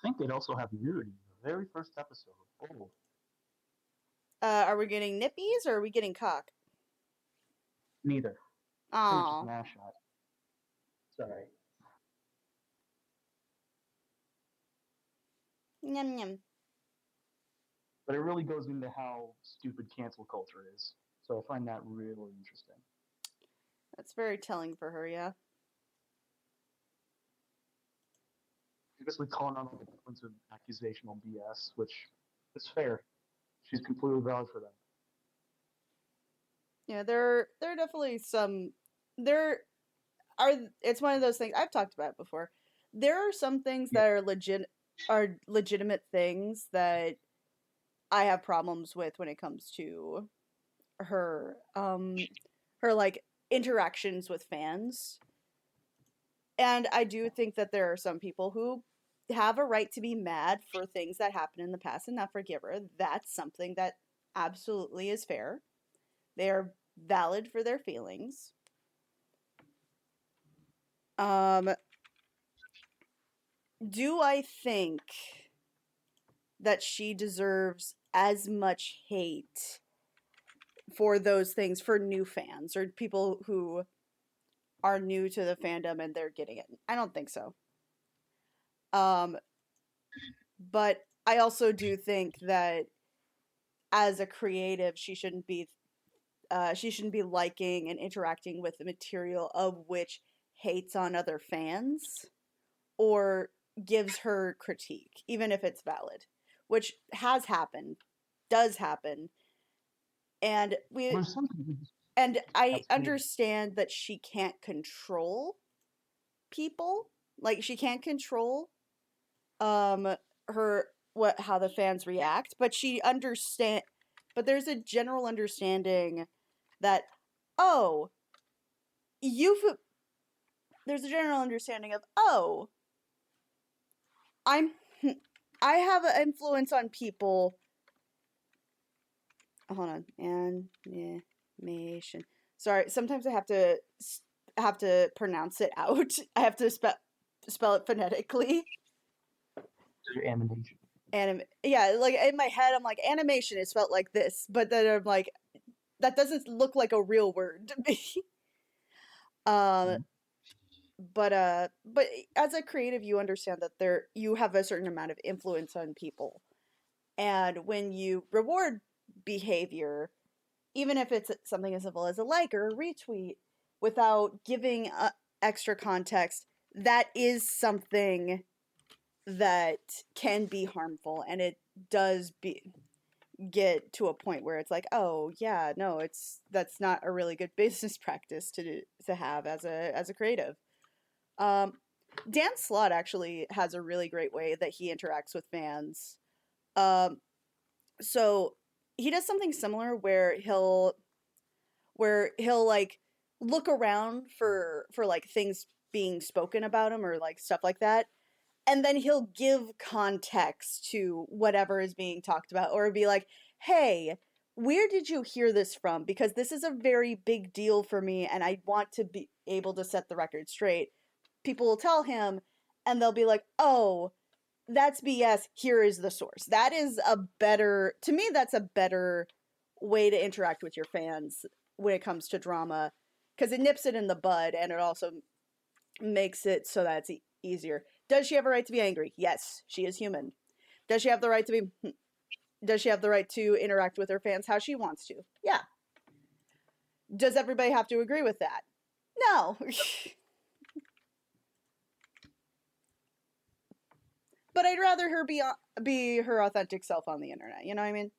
think they'd also have nudity in the very first episode. Oh, Are we getting nippies or are we getting cock? neither. Pretty much just Aw. an ass shot. Sorry. Yum yum. But it really goes into how stupid cancel culture is. So I find that really interesting. That's very telling for her, yeah. She's basically calling out all the points of accusational BS, which is fair. She's completely valid for that. Yeah, there are definitely some there are it's one of those things I've talked about it before. There are some things Yeah. that are legitimate things that I have problems with when it comes to her like interactions with fans. And I do think that there are some people who have a right to be mad for things that happened in the past and not forgive her. That's something that absolutely is fair. They are valid for their feelings. Um, do I think that she deserves as much hate for those things for new fans or people who are new to the fandom and they're getting it? I don't think so. Um, but I also do think that as a creative, she shouldn't be liking and interacting with the material of which hates on other fans or gives her critique, even if it's valid, which has happened, does happen, and Well, we there's some people just and I that's made. understand that she can't control people, like she can't control her what how the fans react, but she understand but there's a general understanding that oh, you've there's a general understanding of oh, I'm I have an influence on people. Hold on, animation. Sorry, sometimes I have to pronounce it out. I have to spell it phonetically. Your animation. Yeah, like in my head, I'm like animation is spelled like this, but then I'm like that doesn't look like a real word to me. um, Mm-hmm. but as a creative, you understand that you have a certain amount of influence on people, and when you reward behavior, even if it's something as simple as a like or a retweet, without giving extra context, that is something that can be harmful, and it does get to a point where it's like, oh yeah, no, that's not a really good business practice to have as a creative. Um, Dan Slott actually has a really great way that he interacts with fans. Um, so he does something similar where he'll like look around for like things being spoken about him or like stuff like that, and then he'll give context to whatever is being talked about or be like, hey, where did you hear this from, because this is a very big deal for me and I want to be able to set the record straight. People will tell him and they'll be like, oh, that's BS, here is the source. That is a better, to me that's a better way to interact with your fans when it comes to drama, because it nips it in the bud and it also makes it so that it's easier. Does she have a right to be angry? Yes, she is human. Does she have the right to be? Does she have the right to interact with her fans how she wants to? Yeah. Does everybody have to agree with that? No. But I'd rather her be her authentic self on the internet. You know what I mean?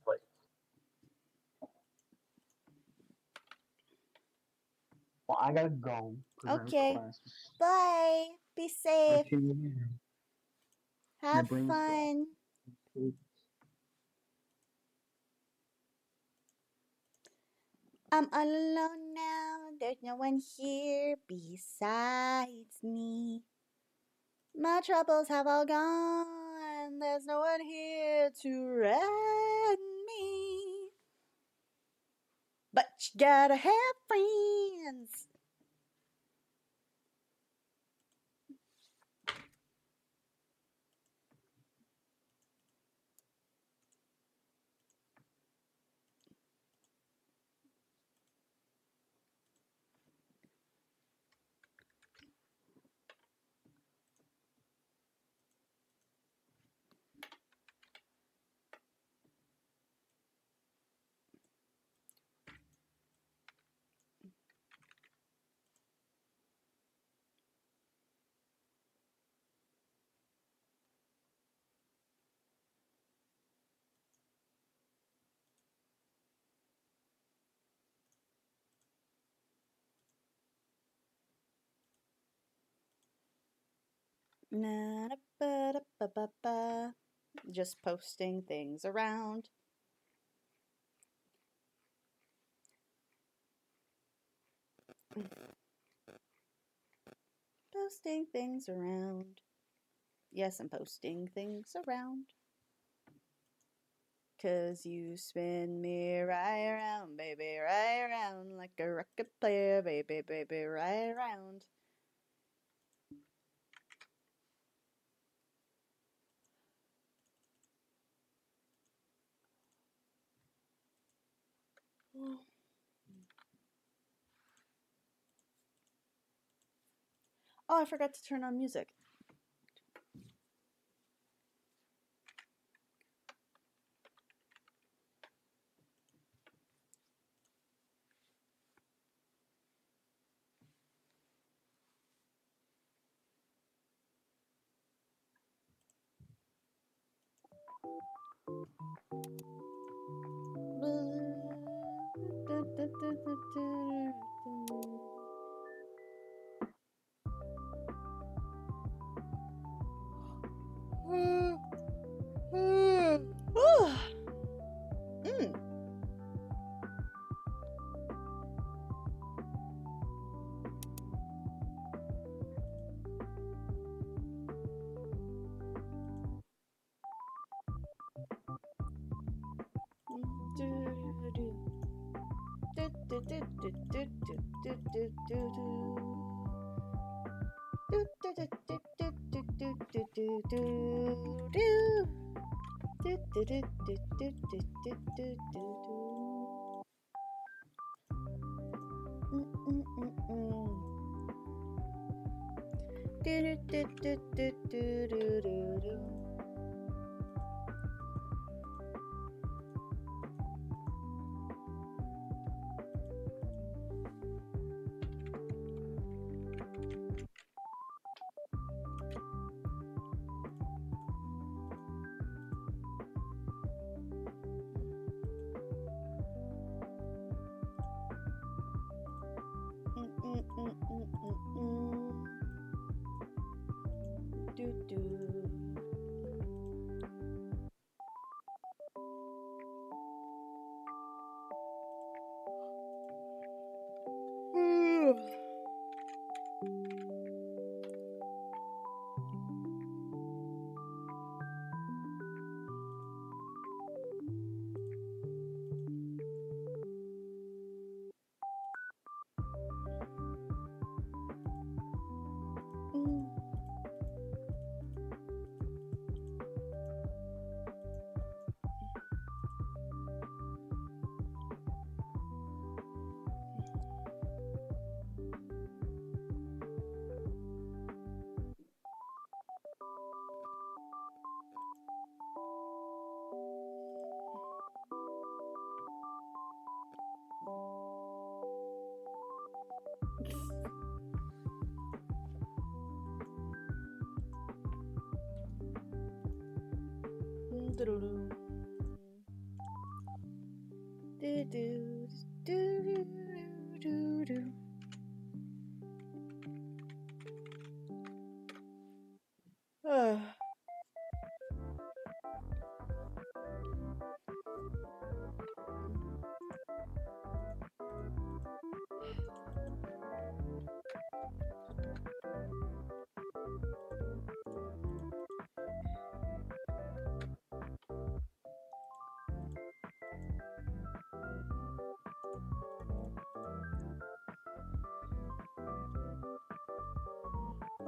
Like, well, I gotta go because I have Okay. class. Bye. Be I safe. can my Have brain's still. fun. I'm all alone now. There's no one here besides me. My troubles have all gone. There's no one here to red me. But you gotta have friends. Na-da-ba-da-ba-ba-ba. Just posting things around. Posting things around. Yes, I'm posting things around. 'Cause you spin me right around, baby, right around like a record player, baby, baby, right around. Oh, I forgot to turn on music.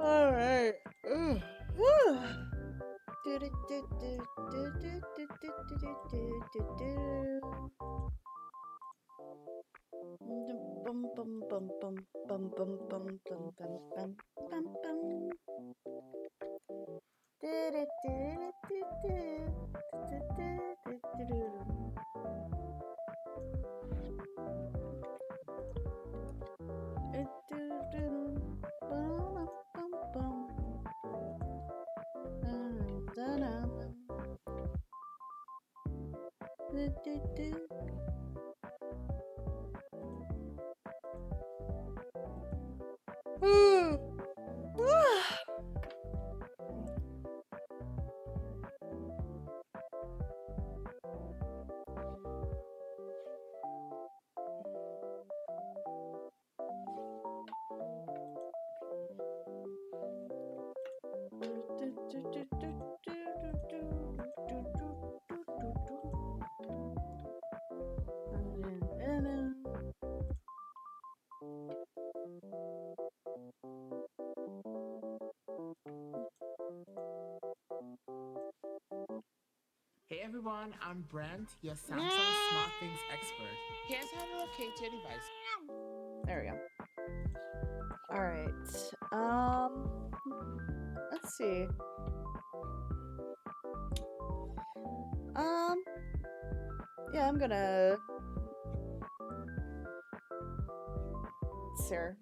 All right. Hey everyone, I'm Brent, your Samsung Smart Things expert. Here's how to locate your device. There we go. All right. Let's see. Yeah, I'm gonna. Sir.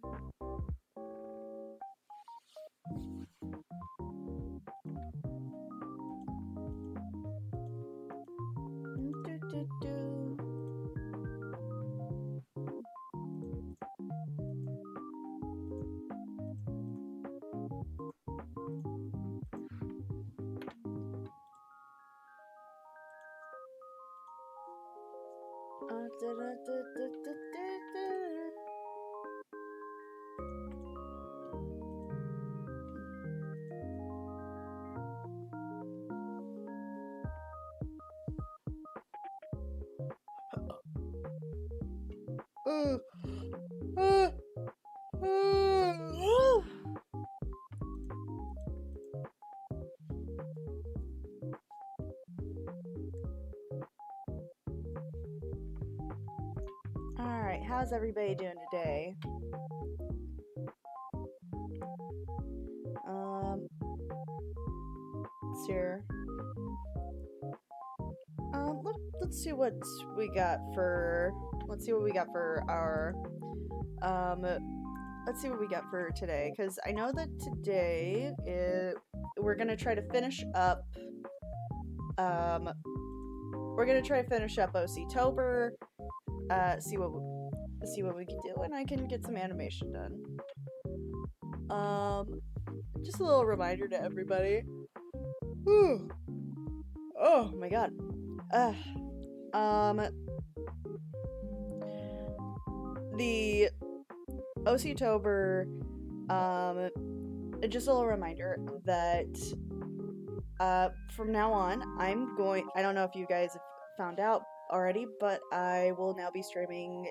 Alright, how's everybody doing today? Let's here. Let's see what we got for. Let's see what we got for our. Let's see what we got for today, because I know that today we're gonna try to finish up. We're gonna try to finish up OC-Tober. See what we can do, and I can get some animation done. Just a little reminder to everybody. Whew. Oh my god. The OC-Tober, just a little reminder that, from now on, I don't know if you guys have found out already, but I will now be streaming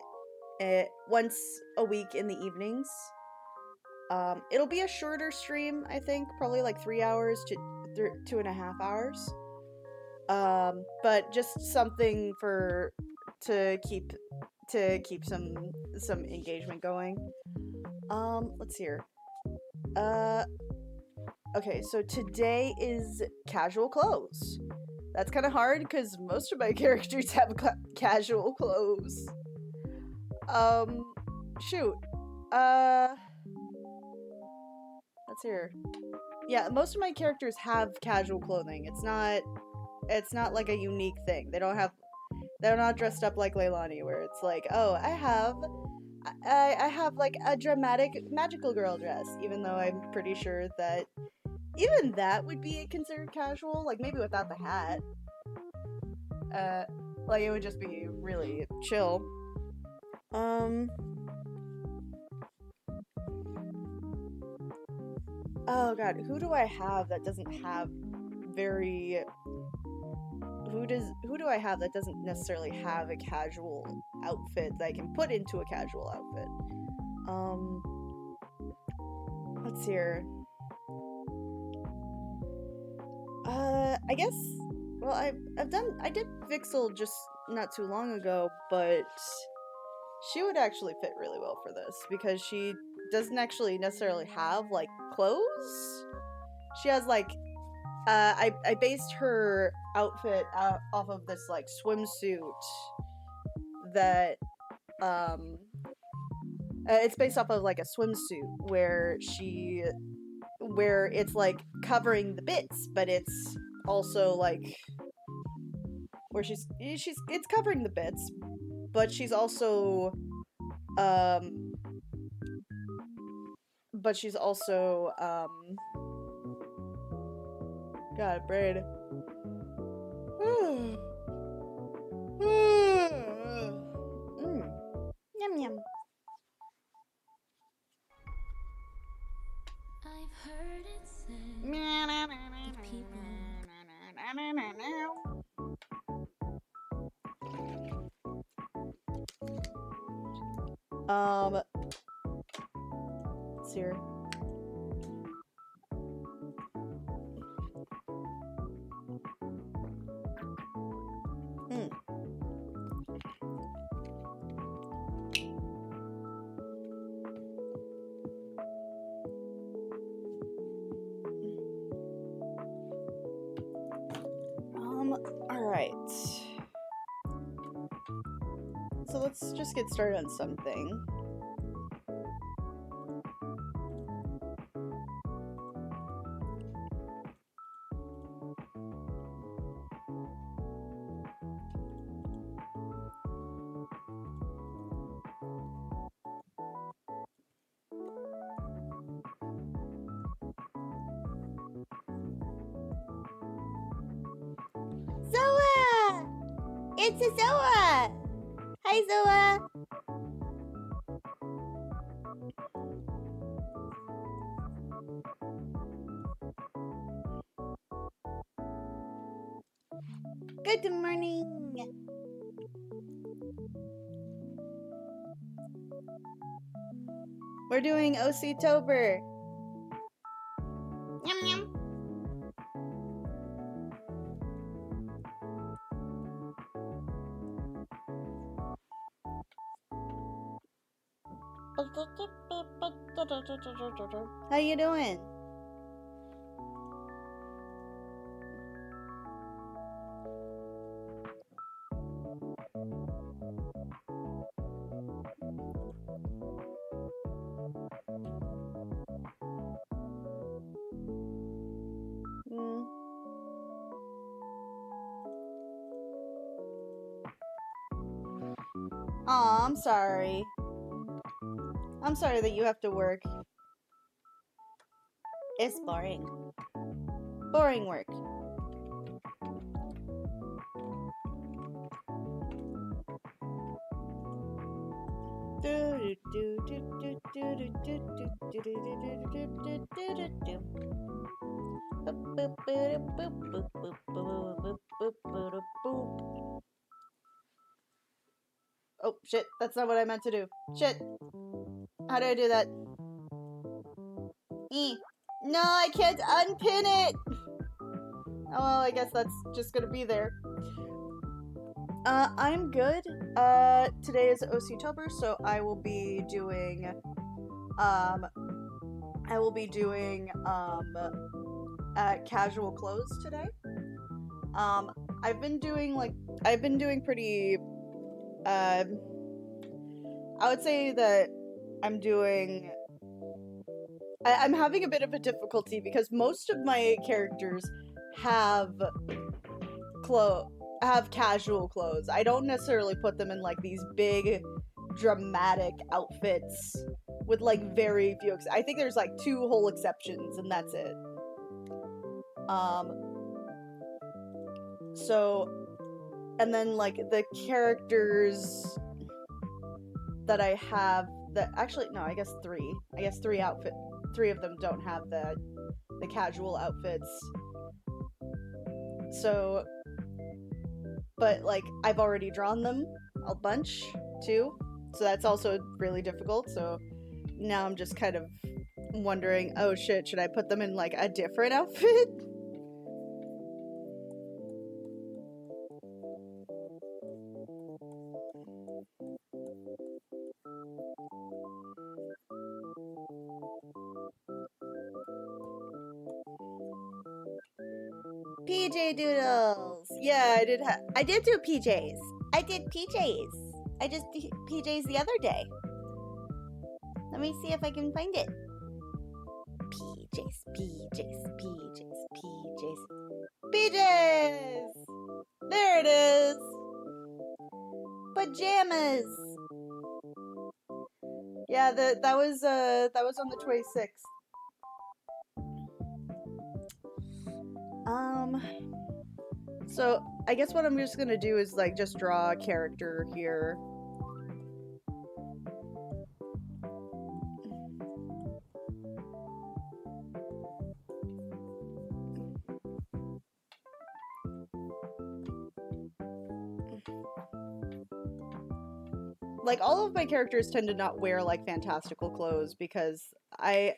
it once a week in the evenings. It'll be a shorter stream, I think, probably like 3 hours to 2.5 hours. But just something to keep some engagement going. Let's see here. Okay, so today is casual clothes. That's kind of hard because most of my characters have casual clothes. Shoot. Let's hear. Yeah, most of my characters have casual clothing. It's not like a unique thing. They're not dressed up like Leilani, where it's like, oh, I have like a dramatic magical girl dress, even though I'm pretty sure that even that would be considered casual, like maybe without the hat. Like it would just be really chill. Oh god, who do I have that doesn't have very... Who do I have that doesn't necessarily have a casual outfit that I can put into a casual outfit? Let's see here. I guess, well, I did Vixel just not too long ago, but she would actually fit really well for this, because she doesn't actually necessarily have, like, clothes. She has, like, I based her outfit off of this, like, swimsuit that, it's based off of, like, a swimsuit where it's, like, covering the bits, but it's also, like, where it's covering the bits, but she's also, God, brain. Yum yum. I've heard it said Let's see here. All right. So let's just get started on something. Zoa! It's a Zoa! Hi, Zoa! Good morning! We're doing OC-Tober. Yum yum. How you doing? Aw, I'm sorry. I'm sorry that you have to work. It's boring. Boring work. Oh, shit. That's not what I meant to do. Shit. How do I do that? No, I can't unpin it! Oh, well, I guess that's just gonna be there. I'm good. Today is OC-Tober, so I will be doing, casual clothes today. I've been doing pretty, I would say that I'm having a bit of a difficulty because most of my characters have casual clothes. I don't necessarily put them in like these big dramatic outfits with like very few I think there's like 2 whole exceptions and that's it. So, and then like the characters that I have that actually no, I guess 3. I guess 3 of them don't have the casual outfits. So, but like I've already drawn them a bunch too, so that's also really difficult. So now I'm just kind of wondering, oh shit, should I put them in like a different outfit? PJ Doodles! Yeah, I did do PJs. I did PJs. I just did PJs the other day. Let me see if I can find it. PJs! There it is! Pajamas! Yeah, that was on the 26th. So I guess what I'm just gonna do is like just draw a character here. like all of my characters tend to not wear like fantastical clothes because I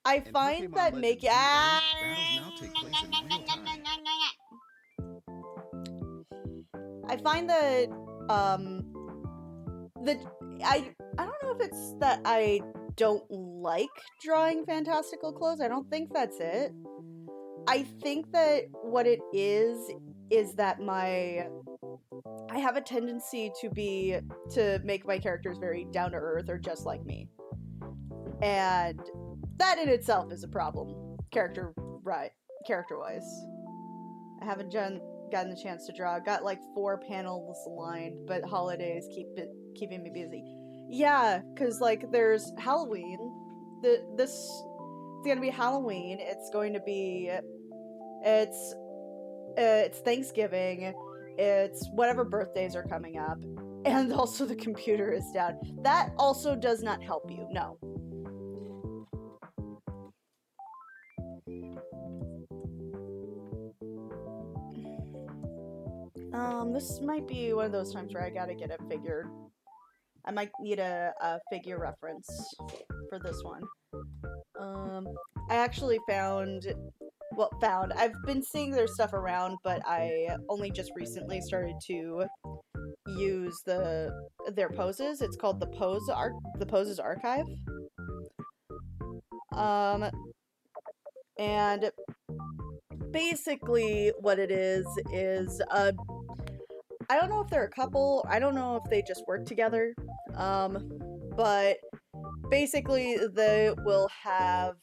In find Pokemon that Legends make UA, battles now take place in real time. I find that the I don't know if it's that I don't like drawing fantastical clothes. I don't think that's it. I think that what it is that I have a tendency to make my characters very down to earth or just like me. And that in itself is a problem, character-wise. I haven't gotten the chance to draw. I've got like 4 panels aligned, but holidays keeping me busy. Yeah, because like there's Halloween. It's gonna be Halloween. It's going to be it's Thanksgiving. It's whatever birthdays are coming up, and also the computer is down. That also does not help you. No. This might be one of those times where I gotta get a figure. I might need a figure reference for this one. I actually I've been seeing their stuff around, but I only just recently started to use their poses. It's called the Poses Archive. And basically what it is I don't know if they're a couple. I don't know if they just work together. But basically they'll have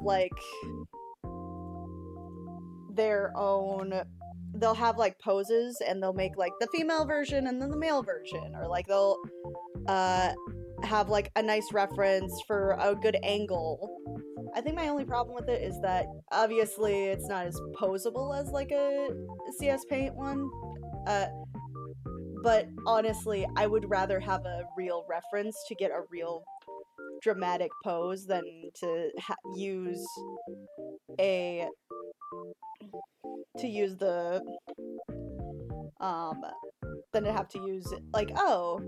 like their own, they'll have like poses, and they'll make like the female version and then the male version, or like they'll have like a nice reference for a good angle. I think my only problem with it is that obviously it's not as posable as like a CS Paint one. But honestly, I would rather have a real reference to get a real dramatic pose than to use than to have to use like, oh,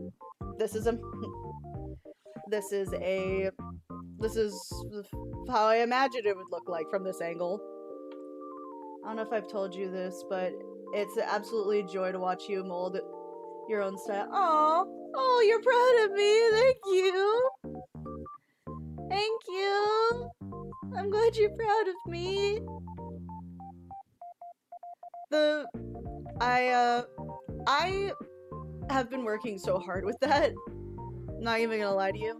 this is how I imagine it would look like from this angle. I don't know if I've told you this, but it's absolutely a joy to watch you mold your own style. Oh, you're proud of me. Thank you. I'm glad you're proud of me. I have been working so hard with that. Not even gonna lie to you.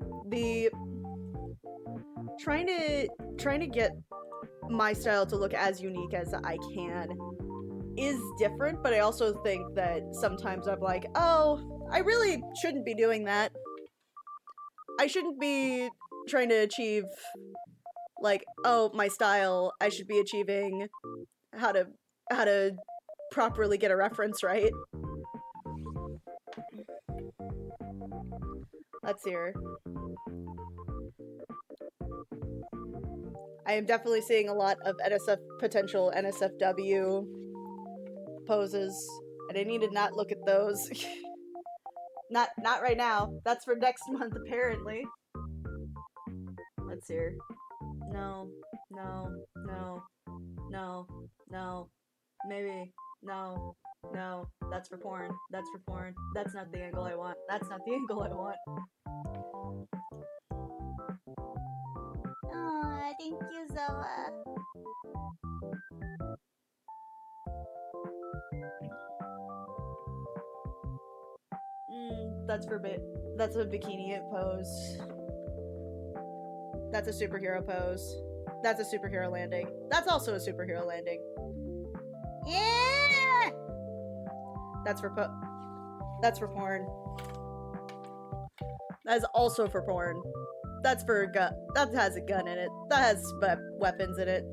Trying to get my style to look as unique as I can is different, but I also think that sometimes I'm like, oh, I really shouldn't be doing that. I shouldn't be trying to achieve, like, oh, my style. I should be achieving how to properly get a reference right. Let's hear. I am definitely seeing a lot of potential NSFW poses, and I need to not look at those. Not right now. That's for next month, apparently. Let's hear. No. Maybe. No. That's for porn. That's not the angle I want. Aw, thank you, Zoa. That's a bikini pose. That's a superhero pose. That's a superhero landing. That's also a superhero landing. Yeah! That's for porn. That is also for porn. That's for a gun. That has a gun in it. That has weapons in it.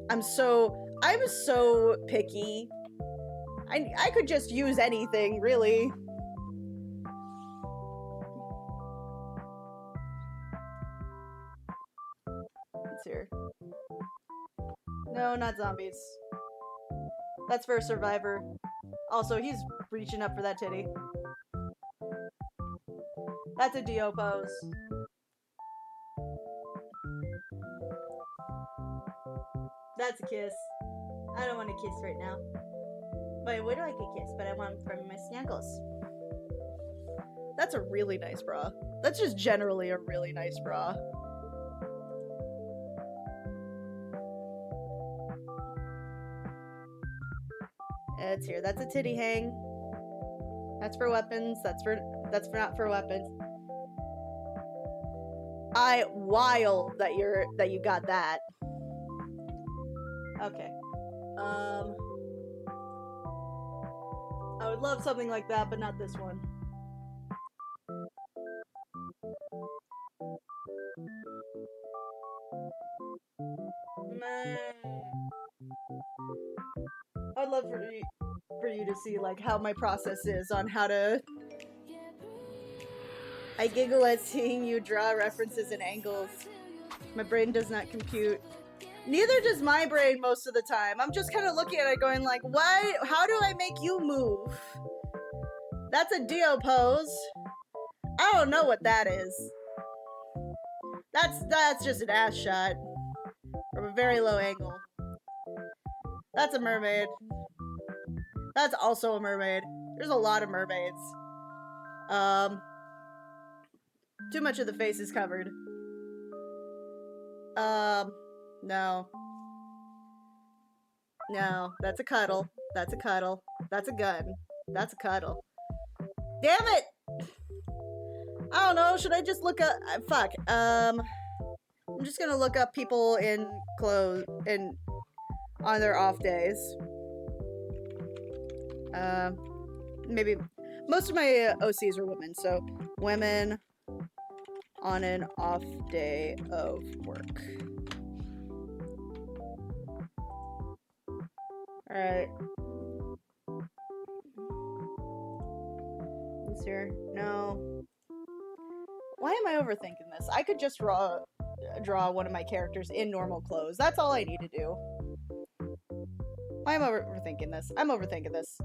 I'm so picky. I could just use anything, really. Let's hear. No, not zombies. That's for a survivor. Also, he's reaching up for that titty. That's a Dio pose. That's a kiss. I don't want to kiss right now. But I would like a kiss, but I want from my snuggles. That's a really nice bra. That's just generally a really nice bra. It's here. That's a titty hang. That's for weapons. That's for not for weapons. Wild that you got that. Okay. I would love something like that, but not this one. I'd love for you to see like how my process is on how to. I giggle at seeing you draw references and angles. My brain does not compute. Neither does my brain most of the time. I'm just kind of looking at it going like, why? How do I make you move? That's a Dio pose. I don't know what that is. That's just an ass shot from a very low angle. That's a mermaid. That's also a mermaid. There's a lot of mermaids. Too much of the face is covered. No. No, that's a cuddle. That's a cuddle. That's a gun. That's a cuddle. Damn it! I don't know, should I just look up... fuck. I'm just gonna look up people in clothes... on their off days. Maybe... Most of my OCs are women, so... Women... on an off day of work. Alright. Who's here? No. Why am I overthinking this? I could just draw one of my characters in normal clothes. That's all I need to do. Why am I overthinking this? I'm overthinking this.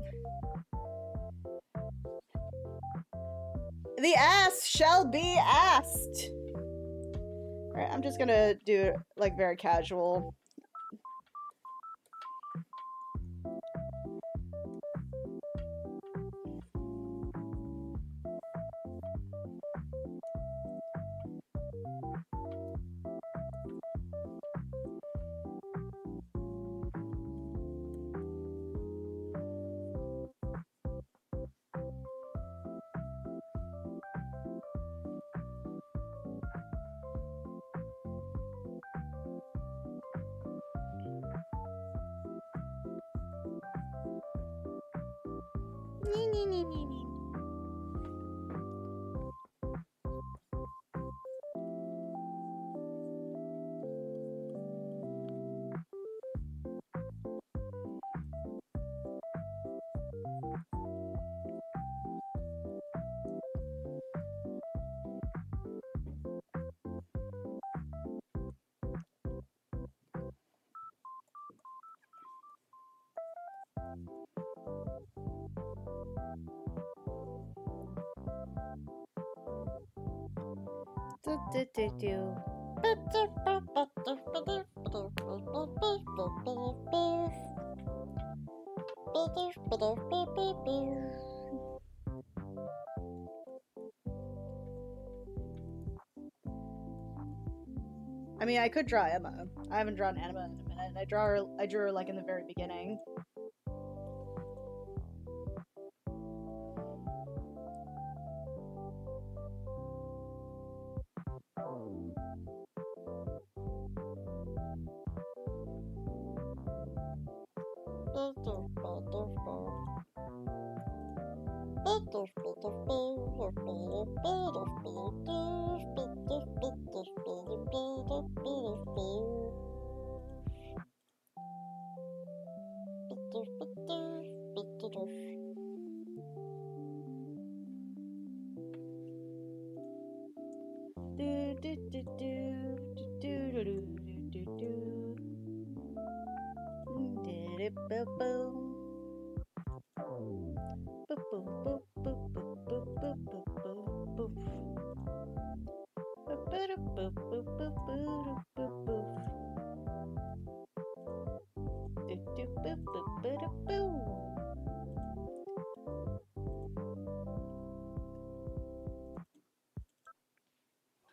The ass shall be asked. Alright, I'm just gonna do like very casual. I mean, I could draw Emma. I haven't drawn Emma in a minute. I drew her like in the very beginning.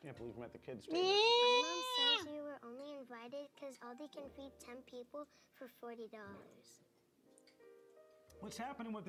Can't believe I'm at the kids' My table. mom says you were only invited because Aldi can feed 10 people for $40. What's happening with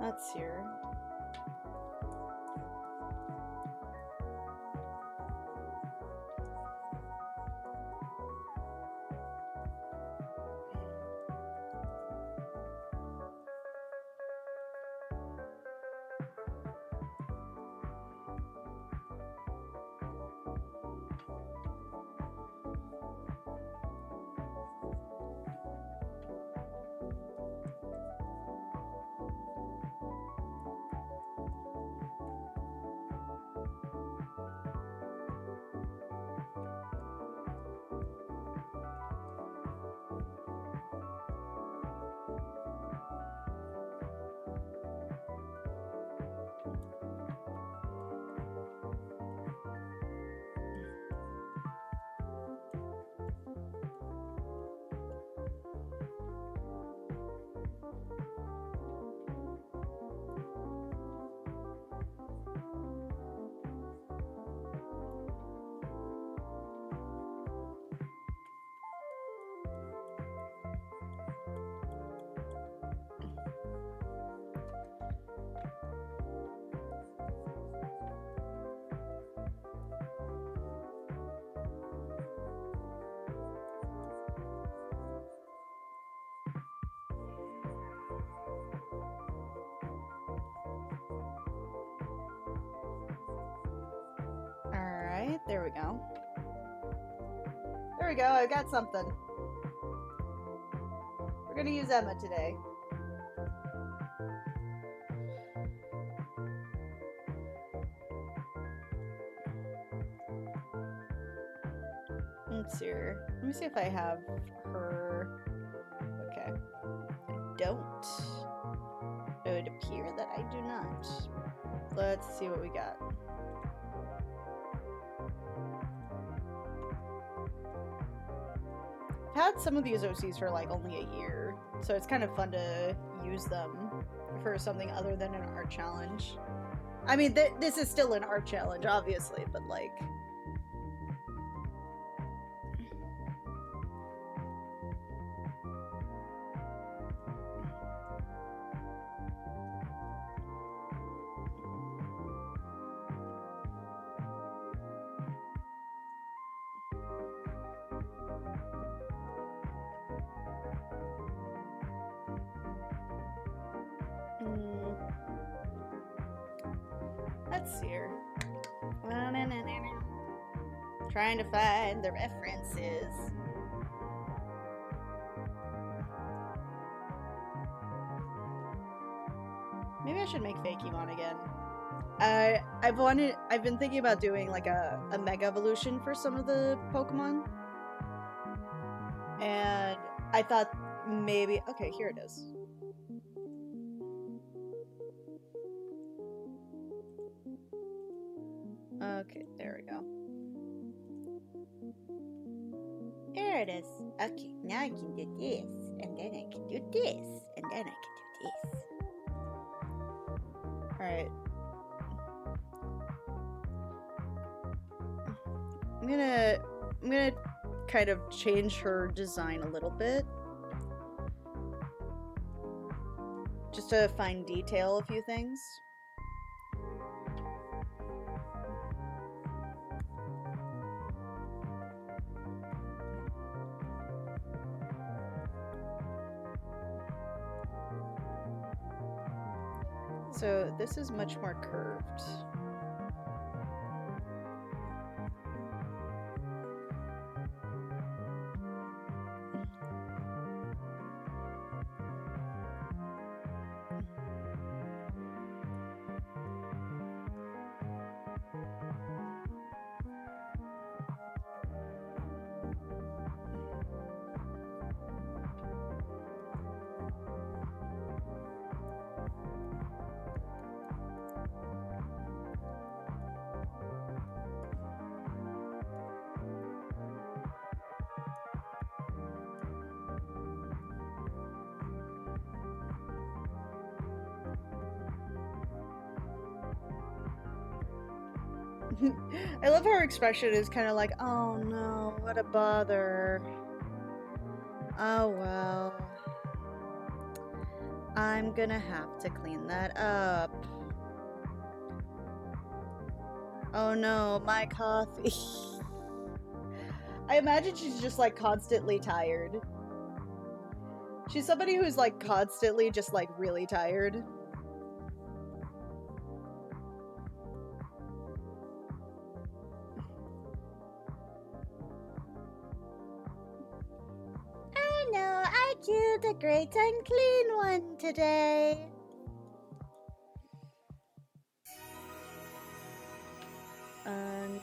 That's here. Alright, there we go. There we go, I got something. We're gonna use Emma today. Let's see here. Let me see if I have her. Okay. I don't. It would appear that I do not. Let's see what we got. I've had some of these OCs for like only a year, so it's kind of fun to use them for something other than an art challenge. I mean, this is still an art challenge, obviously, but like... Let's see here. Trying to find the references. Maybe I should make Fakemon again. I've been thinking about doing like a Mega Evolution for some of the Pokemon. And I thought maybe... Okay, here it is. Okay, there we go. There it is. Okay, now I can do this, and then I can do this, and then I can do this. Alright. I'm gonna kind of change her design a little bit. Just to fine detail a few things. So this is much more curved. I love how her expression is kind of like, oh no, what a bother. Oh well. I'm gonna have to clean that up. Oh no, my coffee. I imagine she's just like constantly tired. She's somebody who's like constantly just like really tired. Oh no, I killed a great unclean one today. Unlimited.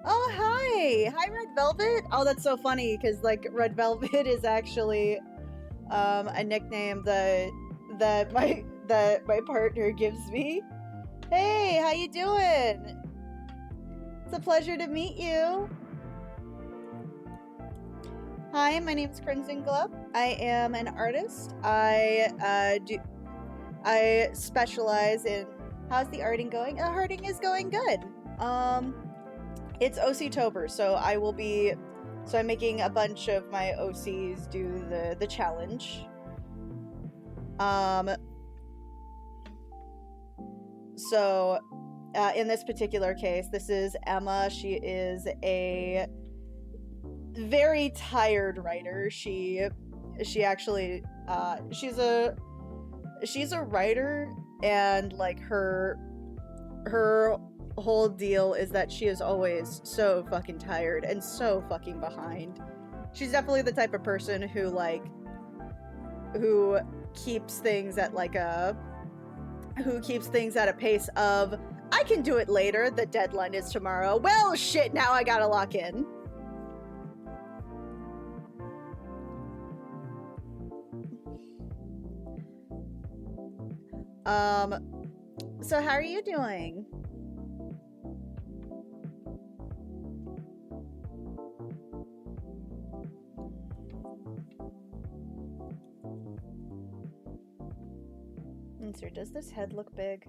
Oh, hi! Hi, Red Velvet! Oh, that's so funny, because, like, Red Velvet is actually, a nickname that my partner gives me. Hey, how you doing? It's a pleasure to meet you. Hi, my name's Crimson Glove. I am an artist. I specialize in... How's the arting going? The arting is going good. It's OC-Tober, so I'm making a bunch of my OCs do the challenge. In this particular case, this is Emma. She is a very tired writer. She actually she's a writer, and like her whole deal is that she is always so fucking tired and so fucking behind. She's definitely the type of person who keeps things at a pace of, I can do it later, the deadline is tomorrow. Well, shit, now I gotta lock in. So how are you doing? Sir, does this head look big?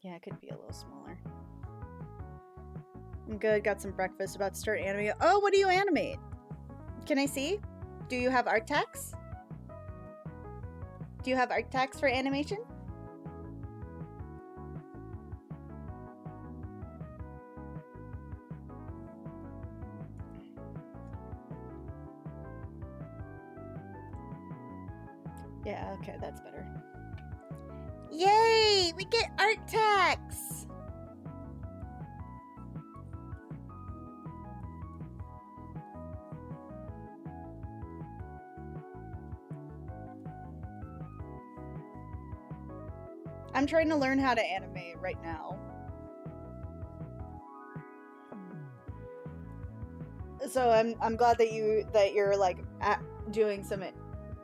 Yeah, it could be a little smaller. I'm good, got some breakfast, about to start animating. Oh, what do you animate? Can I see? Do you have art tags? Do you have art tags for animation? Yeah, okay, that's better. Yay! We get art tax! I'm trying to learn how to animate right now. So I'm glad that you're like doing some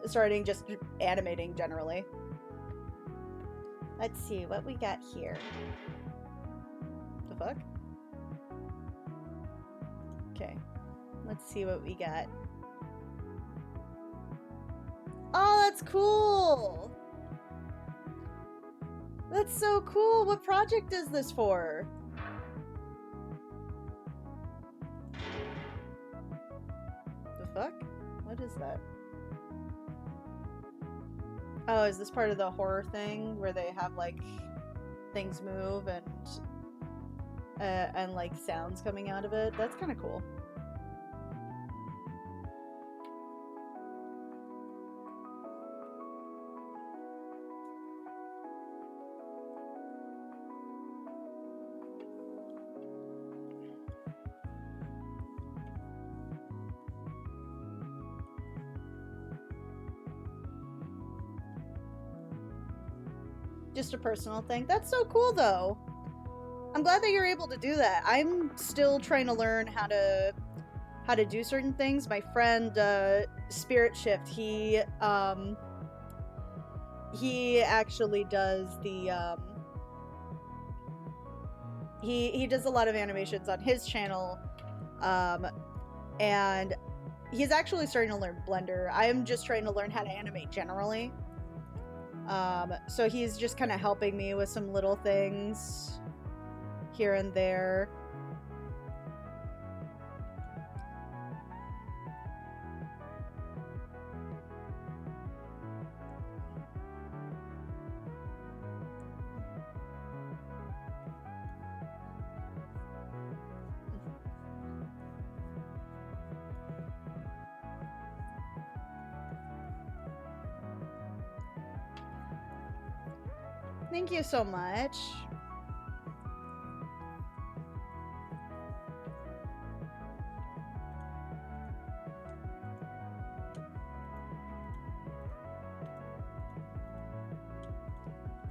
starting just animating generally. Let's see what we got here. The fuck? Okay. Let's see what we got. Oh, that's cool. That's so cool. What project is this for? The fuck? What is that? Oh, is this part of the horror thing where they have like things move and like sounds coming out of it? That's kind of cool. Just a personal thing. That's so cool though. I'm glad that you're able to do that. I'm still trying to learn how to do certain things. My friend Spirit Shift, he actually does the he does a lot of animations on his channel, and he's actually starting to learn Blender. I am just trying to learn how to animate generally. So he's just kind of helping me with some little things here and there. Thank you so much.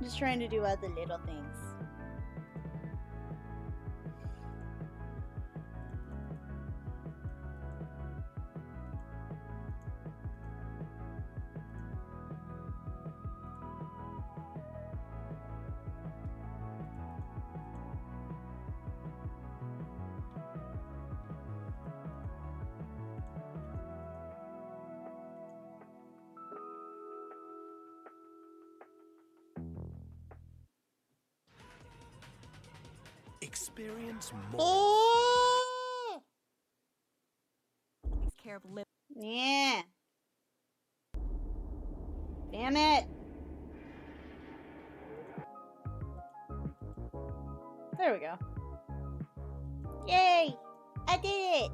Just trying to do other little things. Experience more. Oh! Takes care of lip. Yeah. Damn it. There we go. Yay! I did it!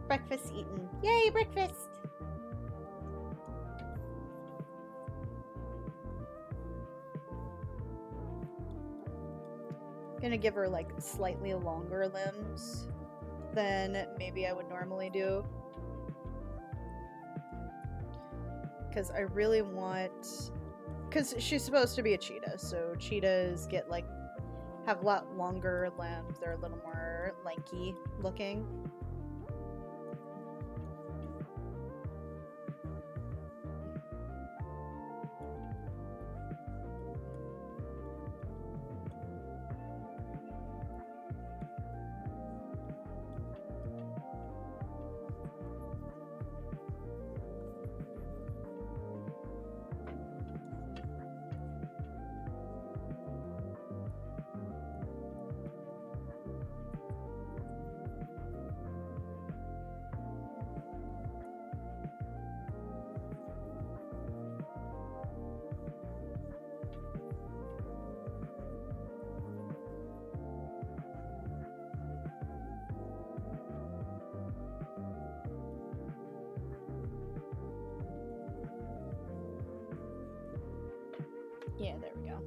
Breakfast eaten. Yay, breakfast! Gonna give her like slightly longer limbs than maybe I would normally do. Because I really want... Because she's supposed to be a cheetah, so cheetahs get like... have a lot longer limbs. They're a little more lanky looking. Yeah, there we go.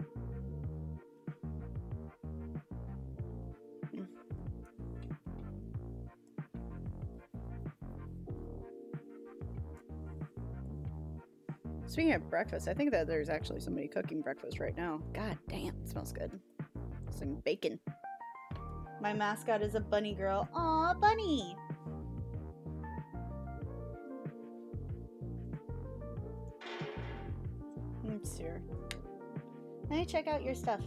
Speaking of breakfast, I think that there's actually somebody cooking breakfast right now. God damn, it smells good. Some bacon. My mascot is a bunny girl. Aw, bunny! Sir. Let me check out your stuff.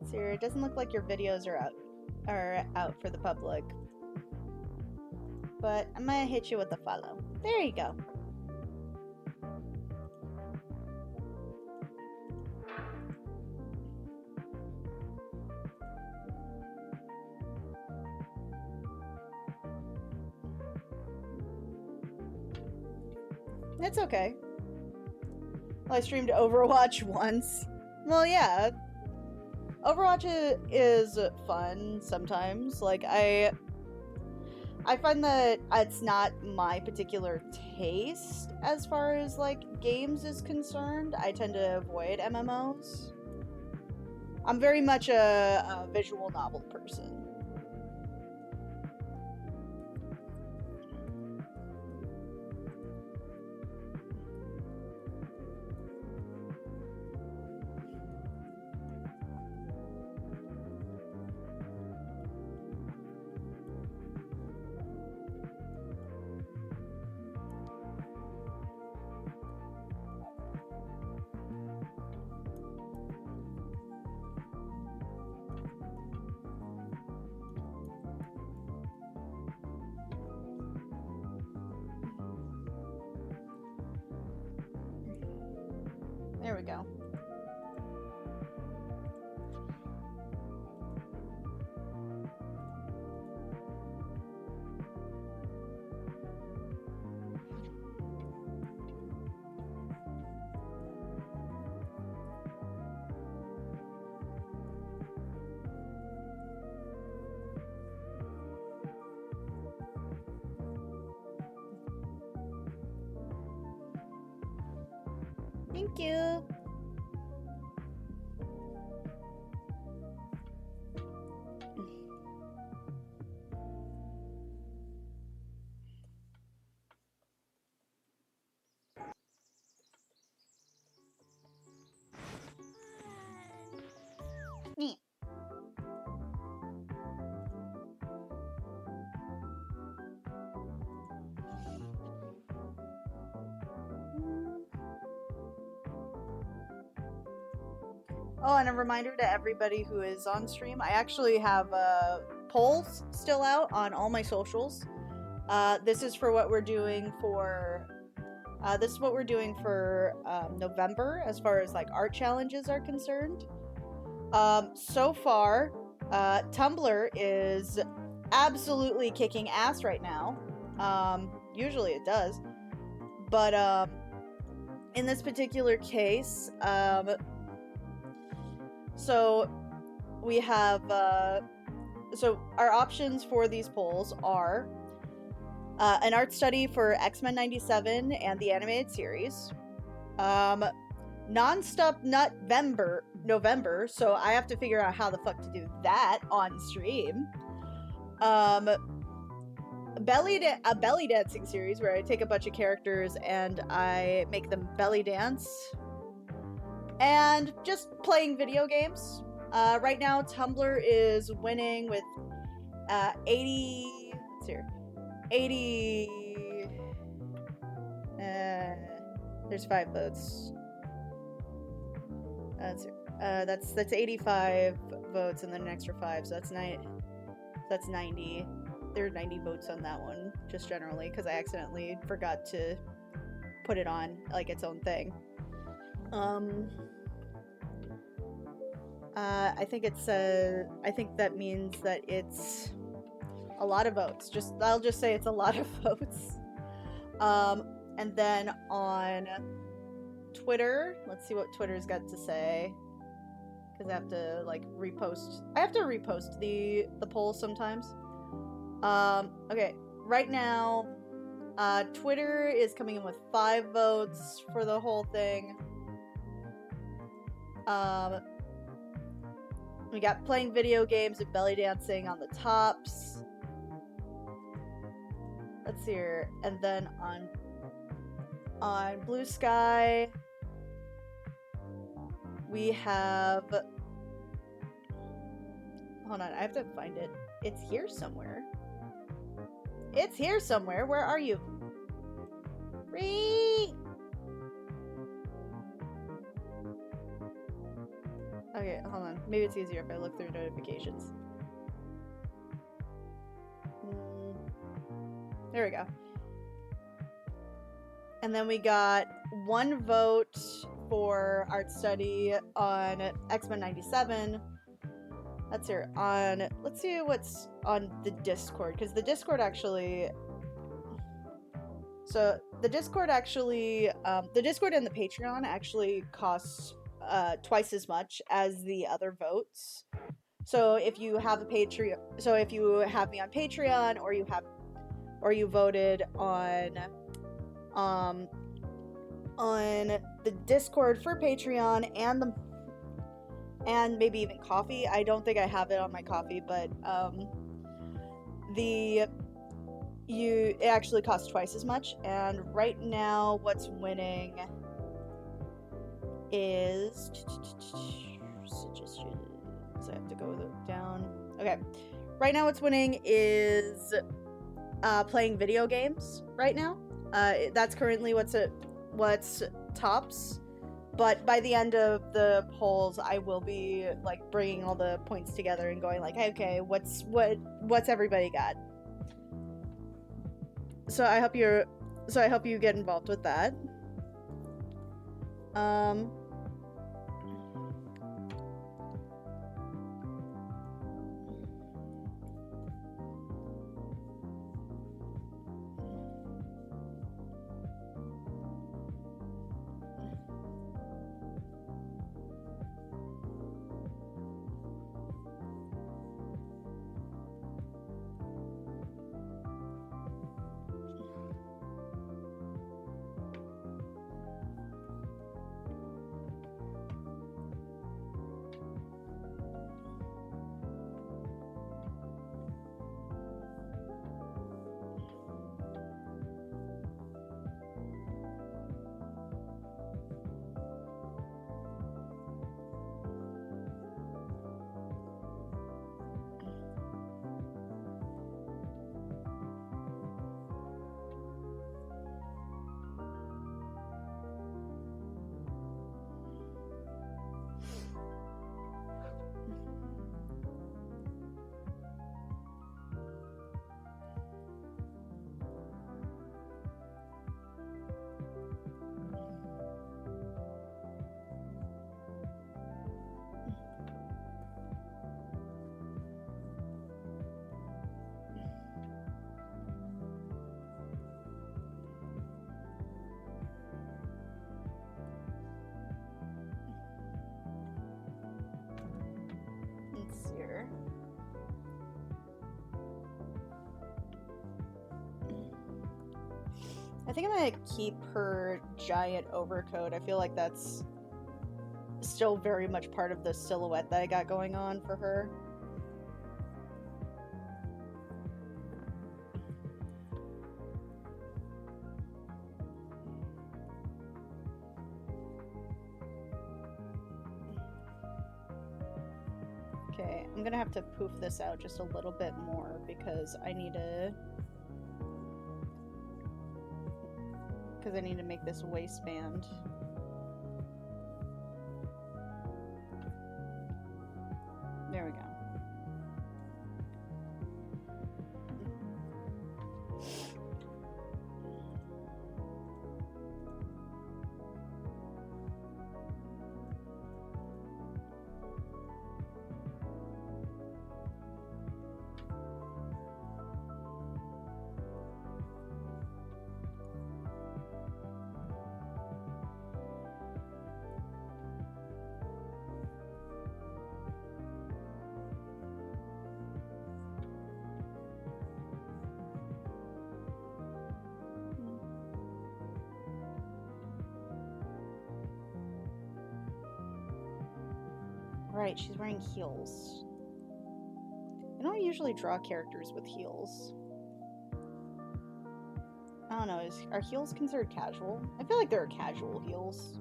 Sir, it doesn't look like your videos are out for the public. But I'm gonna hit you with a follow. There you go. It's okay. Well, I streamed Overwatch once. Well, yeah. Overwatch is fun sometimes. Like, I find that it's not my particular taste as far as, like, games is concerned. I tend to avoid MMOs. I'm very much a visual novel person. There we go. Thank you. Neat. Oh, and a reminder to everybody who is on stream, I actually have polls still out on all my socials. This is for what we're doing for November as far as like art challenges are concerned. So far, Tumblr is absolutely kicking ass right now. Usually it does, but in this particular case, so we have, so our options for these polls are an art study for X-Men 97 and the animated series, Non-Stop November, so I have to figure out how the fuck to do that on stream, a belly dancing series where I take a bunch of characters and I make them belly dance. And just playing video games. Right now, Tumblr is winning with 80. Let's see here. 80. There's 5 votes. That's 85 votes and then an extra 5, so that's 90. There are 90 votes on that one, just generally, because I accidentally forgot to put it on like its own thing. I think that means that it's a lot of votes. I'll just say it's a lot of votes. And then on Twitter, let's see what Twitter's got to say. Because I have to like repost. I have to repost the poll sometimes. Okay, right now, Twitter is coming in with 5 votes for the whole thing. We got playing video games and belly dancing on the tops. Let's see here. And then on Blue Sky, we have... Hold on, I have to find it. It's here somewhere. It's here somewhere. Where are you? Okay, hold on. Maybe it's easier if I look through notifications. There we go. And then we got 1 vote for art study on X-Men 97. That's here on... Let's see what's on the Discord, because the Discord actually... So, the Discord actually... the Discord and the Patreon actually costs twice as much as the other votes. So, if you have a Patreon... So, if you have me on Patreon, or you voted on the Discord for Patreon and maybe even Coffee. I don't think I have it on my Coffee, but it actually costs twice as much. And right now, what's winning is suggestions. I have to go down. Okay, right now, what's winning is playing video games. Right now, that's currently what's tops. But by the end of the polls, I will be like bringing all the points together and going like, hey, okay, what's everybody got? So I hope you get involved with that. I think I'm gonna keep her giant overcoat. I feel like that's still very much part of the silhouette that I got going on for her. Okay, I'm gonna have to poof this out just a little bit more because I need to make this waistband. There we go. right, she's wearing heels. I don't usually draw characters with heels. I don't know, are heels considered casual? I feel like there are casual heels.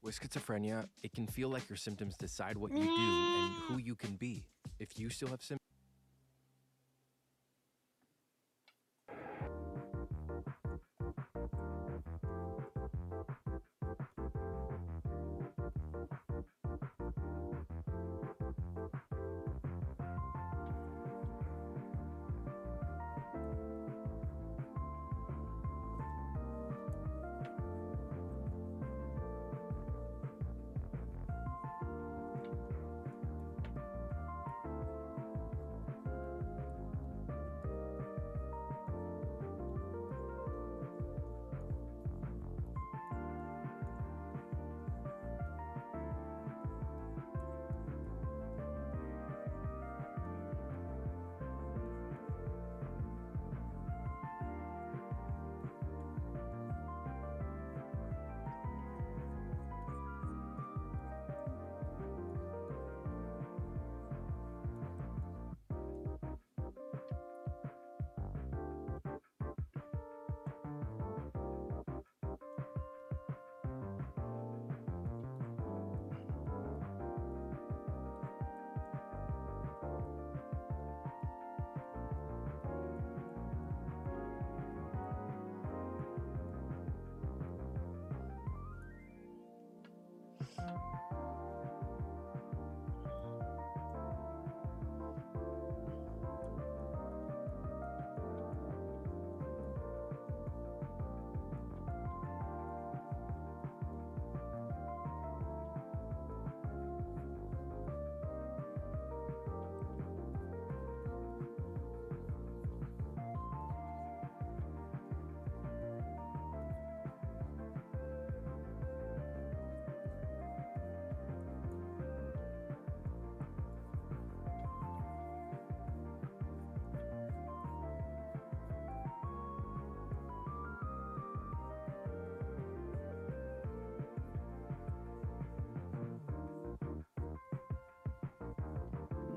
With schizophrenia, it can feel like your symptoms decide what you do and who you can be. If you still have symptoms,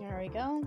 There we go.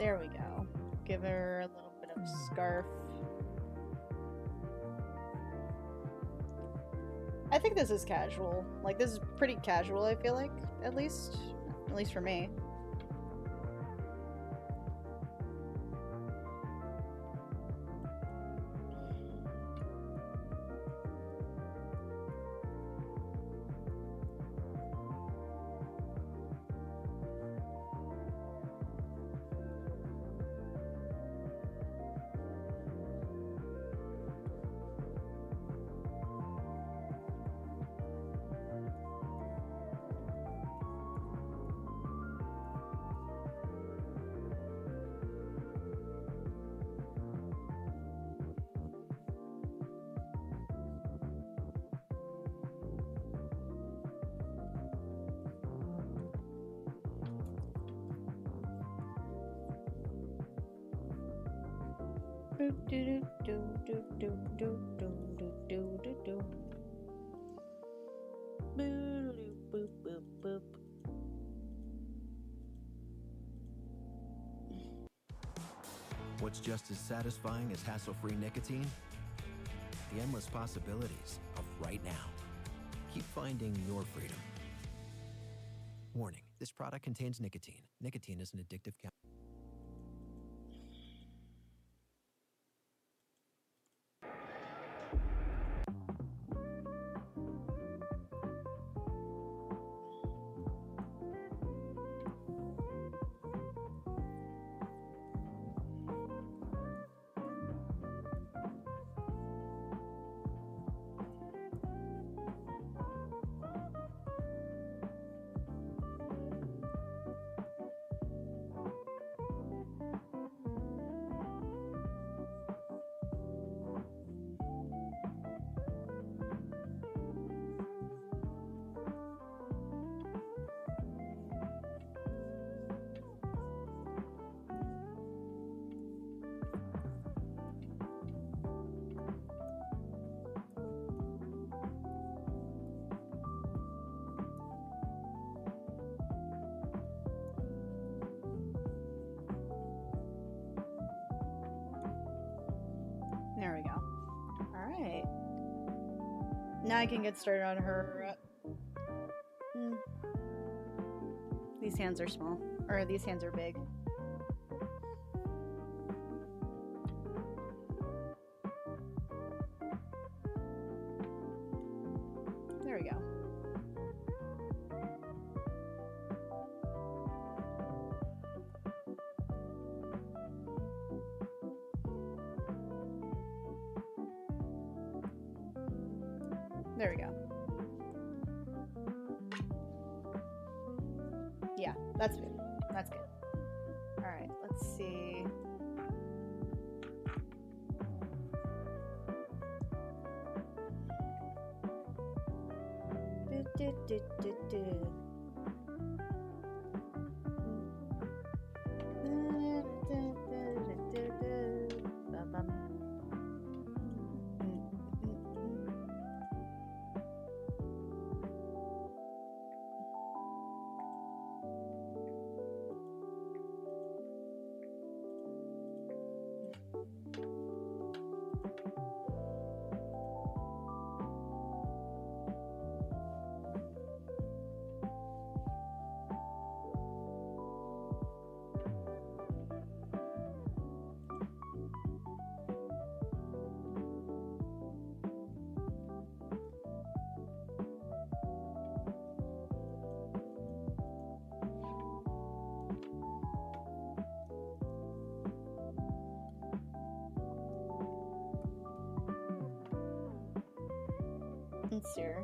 There we go. Give her a little bit of scarf. I think this is casual. Like, this is pretty casual, I feel like, at least for me. What's just as satisfying as hassle-free nicotine? The endless possibilities of right now. Keep finding your freedom. Warning, this product contains nicotine. Nicotine is an addictive chemical. There we go. Alright. Now I can get started on her. These hands are small. Or these hands are big. There we go. There we go. Yeah, that's good. That's good. Alright, let's see. Sincere.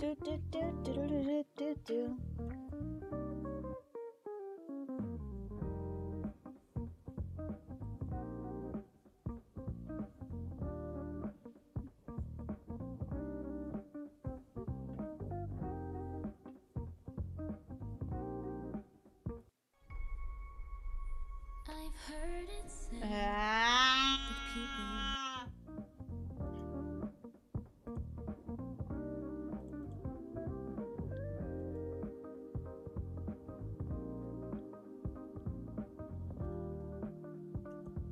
do, do, do, do, do, do, do. I've heard it said Ah. that people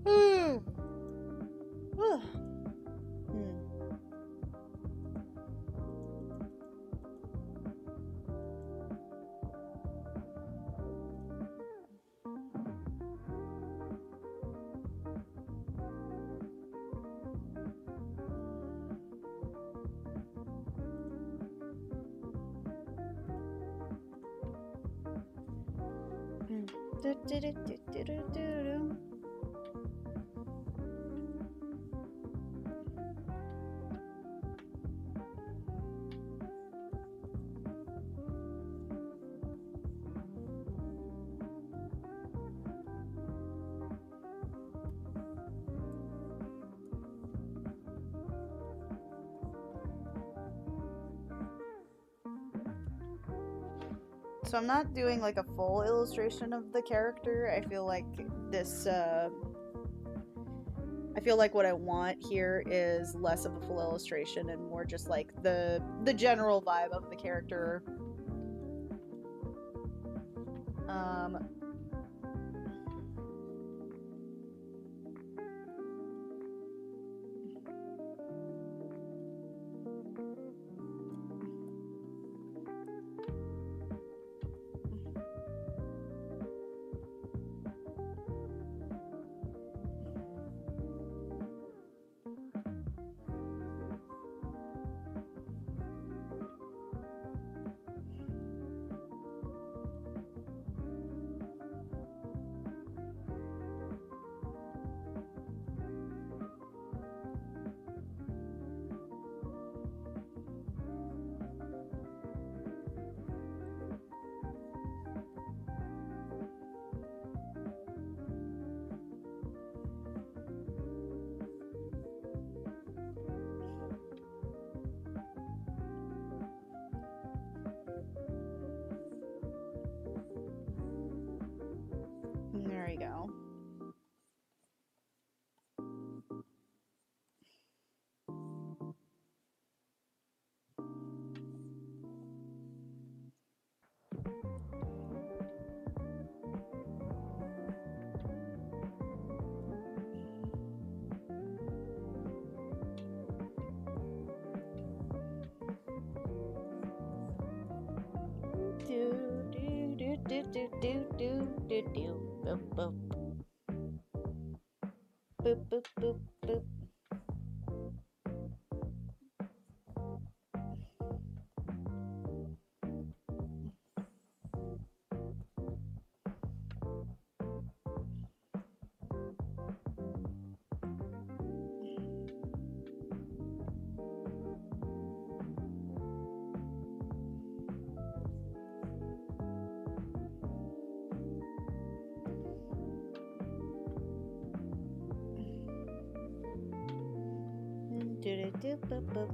Hmm. Whew. Hmm. Hmm. Do, do, do, do, do, do, do. So I'm not doing like a full illustration of the character. I feel like this I feel like what I want here is less of a full illustration and more just like the general vibe of the character. Um there we go. Do do do do do do do do do boop boop boop boop boop boop. Do do do boop boop.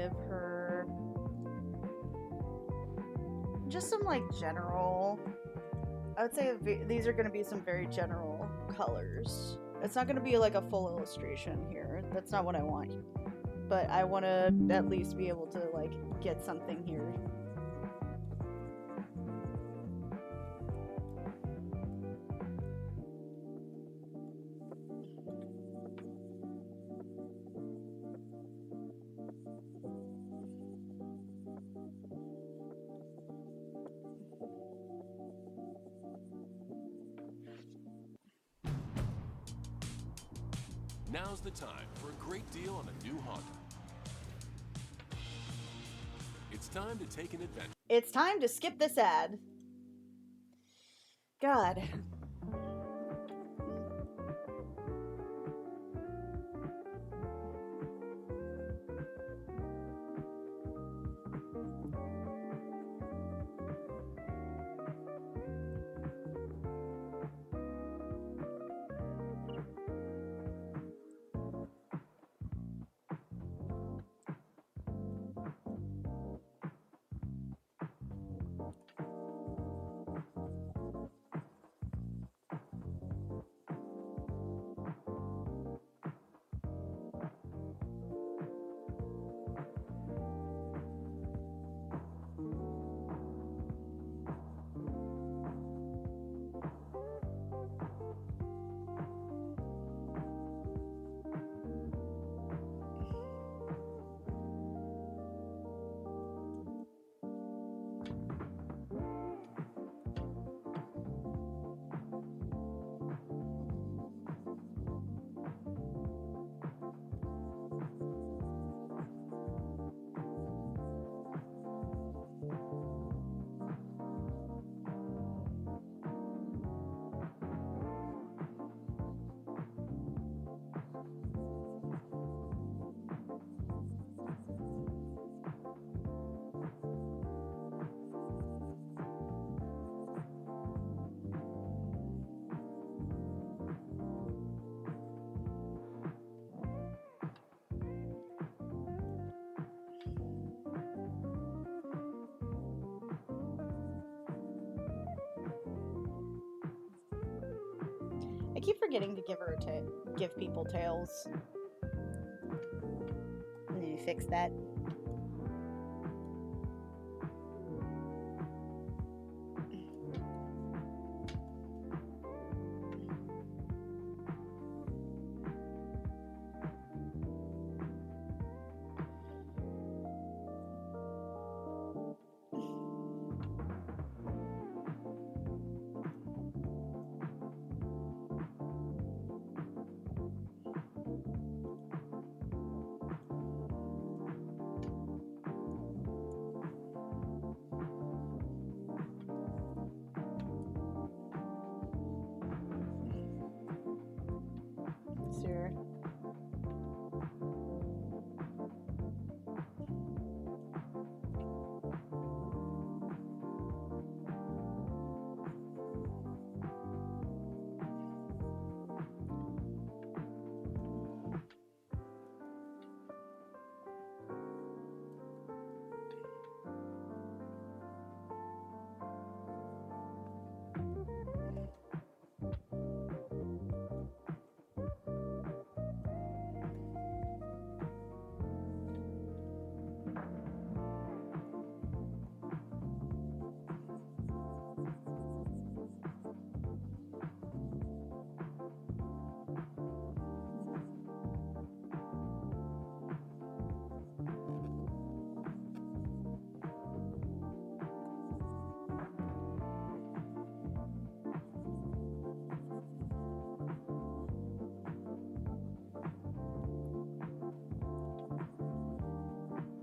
give her just some like general. I would say these are going to be some very general colors. It's not going to be like a full illustration here. That's not what I want. But I want to at least be able to like get something here. Now's the time for a great deal on a new Honda. It's time to take an adventure. It's time to skip this ad. God. I keep forgetting to give people tails. I need to fix that. Sure.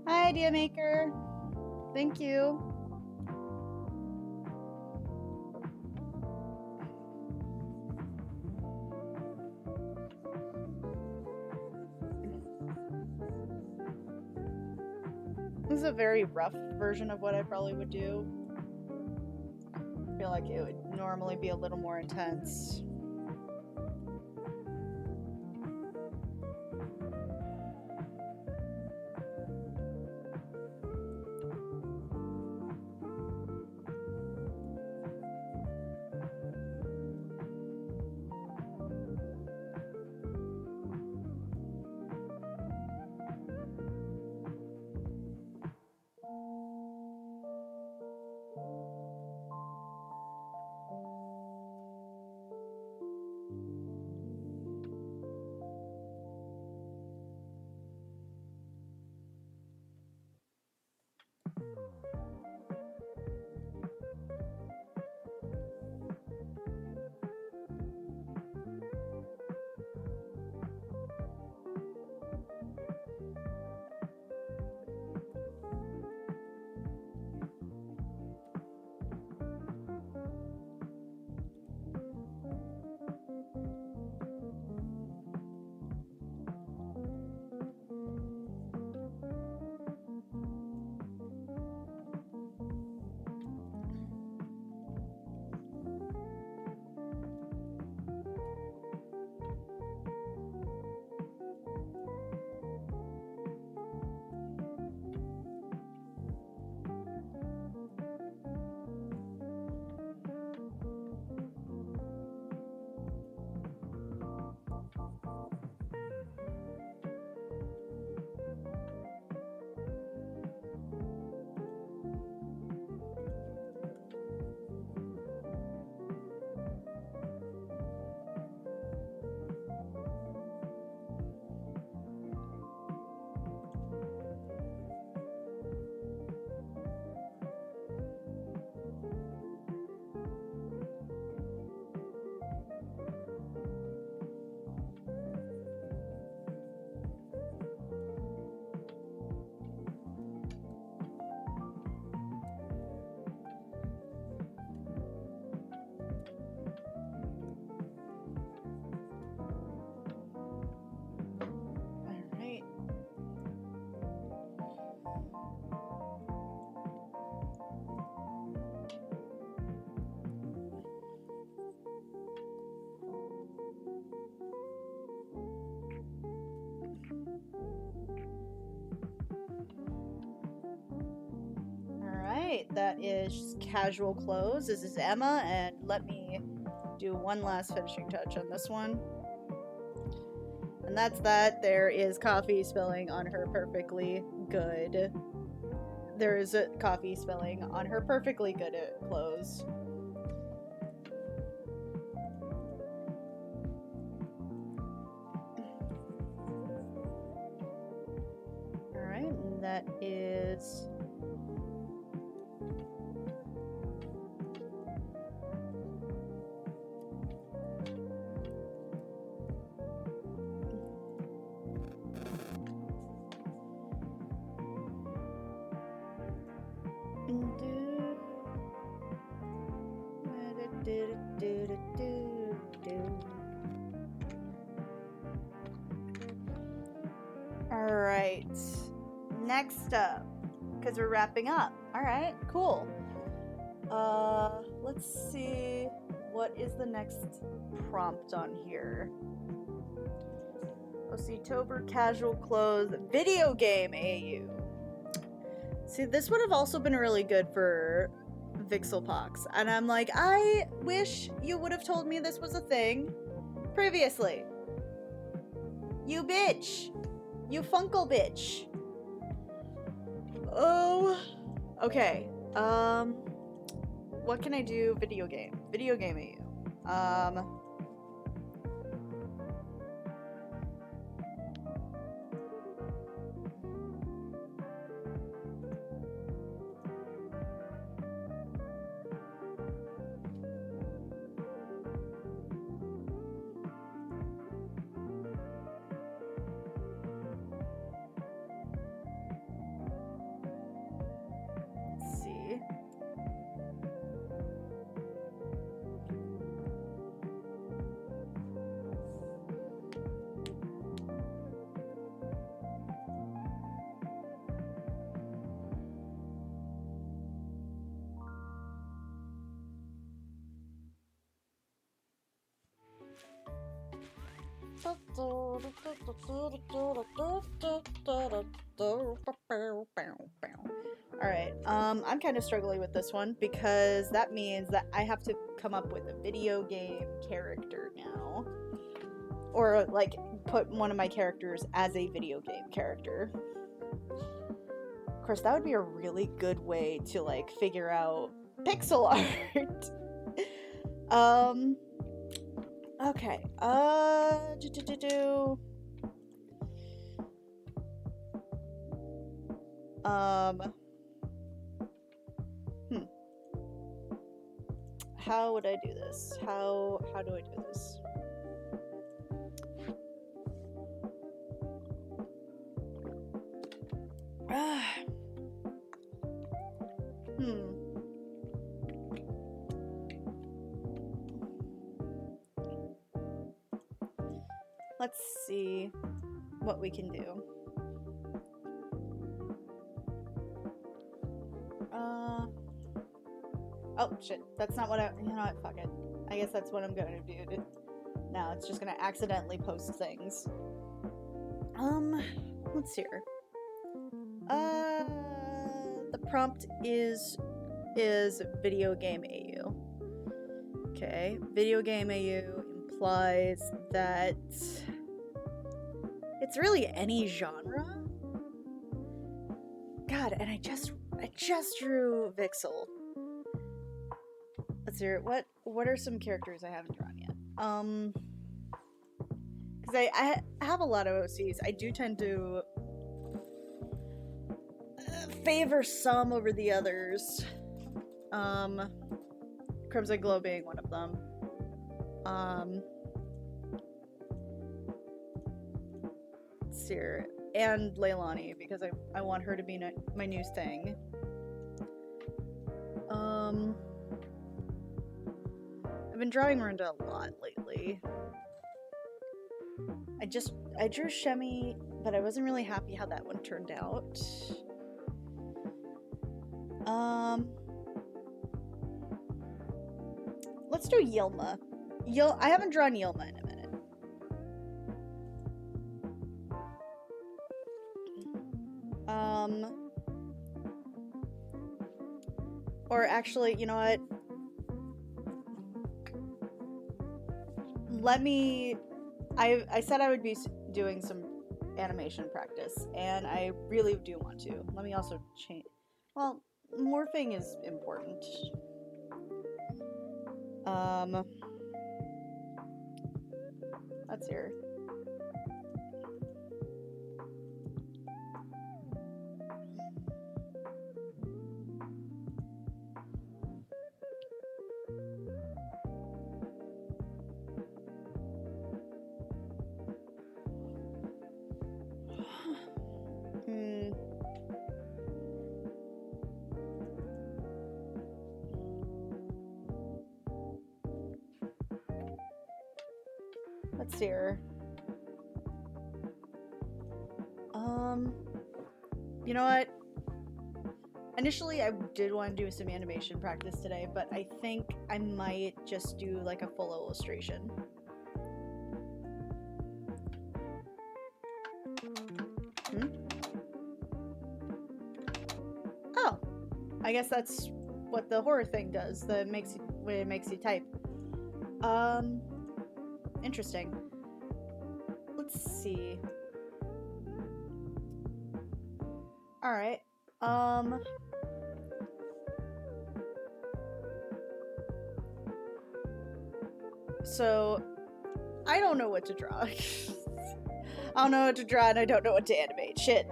Hi, Idea Maker. Thank you. This is a very rough version of what I probably would do. I feel like it would normally be a little more intense. Alright. Alright, that is casual clothes. This is Emma, and let me do one last finishing touch on this one. And that's that. There is coffee spilling on her perfectly good. There is a coffee spilling on her perfectly good clothes. Alright, and that is... Alright, next up, because we're wrapping up. Alright, cool. Let's see, what is the next prompt on here? OC-Tober, casual clothes, video game AU. See, this would have also been really good for Vixelpox. And I'm like, I wish you would have told me this was a thing previously. You bitch. You funkle bitch. Oh. Okay. What can I do? Video game. Video game AU. Alright, I'm kind of struggling with this one because that means that I have to come up with a video game character now. Or, like, put one of my characters as a video game character. Of course, that would be a really good way to, like, figure out pixel art. Okay, how would I do this? How do I do this? Let's see what we can do. Oh shit, that's not what you know what, fuck it. I guess that's what I'm gonna do. Now it's just gonna accidentally post things. Let's see here. The prompt is video game AU. Okay, video game AU implies that it's really any genre. God, and I just drew Vixel. Let's hear it. What are some characters I haven't drawn yet? Because I have a lot of OCs. I do tend to favor some over the others. Crimson Glow being one of them. Let's see here. And Leilani, because I want her to be my new thing. I've been drawing Rinda a lot lately. I drew Shemi, but I wasn't really happy how that one turned out. Let's do Yilma. I haven't drawn Yilma in a minute. Or actually, you know what? I said I would be doing some animation practice, and I really do want to. Let me also change. Well, morphing is important. Let's hear. Let's see here. You know what? Initially, I did want to do some animation practice today, but I think I might just do like a full illustration. Oh, I guess that's what the horror thing does. When it makes you type. Interesting. Let's see. All right. So I don't know what to draw. I don't know what to draw, and I don't know what to animate. Shit.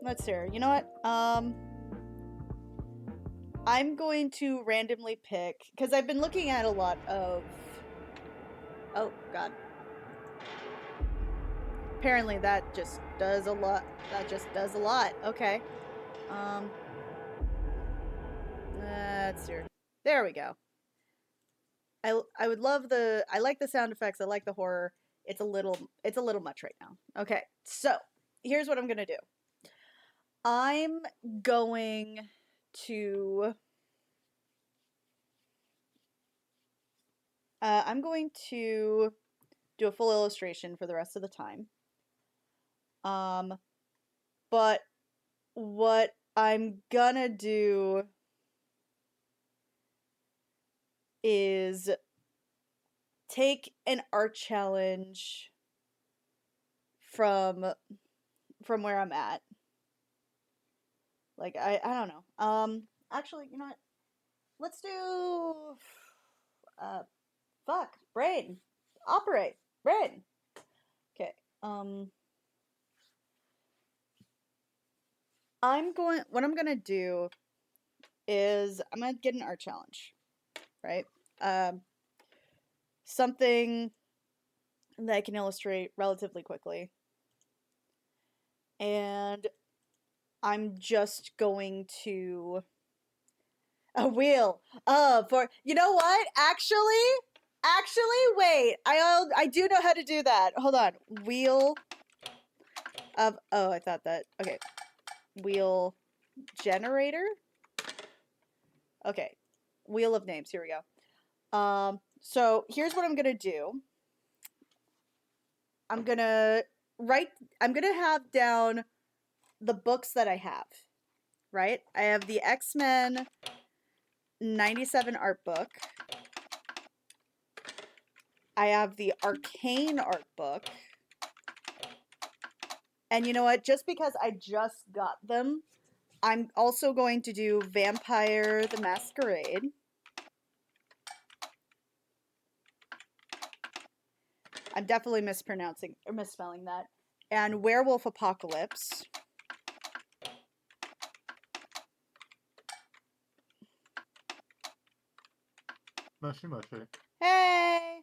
Let's see. You know what? I'm going to randomly pick, because I've been looking at a lot of... Oh, God. Apparently that just does a lot. That just does a lot. Okay. Let's see. There we go. I would love I like the sound effects. I like the horror. It's a little much right now. Okay. So, here's what I'm going to do. I'm going to do a full illustration for the rest of the time. But what I'm gonna do is take an art challenge from where I'm at. Like, I don't know. Actually, you know what? Let's do. Fuck. Brain. Operate. Brain. Okay. What I'm gonna do is I'm gonna get an art challenge, right? Something that I can illustrate relatively quickly. And I'm just going to a wheel for you know what? Actually, wait. I do know how to do that. Hold on. Wheel of I thought that. Okay. Wheel generator. Okay. Wheel of names. Here we go. So here's what I'm gonna do. I'm gonna have down the books that I have. Right? I have the X-Men 97 art book. I have the Arcane art book. And you know what? Just because I just got them, I'm also going to do Vampire the Masquerade. I'm definitely misspelling that. And Werewolf Apocalypse. Mushy mushy. Hey!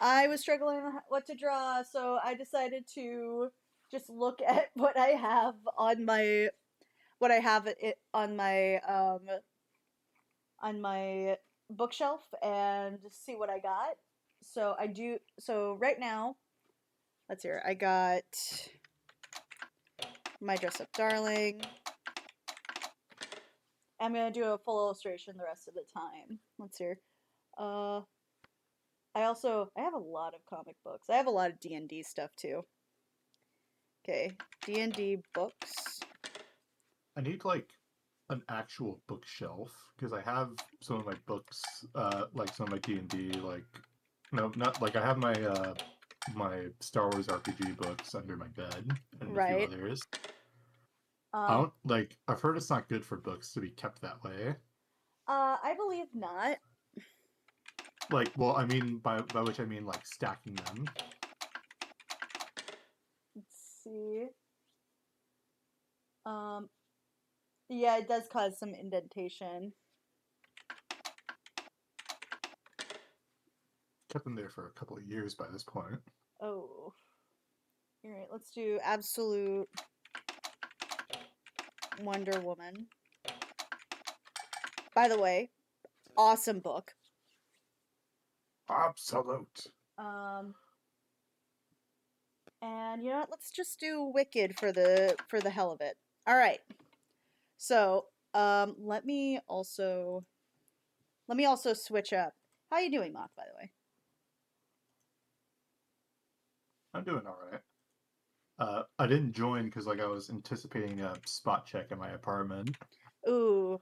I was struggling what to draw, so I decided to just look at what I have on my on my bookshelf and see what I got. So right now, let's hear. I got My Dress Up Darling. I'm gonna do a full illustration the rest of the time. Let's hear. I have a lot of comic books. I have a lot of D&D stuff too. Okay, D&D books. I need like an actual bookshelf because I have some of my books, like some of my D&D, like no, not like I have my my Star Wars RPG books under my bed and a few Right. others. I don't like. I've heard it's not good for books to be kept that way. I believe not. Like, well, I mean by which I mean like stacking them. Let's see. Yeah, it does cause some indentation. Kept them there for a couple of years by this point. Oh. Alright, let's do Absolute Wonder Woman. By the way, awesome book. Absolute. And you know what? Let's just do Wicked for the hell of it. All right. So, let me also switch up. How you doing, Moth, by the way? I'm doing all right. I didn't join because like I was anticipating a spot check in my apartment. Ooh.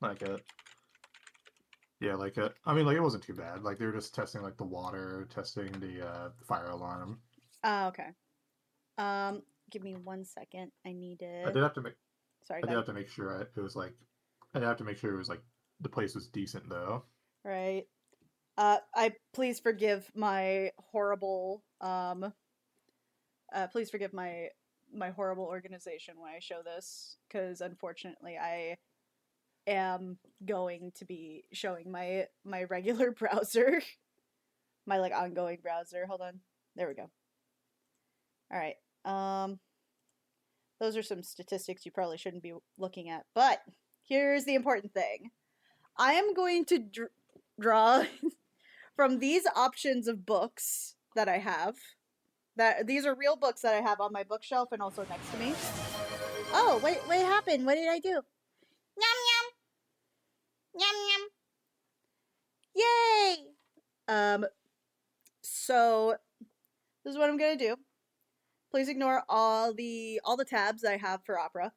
Like a I mean, like it wasn't too bad. Like they were just testing like the water, testing the fire alarm. Oh, okay. Give me 1 second. I need to. I did have to make. Sorry. I did have to make sure it was like. I did have to make sure it was like the place was decent though. Right. I please forgive my horrible please forgive my horrible organization when I show this, because unfortunately I am going to be showing my regular browser, my like ongoing browser. Hold on, there we go. All right, those are some statistics you probably shouldn't be looking at, but here's the important thing. I am going to draw from these options of books that I have. These are real books that I have on my bookshelf and also next to me. Oh, wait, what happened? What did I do? Yum yum. Yum yum. Yay! So this is what I'm gonna do. Please ignore all the tabs I have for Opera.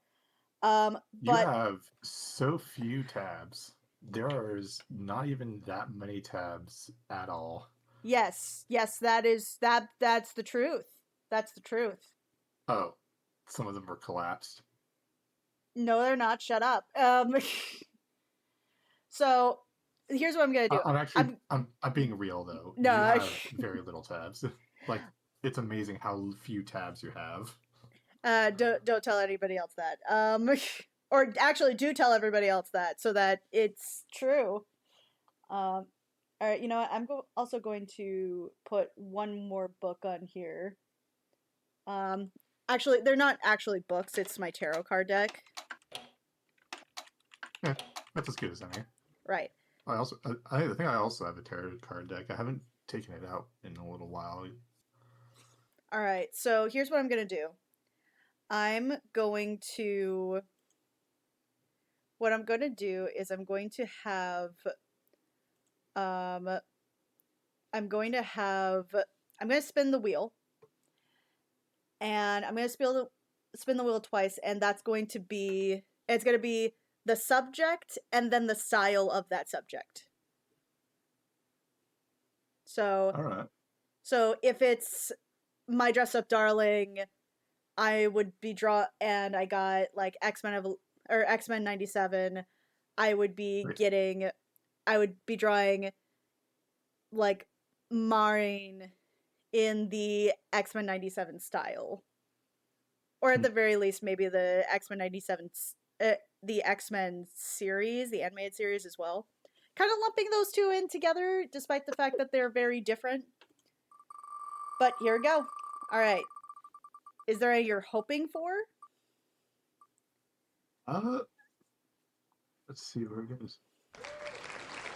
But you have so few tabs. There's not even that many tabs at all. Yes, that's the truth. That's the truth. Oh, some of them were collapsed. No, they're not. Shut up. So here's what I'm gonna do. I'm being real though. No, You have very little tabs. Like, it's amazing how few tabs you have. Don't tell anybody else that. Or actually, do tell everybody else that so that it's true. All right, you know what? I'm also going to put one more book on here. Actually, they're not actually books. It's my tarot card deck. Yeah, that's as good as any. Right. I think I also have a tarot card deck. I haven't taken it out in a little while. All right, so here's what I'm gonna do. What I'm gonna do is I'm going to spin the wheel, and I'm gonna spin the wheel twice, and it's gonna be the subject and then the style of that subject. So, All right. So if it's My Dress Up Darling, I would be and I got like X-Men 97, I would be drawing like Marine in the X-Men 97 style. Or at the very least, maybe the X-Men 97, the X-Men series, the animated series as well. Kind of lumping those two in together, despite the fact that they're very different. But here we go. All right. Is there any you're hoping for? Let's see where it goes.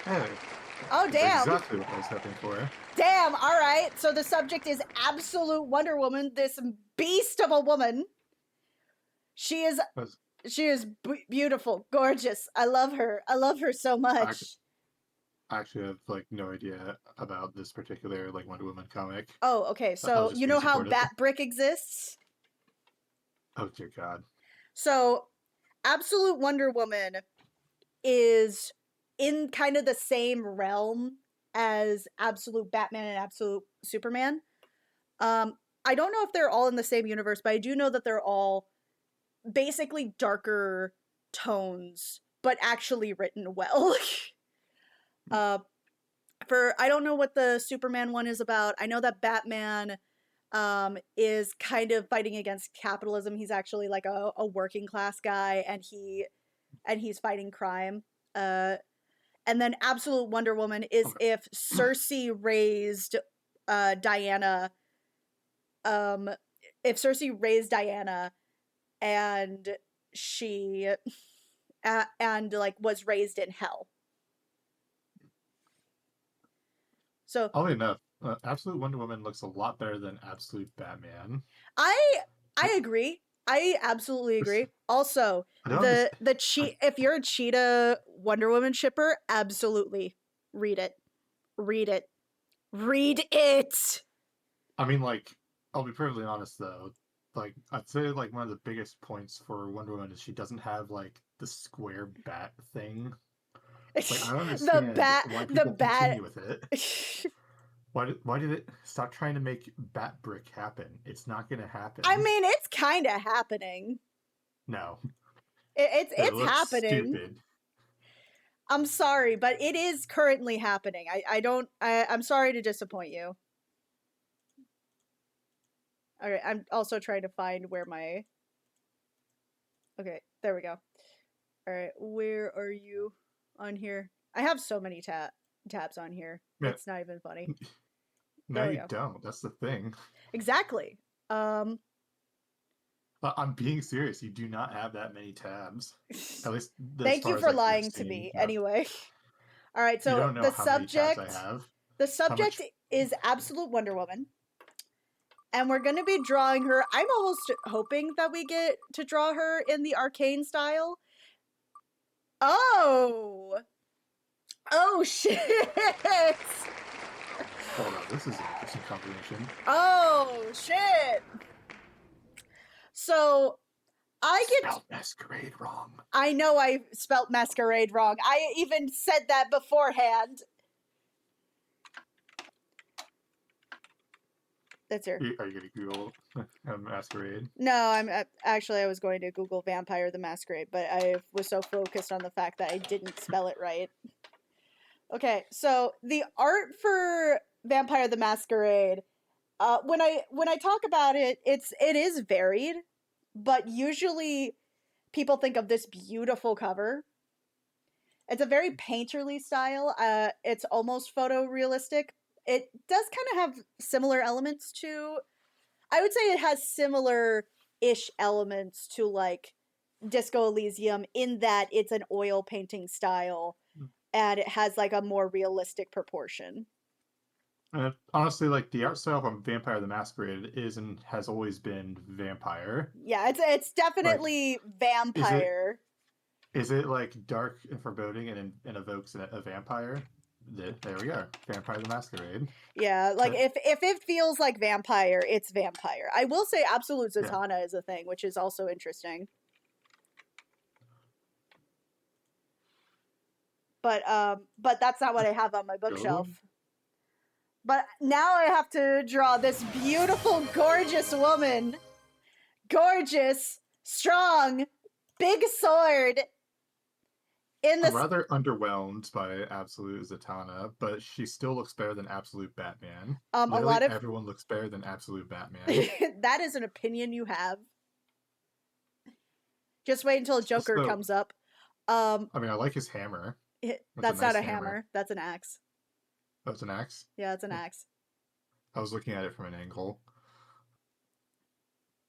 Hey. Oh, damn. That's exactly what I was hoping for. Damn, all right. So the subject is absolute Wonder Woman, this beast of a woman. She is beautiful, gorgeous. I love her. I love her so much. I actually have like no idea about this particular like Wonder Woman comic. Oh, okay. So you know how Bat Brick exists? Oh dear God. So Absolute Wonder Woman is in kind of the same realm as Absolute Batman and Absolute Superman. I don't know if they're all in the same universe, but I do know that they're all basically darker tones, but actually written well. I don't know what the Superman one is about. I know that Batman is kind of fighting against capitalism. He's actually like a working class guy, and he's fighting crime. And then Absolute Wonder Woman is if Cersei raised Diana. If Cersei raised Diana, and she and like was raised in hell. So oddly enough, Absolute Wonder Woman looks a lot better than Absolute Batman. I agree. I absolutely agree. Also, if you're a Cheetah Wonder Woman shipper, absolutely read it. Read it. Read it. I mean, like, I'll be perfectly honest though. Like, I'd say like one of the biggest points for Wonder Woman is she doesn't have like the square bat thing. Like, I don't understand why people continue with it. Why did it stop trying to make Bat Brick happen? It's not going to happen. I mean, it's kind of happening. No. It's happening. Stupid. I'm sorry, but it is currently happening. I'm sorry to disappoint you. Alright, I'm also trying to find where my... Okay, there we go. Alright, where are you on here? I have so many tabs on here. Yeah. It's not even funny. No, you don't. That's the thing. Exactly. I'm being serious. You do not have that many tabs. At least thank you for lying to me. No. Anyway. All right, so the subject is Absolute Wonder Woman. And we're going to be drawing her. I'm almost hoping that we get to draw her in the arcane style. Oh, shit. Hold on, this is an interesting combination. Oh, shit. So, spelled masquerade wrong. I know I spelt masquerade wrong. I even said that beforehand. That's her. Are you gonna Google Masquerade? No, I was going to Google Vampire the Masquerade, but I was so focused on the fact that I didn't spell it right. Okay, so the art for Vampire the Masquerade, when I talk about it, it is varied, but usually people think of this beautiful cover. It's a very painterly style. It's almost photorealistic. It does kind of have similar elements to, I would say it has similar-ish elements to like Disco Elysium in that it's an oil painting style and it has like a more realistic proportion. Honestly, like the art style from Vampire the Masquerade is and has always been vampire. Yeah, it's definitely vampire. Is it like dark and foreboding and evokes a vampire? There we go. Vampire the Masquerade. Yeah, like if it feels like vampire, it's vampire. I will say Absolute Zatanna is a thing, which is also interesting. But that's not what I have on my bookshelf. But now I have to draw this beautiful, gorgeous woman. Gorgeous, strong, big sword. I'm rather underwhelmed by Absolute Zatanna, but she still looks better than Absolute Batman. Everyone looks better than Absolute Batman. That is an opinion you have. Just wait until Joker comes up. I mean, I like his hammer. That's not a hammer. That's an axe. Oh, it's an axe? Yeah, it's an axe. I was looking at it from an angle.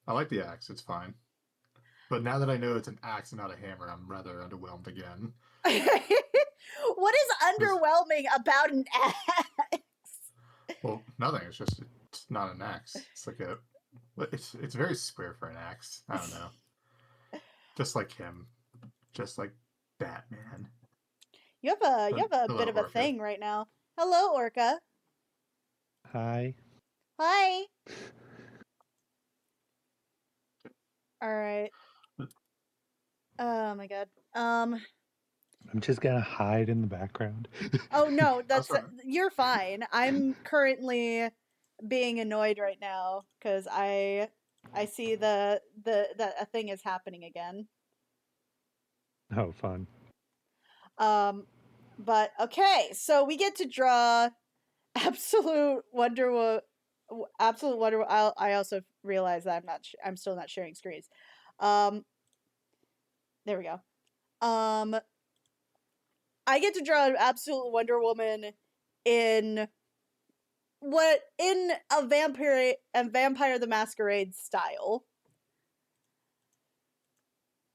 I like the axe. It's fine. But now that I know it's an axe and not a hammer, I'm rather underwhelmed again. What is underwhelming about an axe? Well, nothing. It's not an axe. It's like it's very square for an axe. I don't know. Just like him. Just like Batman. You have a bit of a thing right now. Hello, Orca. Hi. Hi. All right. Oh my god. I'm just gonna hide in the background. Oh no, you're fine. I'm currently being annoyed right now because I see that a thing is happening again. Oh, fun. But okay, so we get to draw Absolute Wonder. I also realize that I'm still not sharing screens. There we go. I get to draw an Absolute Wonder Woman in a Vampire the Masquerade style.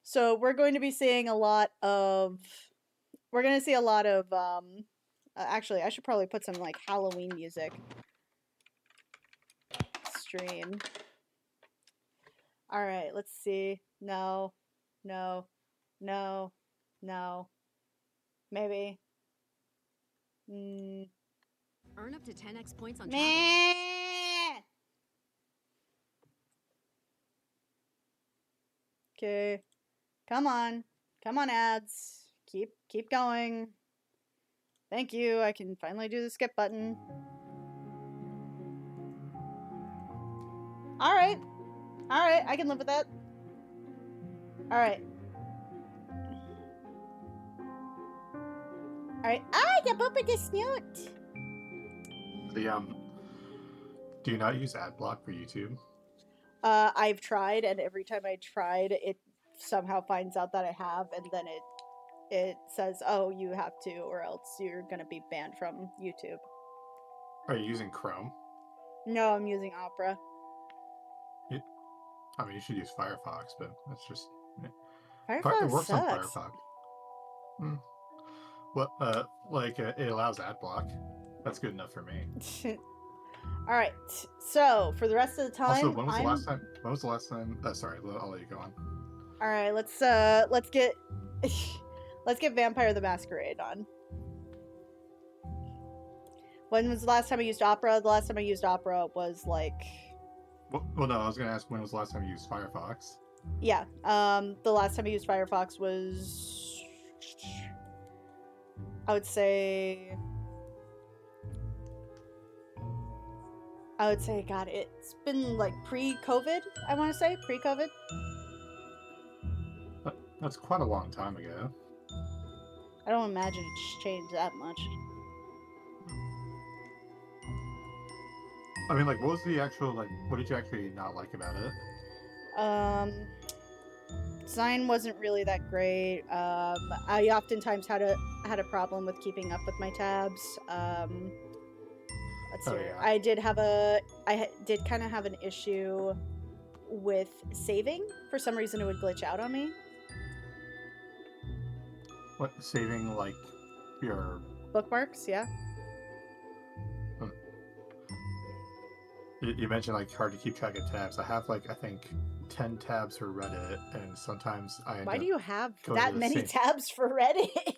So we're going to be seeing a lot of. Actually, I should probably put some like Halloween music. Stream. All right, let's see. No. Maybe. Earn up to 10x points on travel. Okay. Come on, ads. Keep going. Thank you. I can finally do the skip button. All right. I can live with that. All right. You booped the snoot. Do you not use AdBlock for YouTube? I've tried, and every time I tried, it somehow finds out that I have, and then it says, "Oh, you have to, or else you're gonna be banned from YouTube." Are you using Chrome? No, I'm using Opera. I mean, you should use Firefox, but that's just. Firefox it works sucks. on Firefox. Well, it allows AdBlock. That's good enough for me. All right. So for the rest of the time, also, when was the last time? Sorry, I'll let you go on. All right, let's get Vampire the Masquerade on. When was the last time I used Opera? The last time I used Opera was like. Well, no, I was gonna ask when was the last time you used Firefox. Yeah. The last time I used Firefox was, I would say, I would say, God, it's been like pre-COVID, I want to say. Pre-COVID. That's quite a long time ago. I don't imagine it's changed that much. I mean, like, what was the actual, like, what did you actually not like about it? Design wasn't really that great. I oftentimes had a problem with keeping up with my tabs. Let's see. Yeah. I did kind of have an issue with saving. For some reason, it would glitch out on me. What, saving, like, your... Bookmarks, yeah. You mentioned, like, hard to keep track of tabs. I have, like, I think 10 tabs for Reddit, and sometimes I end Why up do you have going that to the many same- tabs for Reddit?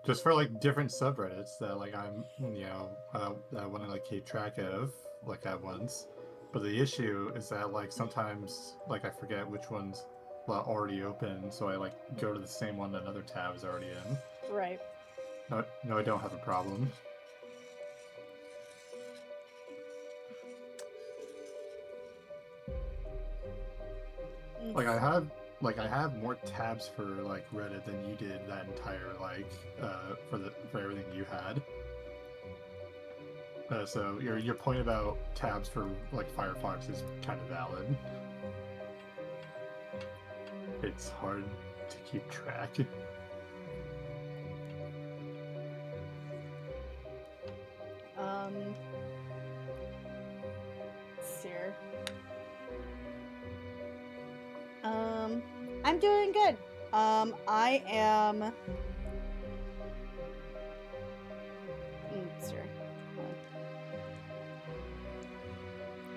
Just for, like, different subreddits that, like, I'm, that I want to, like, keep track of, like, at once. But the issue is that, like, sometimes, like, I forget which one's already open, so I, like, go to the same one that another tab is already in. Right. No, I don't have a problem. Like, I have more tabs for, like, Reddit than you did that entire, like, for everything you had. So your point about tabs for, like, Firefox is kind of valid. It's hard to keep track. Let's see here. I'm doing good. I am. Sorry.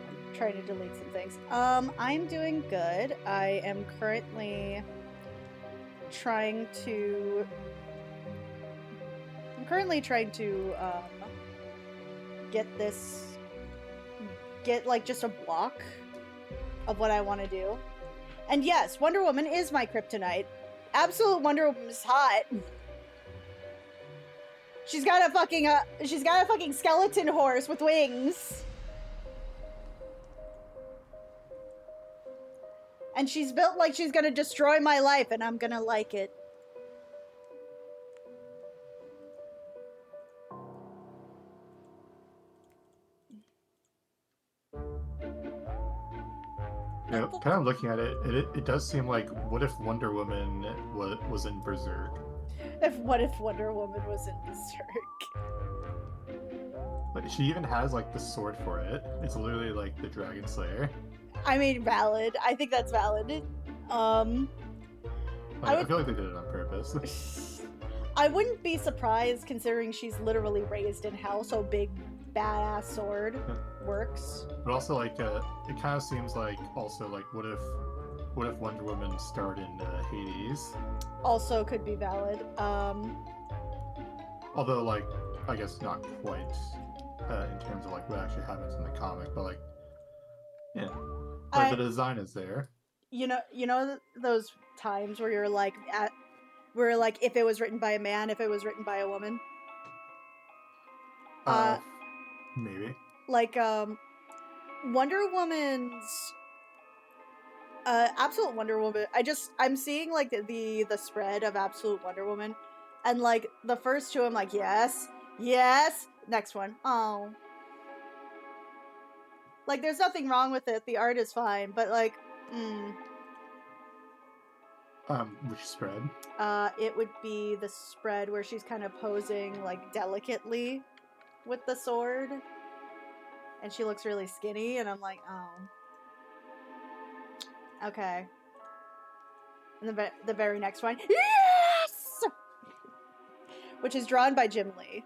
I'm trying to delete some things. I'm doing good. I am currently trying to. Get like just a block of what I want to do. And yes, Wonder Woman is my kryptonite. Absolute Wonder Woman is hot. She's got a fucking skeleton horse with wings. And she's built like she's gonna destroy my life, and I'm gonna like it. Yeah, kind of looking at it, it does seem like, what if Wonder Woman was in Berserk? What if Wonder Woman was in Berserk? Like, she even has, like, the sword for it. It's literally like the Dragon Slayer. I mean, valid. I think that's valid. Like, I feel like they did it on purpose. I wouldn't be surprised considering she's literally raised in hell, so big badass sword works. But also, like, it kind of seems like, also, like, what if Wonder Woman starred in Hades? Also could be valid. Although, like, I guess not quite in terms of, like, what actually happens in the comic, but, like, yeah. But the design is there. You know those times where you're like, if it was written by a man, if it was written by a woman? Maybe. Like, Wonder Woman's Absolute Wonder Woman. I'm seeing like the spread of Absolute Wonder Woman, and like the first two, I'm like, yes, next one. Oh, like there's nothing wrong with it. The art is fine, but like, Which spread? It would be the spread where she's kind of posing like delicately with the sword, and she looks really skinny, and I'm like, oh. Okay. And the very next one, yes! Which is drawn by Jim Lee.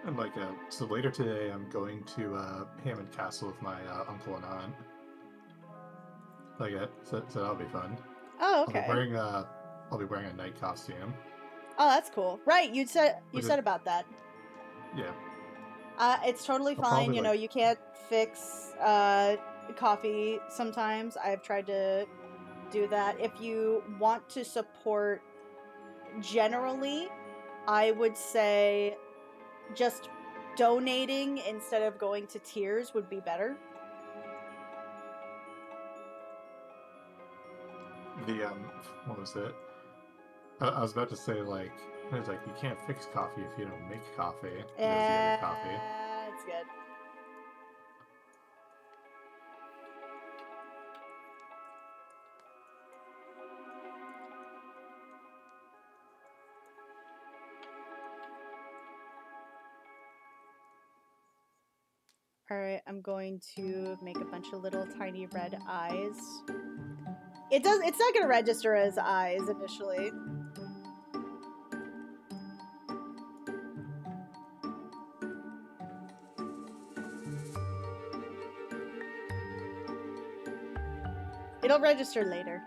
And like, so later today, I'm going to Hammond Castle with my uncle and aunt. Like, so that'll be fun. Oh, okay. I'll be wearing a night costume. Oh, that's cool. Right, you said about that. Yeah. It's totally I'll fine. probably, You know, like- you can't fix coffee sometimes. I've tried to do that. If you want to support generally, I would say just donating instead of going to tiers would be better. The what was it? I was about to say, like, it's like you can't fix coffee if you don't make coffee. There's the other coffee. It's good. Alright, I'm going to make a bunch of little tiny red eyes. It's not gonna register as eyes initially. It'll register later.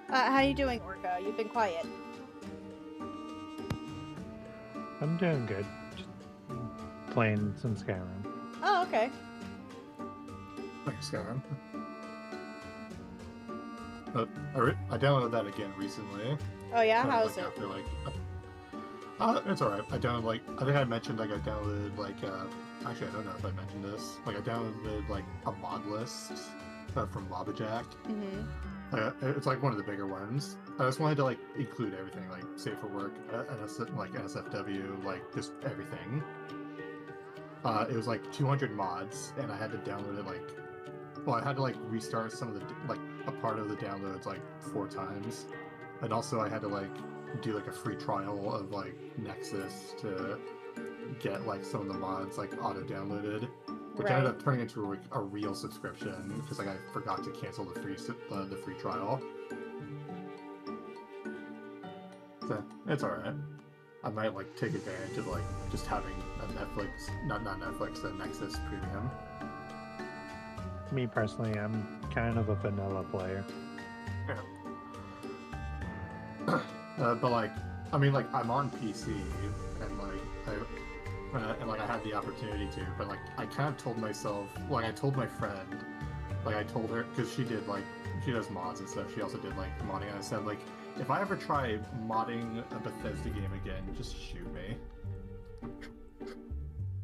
How you doing, Orca? You've been quiet. I'm doing good. Just playing some Skyrim. Oh, okay. Thanks, Skyrim. I downloaded that again recently. Oh yeah, Like, how's it? after, like, it's alright. I downloaded, like, I think I mentioned, like, I downloaded, like, actually, I don't know if I mentioned this. Like, I downloaded, like, a mod list from Lobbajack. Mm-hmm. It's, like, one of the bigger ones. I just wanted to, like, include everything, like, Safe for Work, like, NSFW, like, just everything. It was, like, 200 mods, and I had to download it, like, well, I had to, like, restart some of the, like, a part of the downloads, like, 4 times. And also I had to, like, do, like, a free trial of, like, Nexus to get, like, some of the mods, like, auto-downloaded. Which ended up turning into, like, a real subscription, because, like, I forgot to cancel the free trial. So, it's alright. I might, like, take advantage of, like, just having a Netflix, not Netflix, a Nexus Premium. Me personally, I'm kind of a vanilla player. Yeah. But, like, I mean, like, I'm on PC, and, like, I had the opportunity to, but, like, I kind of told myself, like, I told my friend, like, I told her, because she did, like, she does mods and stuff, she also did, like, modding, and I said, like, if I ever try modding a Bethesda game again, just shoot me.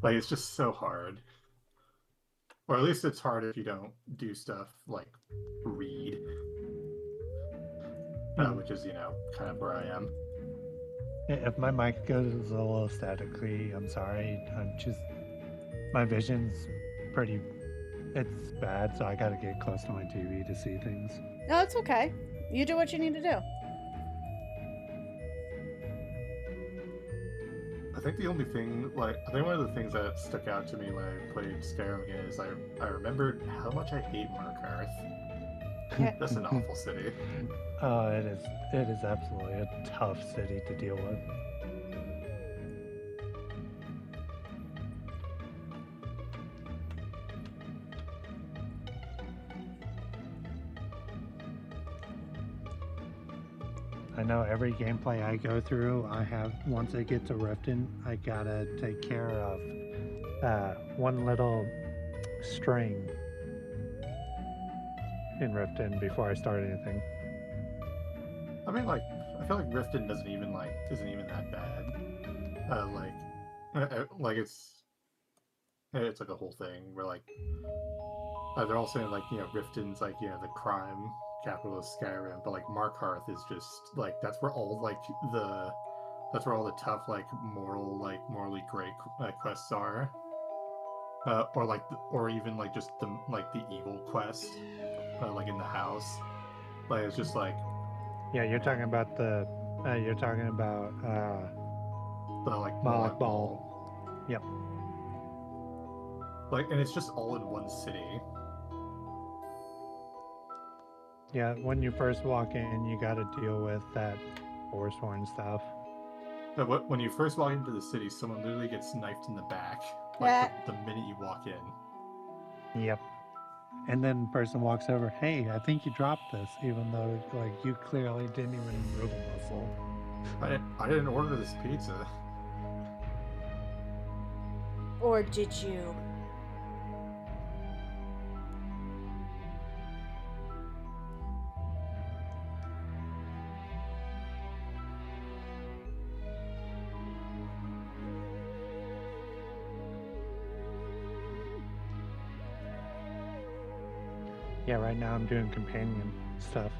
Like, it's just so hard. Or at least it's hard if you don't do stuff like read. Which is, you know, kind of where I am. If my mic goes a little statically, I'm sorry. My vision's pretty, it's bad, so I gotta get close to my TV to see things. No, it's okay. You do what you need to do. I think the only thing, like, I think one of the things that stuck out to me when I played Skyrim again is I remembered how much I hate Markarth. That's an awful city. Oh, it is absolutely a tough city to deal with. I know every gameplay I go through, once I get to Riften, I gotta take care of one little string in Riften before I start anything. I mean, like, I feel like Riften isn't even that bad. Like it's like a whole thing where, like, they're all saying, like, you know, Riften's, like, you know, the crime capital of Skyrim, but, like, Markarth is just, like, that's where all the tough, like, morally great quests are. Or even, like, just the evil quest, like, in the house. Like, it's just, like... Yeah, you're talking about the like, Moloch Ball. Yep. Like, and it's just all in one city. Yeah, when you first walk in, you got to deal with that Forsworn stuff. So when you first walk into the city, someone literally gets knifed in the back, the minute you walk in. Yep. And then the person walks over, hey, I think you dropped this, even though like you clearly didn't even move a muscle. I didn't order this pizza. Or did you? Yeah, right now I'm doing companion stuff.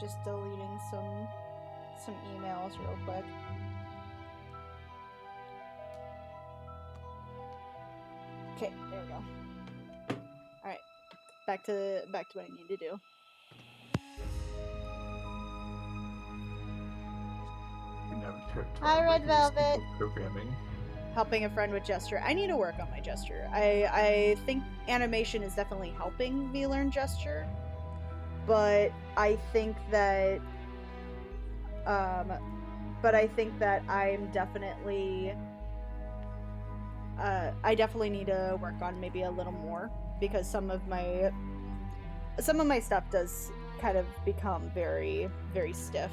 Just deleting some emails real quick. Okay, there we go. All right, back to what I need to do. Hi, Red Velvet. Programming. Helping a friend with gesture. I need to work on my gesture. I think animation is definitely helping me learn gesture, but I think that I'm definitely I definitely need to work on maybe a little more, because some of my stuff does kind of become very, very stiff.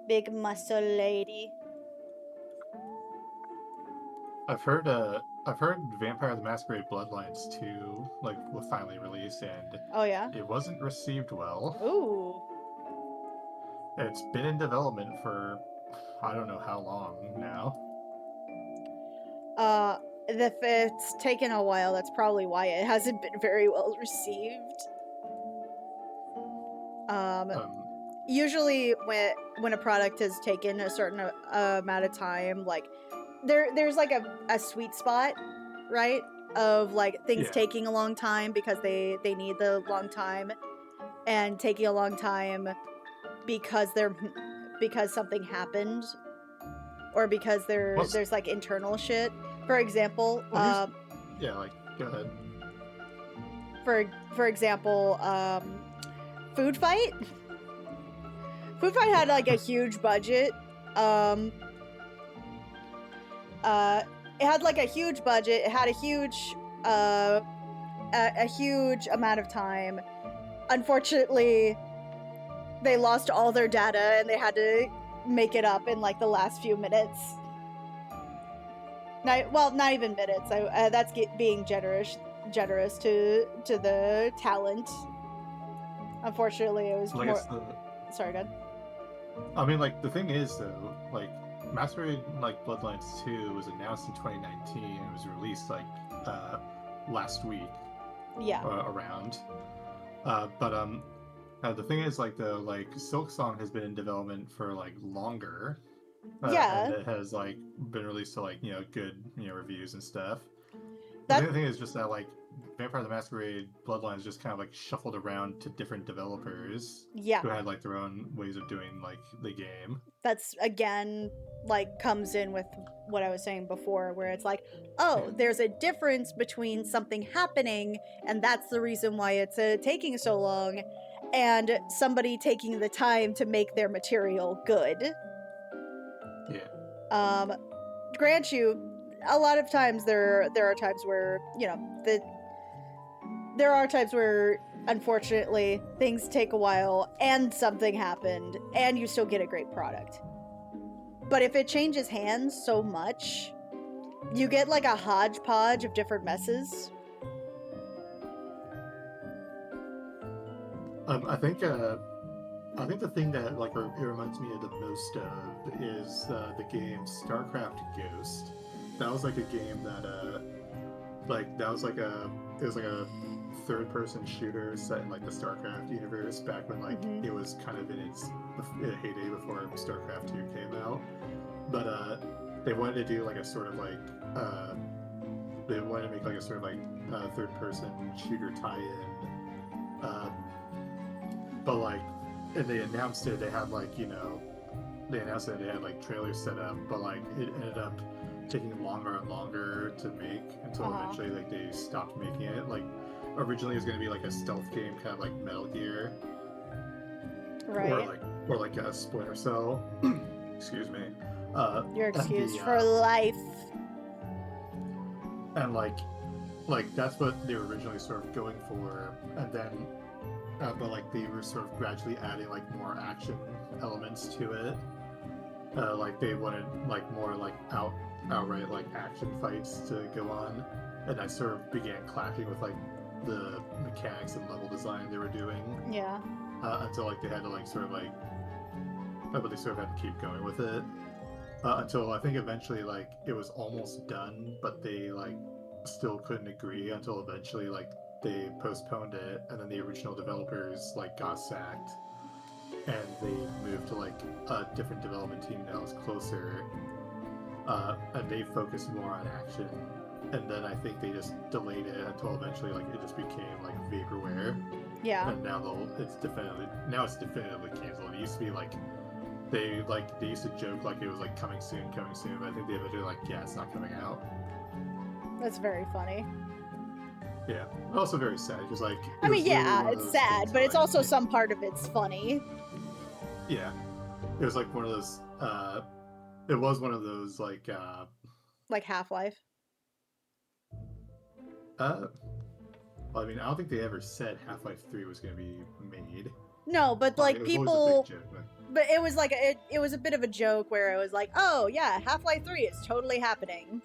Big muscle lady. I've heard Vampire the Masquerade Bloodlines 2 was finally released, and oh yeah, it wasn't received well. Ooh. It's been in development for I don't know how long now. If it's taken a while, that's probably why it hasn't been very well received. Usually when a product has taken a certain amount of time, like there's like a sweet spot, right, of like things taking a long time because they need the long time, and taking a long time because something happened, or because there's like internal shit. For example, go ahead. For example, Food Fight. Food Fight had like a huge budget. It had like a huge budget. It had a huge amount of time. Unfortunately, they lost all their data and they had to make it up in like the last few minutes. Not even minutes. That's being generous to the talent. Unfortunately, it was more. Sorry, God. I mean, like, the thing is, though, like, Masquerade Bloodlines 2 was announced in 2019 and it was released last week. Yeah. Around. The thing is, Silksong has been in development for longer. Yeah. And it has been released to good reviews and stuff. The thing is just that Vampire the Masquerade Bloodlines just kind of shuffled around to different developers. Yeah. Who had their own ways of doing the game. That's again comes in with what I was saying before, where it's there's a difference between something happening and that's the reason why it's taking so long, and somebody taking the time to make their material good. Yeah. Grant you, a lot of times there are times where there are times where unfortunately things take a while and something happened and you still get a great product. But if it changes hands so much, you get a hodgepodge of different messes. I think the thing that it reminds me of the most of is the game StarCraft Ghost. That was a game that like that was like a third-person shooter set in like the StarCraft universe back when like it was kind of in its heyday before StarCraft 2 came out. But they wanted to do like a sort of like they wanted to make like a sort of like third-person shooter tie-in. But like, and they announced it. They had like they announced that they had like trailers set up, but like it ended up taking longer and longer to make until eventually like they stopped making it. Like originally it was going to be like a stealth game, kind of like Metal Gear, Right. or like a Splinter Cell. Excuse me. You're excused for life. And like that's what they were originally sort of going for, and then but like they were sort of gradually adding like more action elements to it. Like they wanted like more like outright like action fights to go on, and I sort of began clashing with like the mechanics and level design they were doing. Yeah. Until like they had to like sort of like, but they sort of had to keep going with it until I think eventually like it was almost done, but they like still couldn't agree until eventually like they postponed it, and then the original developers like got sacked, and they moved to like a different development team that was closer, and they focused more on action. And then I think they just delayed it until eventually like it just became like vaporware. Yeah. And now it's definitively canceled. It used to be like they used to joke like it was like coming soon, but I think they eventually like, yeah, it's not coming out. That's very funny. Yeah. Also very sad because like I mean, yeah, it's sad, but it's also some part of it's funny. Yeah. It was like one of those it was one of those like Half-Life. Well, I mean, I don't think they ever said Half-Life 3 was going to be made. No, but like it was people always a big joke, but it was like it was a bit of a joke where it was like, "Oh, yeah, Half-Life 3 is totally happening."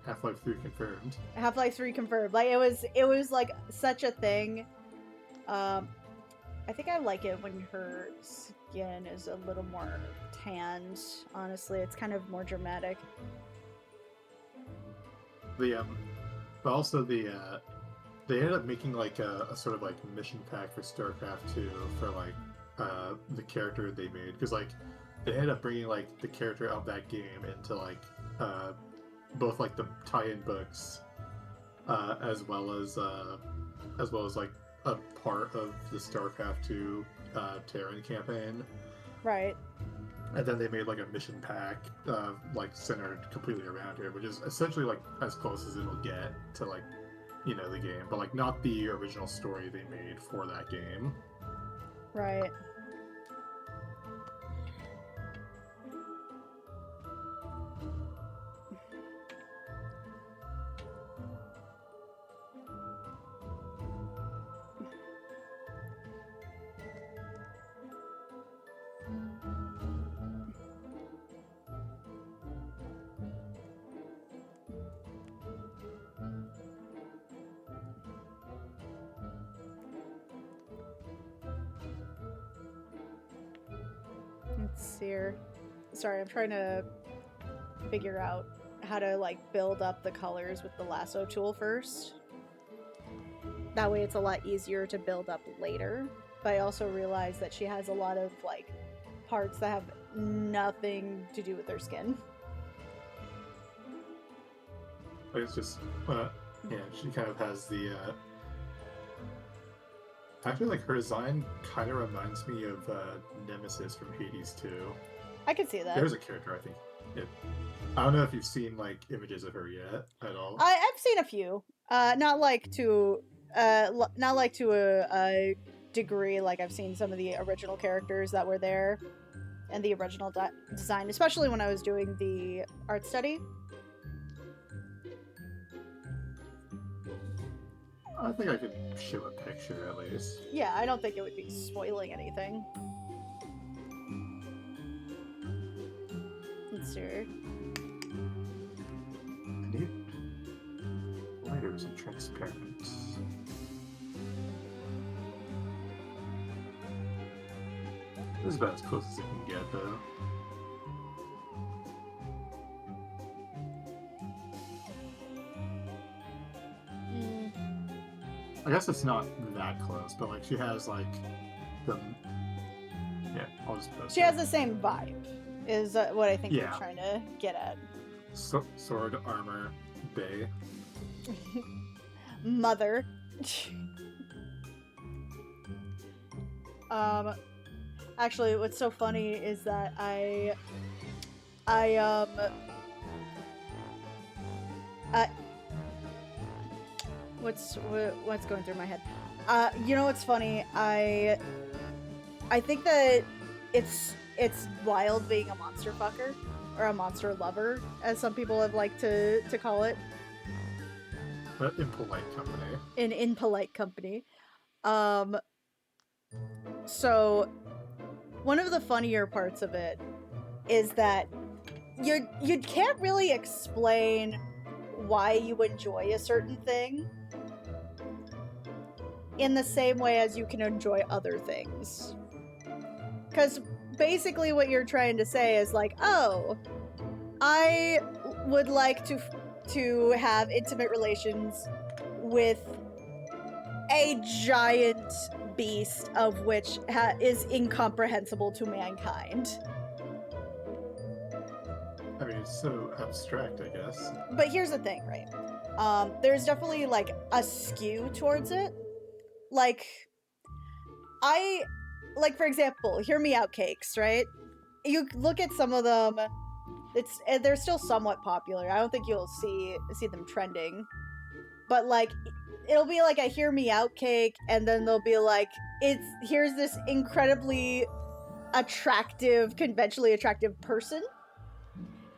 Half-Life 3 confirmed. Half-Life 3 confirmed. Like it was like such a thing. I think I like it when her skin is a little more tanned, honestly. It's kind of more dramatic. But also they ended up making like a sort of like mission pack for StarCraft 2 for like the character they made, because like they ended up bringing like the character of that game into like both like the tie-in books as well as like a part of the StarCraft 2 Terran campaign. Right. And then they made like a mission pack like centered completely around her, which is essentially like as close as it'll get to like the game, but like not the original story they made for that game. Right. Let's see here. Sorry, I'm trying to figure out how to like build up the colors with the lasso tool first. That way it's a lot easier to build up later. But I also realize that she has a lot of like parts that have nothing to do with her skin. It's just yeah, she kind of has the actually like her design kind of reminds me of Nemesis from Hades 2. I could see that. There's a character, I think. I don't know if you've seen like images of her yet at all. I've seen a few. Not like to a degree like I've seen some of the original characters that were there and the original design, especially when I was doing the art study. I think I could show a picture at least. Yeah, I don't think it would be spoiling anything. Let's see. I need lighters and transparent. This is about as close as it can get, though. I guess it's not that close, but like she has like the. Yeah, I'll just post. She has the same vibe, is what I think you're Yeah. trying to get at. Sword, armor, bay. Mother. Actually, what's so funny is that what's going through my head? You know what's funny? I think that it's wild being a monster fucker or a monster lover, as some people have liked to call it. But in polite company. In polite company. So one of the funnier parts of it is that you can't really explain why you enjoy a certain thing in the same way as you can enjoy other things. Because basically what you're trying to say is like, oh, I would like to have intimate relations with a giant beast of which is incomprehensible to mankind. I mean, it's so abstract, I guess. But here's the thing, right? There's definitely like a skew towards it. Like, for example, hear me out cakes, right? You look at some of them, they're still somewhat popular. I don't think you'll see them trending. But like, it'll be like a hear me out cake, and then they'll be like, here's this incredibly attractive, conventionally attractive person.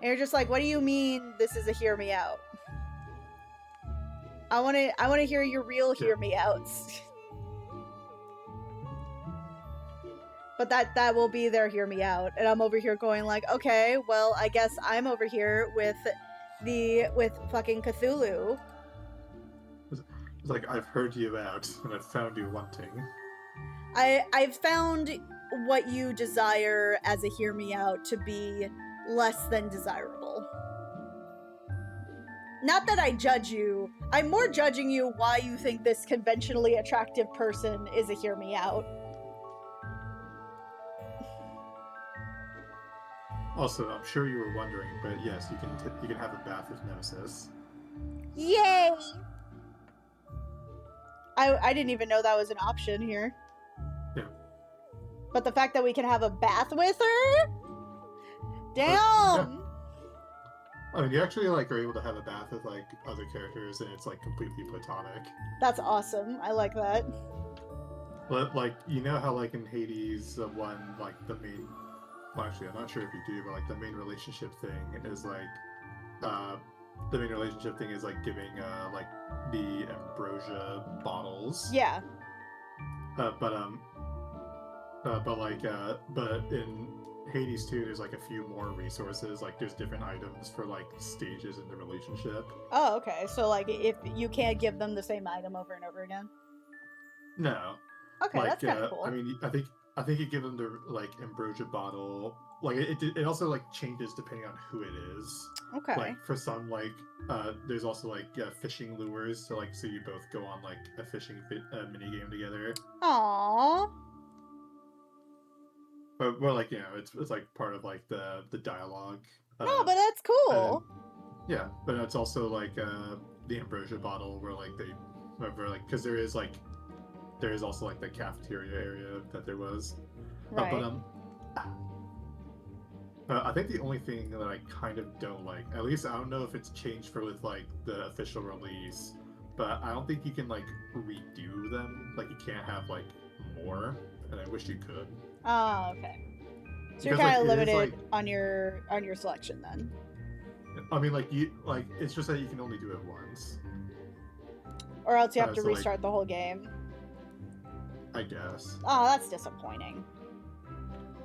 And you're just like, what do you mean this is a hear me out? I wanna hear your real hear me outs. But that will be their hear me out. And I'm over here going like, okay, well, I guess I'm over here with fucking Cthulhu. It's like, I've heard you out, and I've found you wanting. I've found what you desire as a hear me out to be less than desirable. Not that I judge you. I'm more judging you why you think this conventionally attractive person is a hear me out. Also, I'm sure you were wondering, but yes, you can have a bath with Nemesis. Yay! I didn't even know that was an option here. Yeah. But the fact that we can have a bath with her? Damn! Yeah. I mean, you actually like are able to have a bath with like other characters, and it's like completely platonic. That's awesome. I like that. But like, you know how like in Hades, the one like the main. Well, actually, I'm not sure if you do, but like the main relationship thing is like, giving like the ambrosia bottles. Yeah. But in Hades 2, there's like a few more resources. Like there's different items for like stages in the relationship. Oh, okay. So like, if you can't give them the same item over and over again. No. Okay, like, that's kind of cool. I mean, I think you give them the like ambrosia bottle. Like it also like changes depending on who it is. Okay. Like for some like there's also like fishing lures, so like so you both go on like a fishing mini game together. Aww. But well, like, you know, it's like part of like the dialogue. Oh, but that's cool. Yeah, but it's also like the ambrosia bottle where like they remember like because there is also like the cafeteria area that there was. Right. I think the only thing that I kind of don't like, at least I don't know if it's changed for with like the official release, but I don't think you can like redo them. Like you can't have like more, and I wish you could. Oh, okay. So you're Because, kind of like, it is, limited like- on your selection then. I mean, like it's just that you can only do it once, Or else you have to so, like- restart the whole game. I guess. Oh, that's disappointing.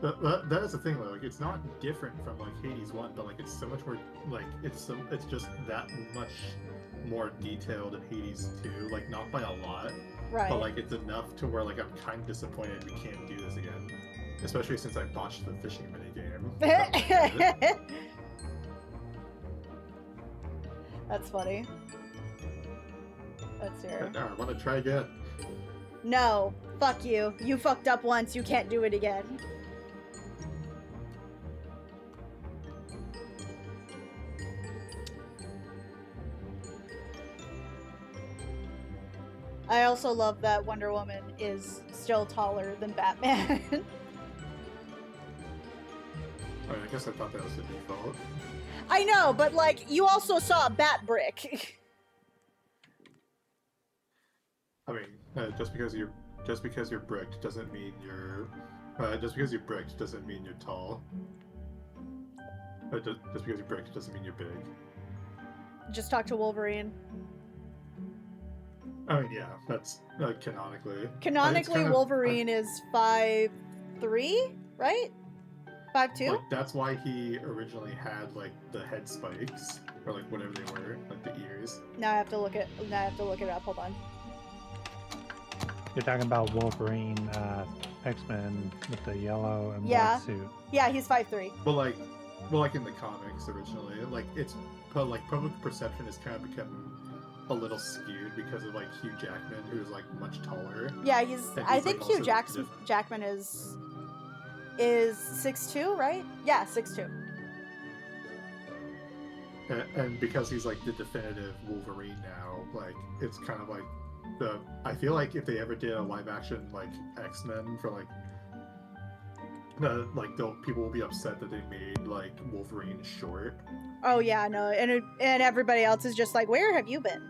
But that is the thing though. Like it's not different from like Hades 1, but like it's so much more like it's just that much more detailed in Hades 2. Like not by a lot, Right. but like it's enough to where like I'm kind of disappointed we can't do this again. Especially since I botched the fishing minigame. That's funny. Let's hear. I want to try again. No, fuck you. You fucked up once. You can't do it again. I also love that Wonder Woman is still taller than Batman. I mean, I guess I thought that was the default. I know, but like, you also saw a bat brick. I mean, just because you're bricked doesn't mean you're tall. Just because you're bricked doesn't mean you're big. Just talk to Wolverine. I mean, yeah, that's canonically. Canonically, Wolverine is 5'3", right? 5'2"? Like, that's why he originally had like the head spikes or like whatever they were, like the ears. Now I have to look it up. Hold on. You're talking about Wolverine, X-Men with the yellow and Yeah. black suit. Yeah, he's 5'3". But like in the comics originally, like public perception has kind of become a little skewed because of like Hugh Jackman, who's like much taller. Yeah, I like, think also Hugh Jackman is 6'2", right? Yeah, 6'2". And because he's like the definitive Wolverine now, like it's kind of like I feel like if they ever did a live action like X-Men for people will be upset that they made like Wolverine short. Oh yeah, no, and everybody else is just like, where have you been?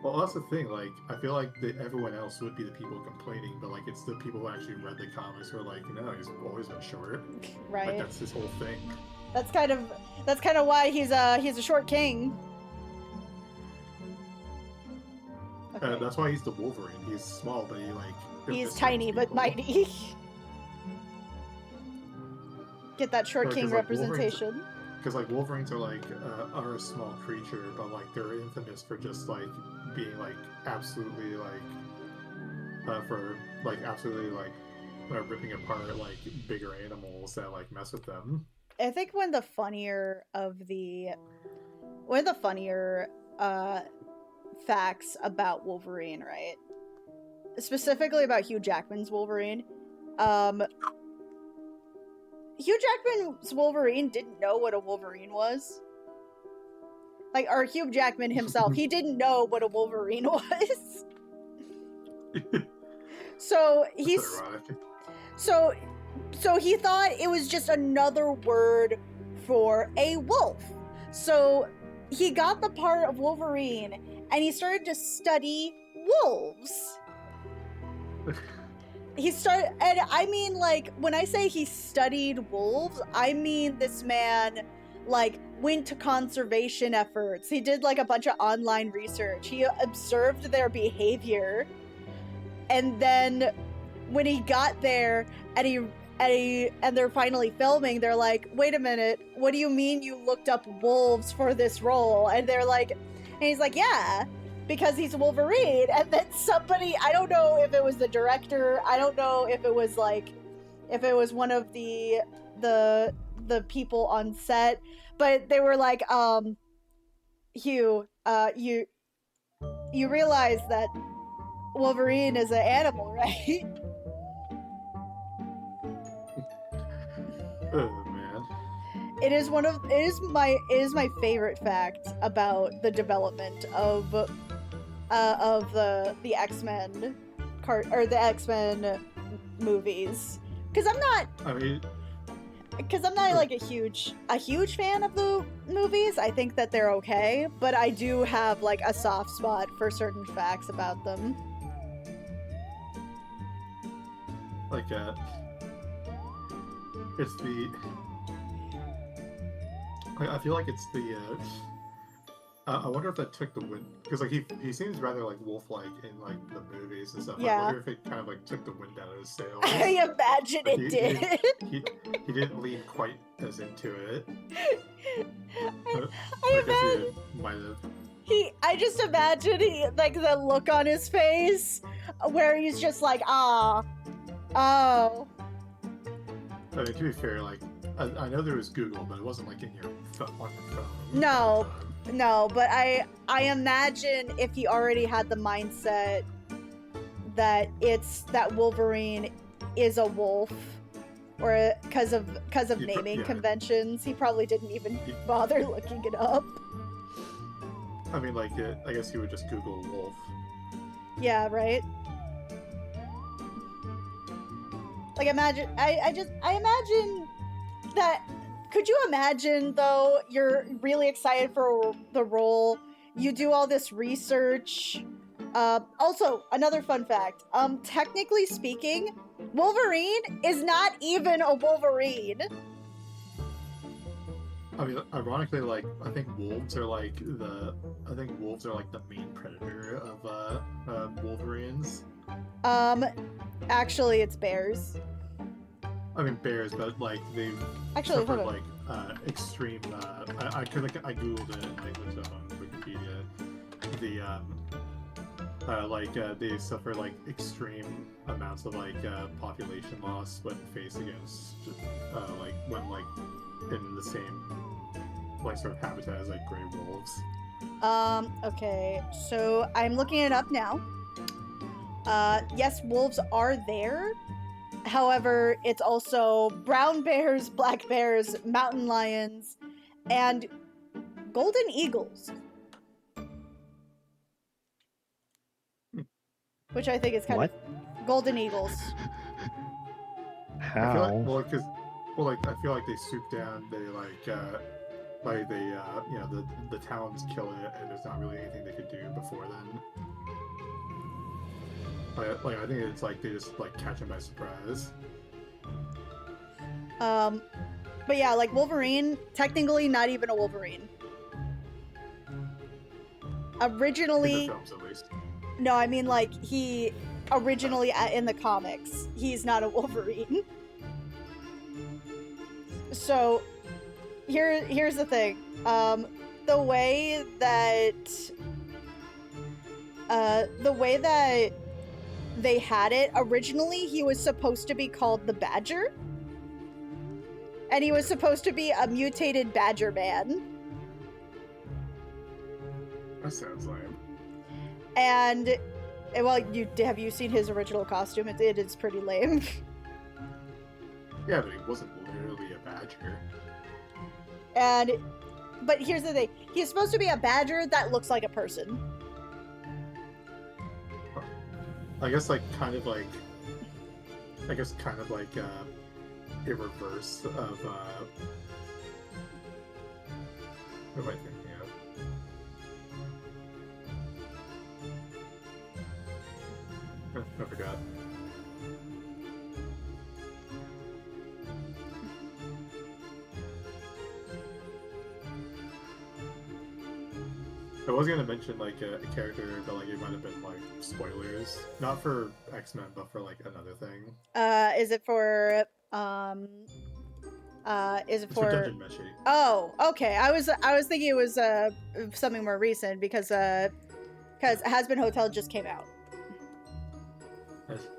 Well, that's the thing. Like, I feel like everyone else would be the people complaining, but like it's the people who actually read the comics who are like, no, he's always been short. Right. Like, that's his whole thing. That's kind of why he's a short king. Okay. That's why he's the Wolverine. He's small, but he's tiny but mighty. Get that short king representation. Because like Wolverines are a small creature, but like they're infamous for just like being like absolutely ripping apart like bigger animals that like mess with them. I think one of the funnier facts about Wolverine, right? Specifically about Hugh Jackman's Wolverine. Hugh Jackman's Wolverine didn't know what a Wolverine was. Or Hugh Jackman himself, he didn't know what a Wolverine was. So he thought it was just another word for a wolf. So he got the part of Wolverine and he started to study wolves. And I mean, like, when I say he studied wolves, I mean this man, like, went to conservation efforts. He did, like, a bunch of online research. He observed their behavior. And then when he got there and they're finally filming, they're like, wait a minute, what do you mean you looked up wolves for this role? And they're like, and he's like, yeah, because he's Wolverine. And then somebody, I don't know if it was the director, I don't know if it was one of the people on set, but they were like, Hugh, you realize that Wolverine is an animal, right? Oh man. It is my favorite fact about the development of the X-Men the X-Men movies, because I'm not like a huge fan of the movies. I think that they're okay, but I do have like a soft spot for certain facts about them. Like it's the I feel like it's the I wonder if that took the wind, because like he seems rather like wolf-like in like the movies and stuff. Yeah. I wonder if it kind of like took the wind out of his sails. I imagine it did. He didn't lean quite as into it. I imagine. I just imagine like the look on his face where he's just like, oh. I mean, to be fair, like I know there was Google, but it wasn't like in your on your phone. No, no, but I imagine if he already had the mindset that Wolverine is a wolf, or because of naming conventions, he probably didn't even bother looking it up. I mean, like, I guess you would just Google wolf. Yeah, right. Like, imagine, I imagine that. Could you imagine, though, you're really excited for the role, you do all this research. Also, another fun fact, technically speaking, Wolverine is not even a Wolverine. I mean, ironically, like, I think wolves are like the main predator of Wolverines. Actually, it's bears. I mean bears, but like they've actually suffered like extreme. I googled it and like looked it up on Wikipedia. They suffer like extreme amounts of like population loss when faced against when in the same like sort of habitat as like gray wolves. Okay, so I'm looking it up now. Yes, wolves are there. However, it's also brown bears, black bears, mountain lions, and golden eagles. Which I think is kind of... Golden eagles. How? I feel like, I feel like they swoop down, they the towns kill it, and there's not really anything they could do before then. I think it's like they just like catch him by surprise. But yeah, like Wolverine, technically not even a Wolverine. Originally, in the films, at least. No, I mean like he originally in the comics, he's not a Wolverine. So here's the thing. The way that they had it, originally he was supposed to be called the Badger. And he was supposed to be a mutated Badger Man. That sounds lame. And, well, have you seen his original costume? It is pretty lame. Yeah, but he wasn't literally a badger. But here's the thing. He's supposed to be a badger that looks like a person. I guess kind of like a reverse of what am I thinking of? I forgot. I was gonna mention like a character, but like it might have been like spoilers, not for X-Men, but for like another thing. Is it for Dungeon Meshi? Oh, okay. I was thinking it was something more recent because Has-Been Hotel just came out.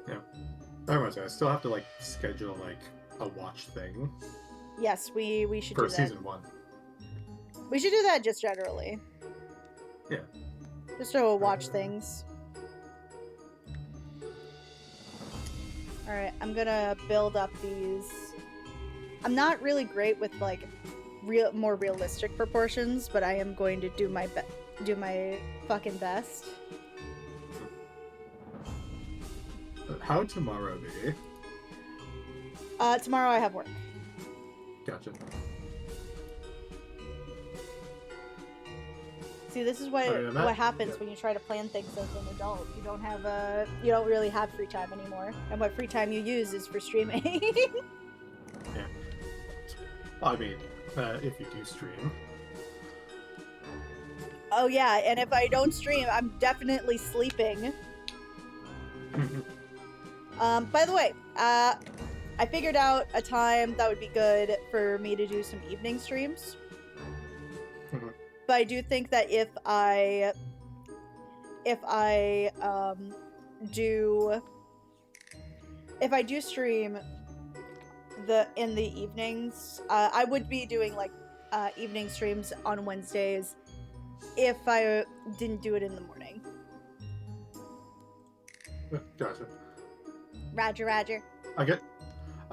Yeah. I still have to like schedule like a watch thing. Yes, we should for do that. season 1. We should do that just generally. Yeah. Just to watch things. Alright, I'm gonna build up these. I'm not really great with like more realistic proportions, but I am going to do my fucking best. How tomorrow be? Tomorrow I have work. Gotcha. See, this is what happens when you try to plan things as an adult. You don't really have free time anymore, and what free time you use is for streaming. Yeah. I mean, if you do stream. Oh yeah, and if I don't stream, I'm definitely sleeping. By the way, I figured out a time that would be good for me to do some evening streams. But I do think that if I do stream in the evenings. I would be doing like evening streams on Wednesdays if I didn't do it in the morning. Gotcha. Roger, Roger. I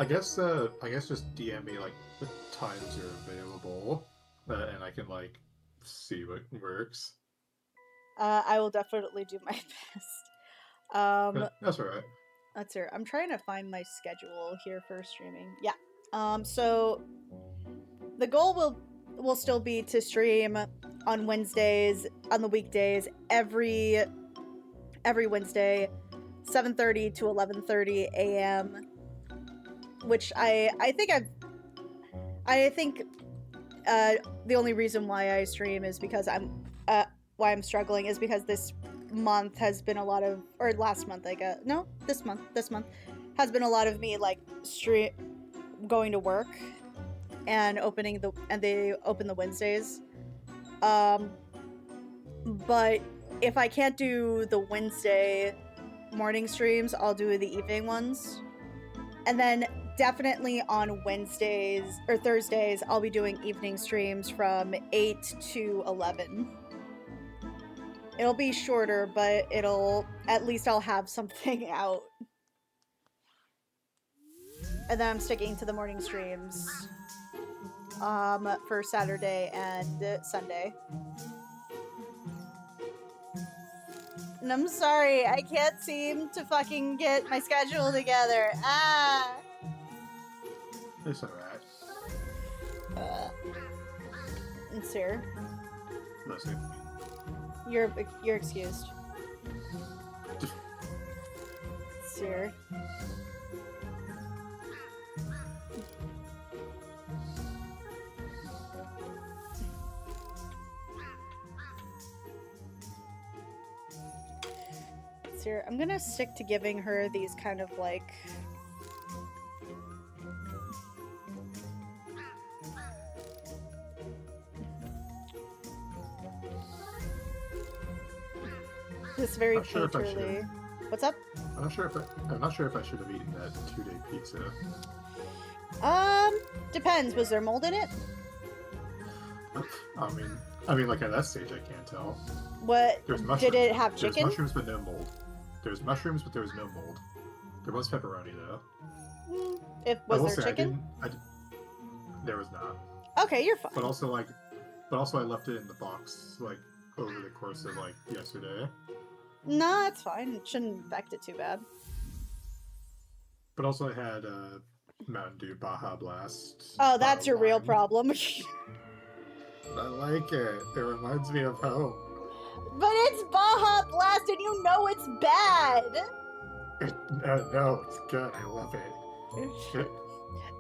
guess just DM me like the times you're available, and I can like see what works. I will definitely do my best. That's alright. That's her. I'm trying to find my schedule here for streaming. Yeah. So the goal will still be to stream on Wednesdays, on the weekdays, every Wednesday, 7:30 to 11:30 a.m. Which I think the only reason why I stream is because why I'm struggling is because this month has been a lot of, or last month I guess, no, this month has been a lot of me like going to work and they open the Wednesdays. But if I can't do the Wednesday morning streams, I'll do the evening ones. And then definitely on Wednesdays or Thursdays, I'll be doing evening streams from 8 to 11. It'll be shorter, but at least I'll have something out. And then I'm sticking to the morning streams for Saturday and Sunday. And I'm sorry, I can't seem to fucking get my schedule together. It's alright. It's here. Listen. You're excused. Sir. Sir, I'm gonna stick to giving her these kind of like this very painterly. What's up? I'm not sure if I should have eaten that 2-day pizza. Depends. Was there mold in it? I mean, like at that stage, I can't tell. What? Did it have chicken? There's mushrooms, but no mold. There's mushrooms, but there was no mold. There was pepperoni though. Was there chicken? There was not. Okay, you're fine. But also I left it in the box like over the course of like yesterday. No, that's fine. It shouldn't affect it too bad. But also I had Mountain Dew Baja Blast. Oh, that's your real problem. I like it. It reminds me of home. But it's Baja Blast and you know it's bad! No, it's good. I love it.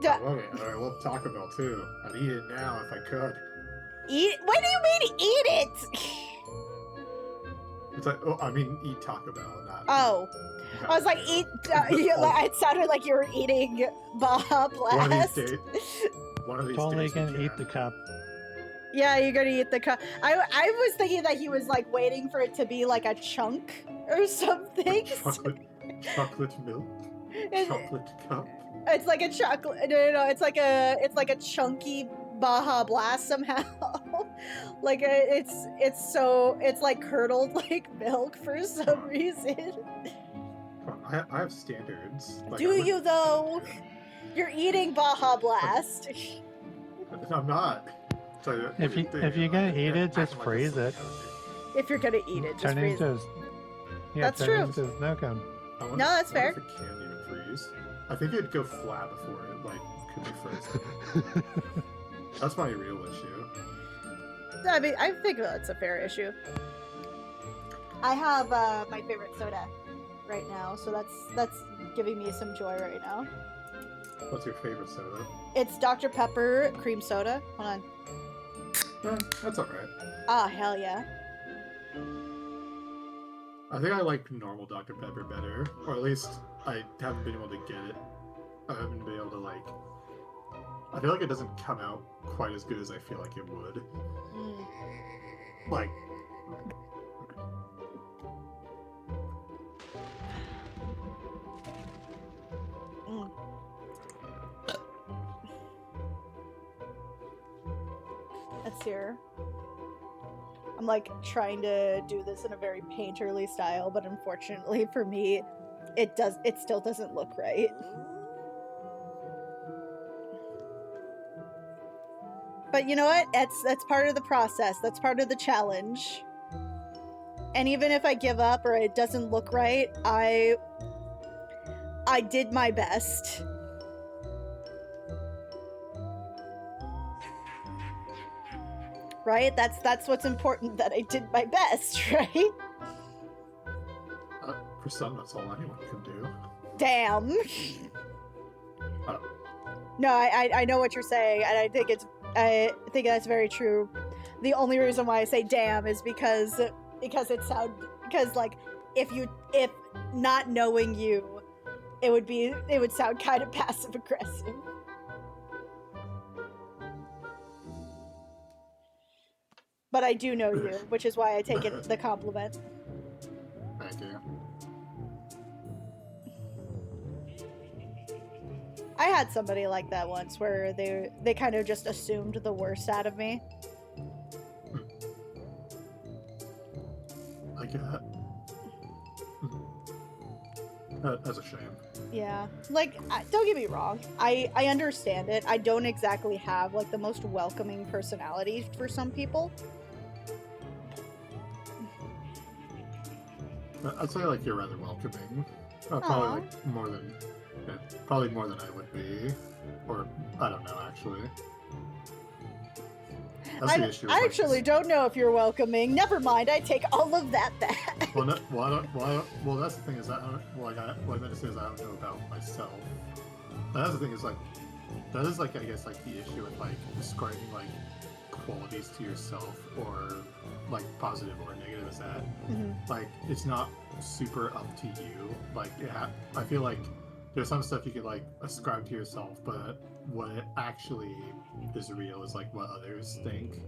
I love it. I love Taco Bell too. I'd eat it now if I could. Eat? What do you mean eat it? It's like, I mean eat Taco Bell, not... Oh. I was like, eat... it sounded like you were eating Baja Blast. One of these totally days gonna eat the cup. Yeah, you're gonna eat the cup. I was thinking that he was like waiting for it to be like a chunk or something. Chocolate milk? Chocolate cup? It's like a chocolate. No. It's like a chunky Baja Blast somehow. Like it's like curdled like milk for some reason. I have standards. Like, Do you though? You're eating Baja Blast. I'm not. So If you're gonna eat it, just freeze it. If you're gonna eat it, just freeze it. That's turn true. into snow cone. No, that's fair. If it can even freeze. I think it'd go flat before it like could be frozen. That's my real issue. I mean, I think that's a fair issue. I have my favorite soda right now, so that's giving me some joy right now. What's your favorite soda? It's Dr. Pepper cream soda. Hold on. That's alright. Ah, hell yeah. I think I like normal Dr. Pepper better, or at least I haven't been able to get it. I haven't been able to like. I feel like it doesn't come out quite as good as I feel like it would. Like. here. I'm like trying to do this in a very painterly style, but unfortunately for me, it still doesn't look right. But you know what? That's part of the process. That's part of the challenge. And even if I give up or it doesn't look right, I did my best. Right? That's what's important, that I did my best, right? For some, that's all anyone can do. Damn. No, I know what you're saying, and I think that's very true. The only reason why I say damn is because like if not knowing you, it would sound kind of passive aggressive. But I do know you, which is why I take it the compliment. Thank you. I had somebody like that once where they kind of just assumed the worst out of me. Like that's a shame. Yeah, like don't get me wrong, I understand it. I don't exactly have like the most welcoming personality for some people. I'd say like you're rather welcoming. Probably like probably more than I would be, or I don't know actually. That's the issue. I actually don't know if you're welcoming. Never mind, I take all of that back. Well, that's the thing is that what I meant to say is I don't know about myself. That's the thing is like that is like I guess like the issue with like describing like qualities to yourself or like positive or negative is that like it's not super up to you. Like I feel like there's some stuff you could like ascribe to yourself, but what actually is real is like what others think.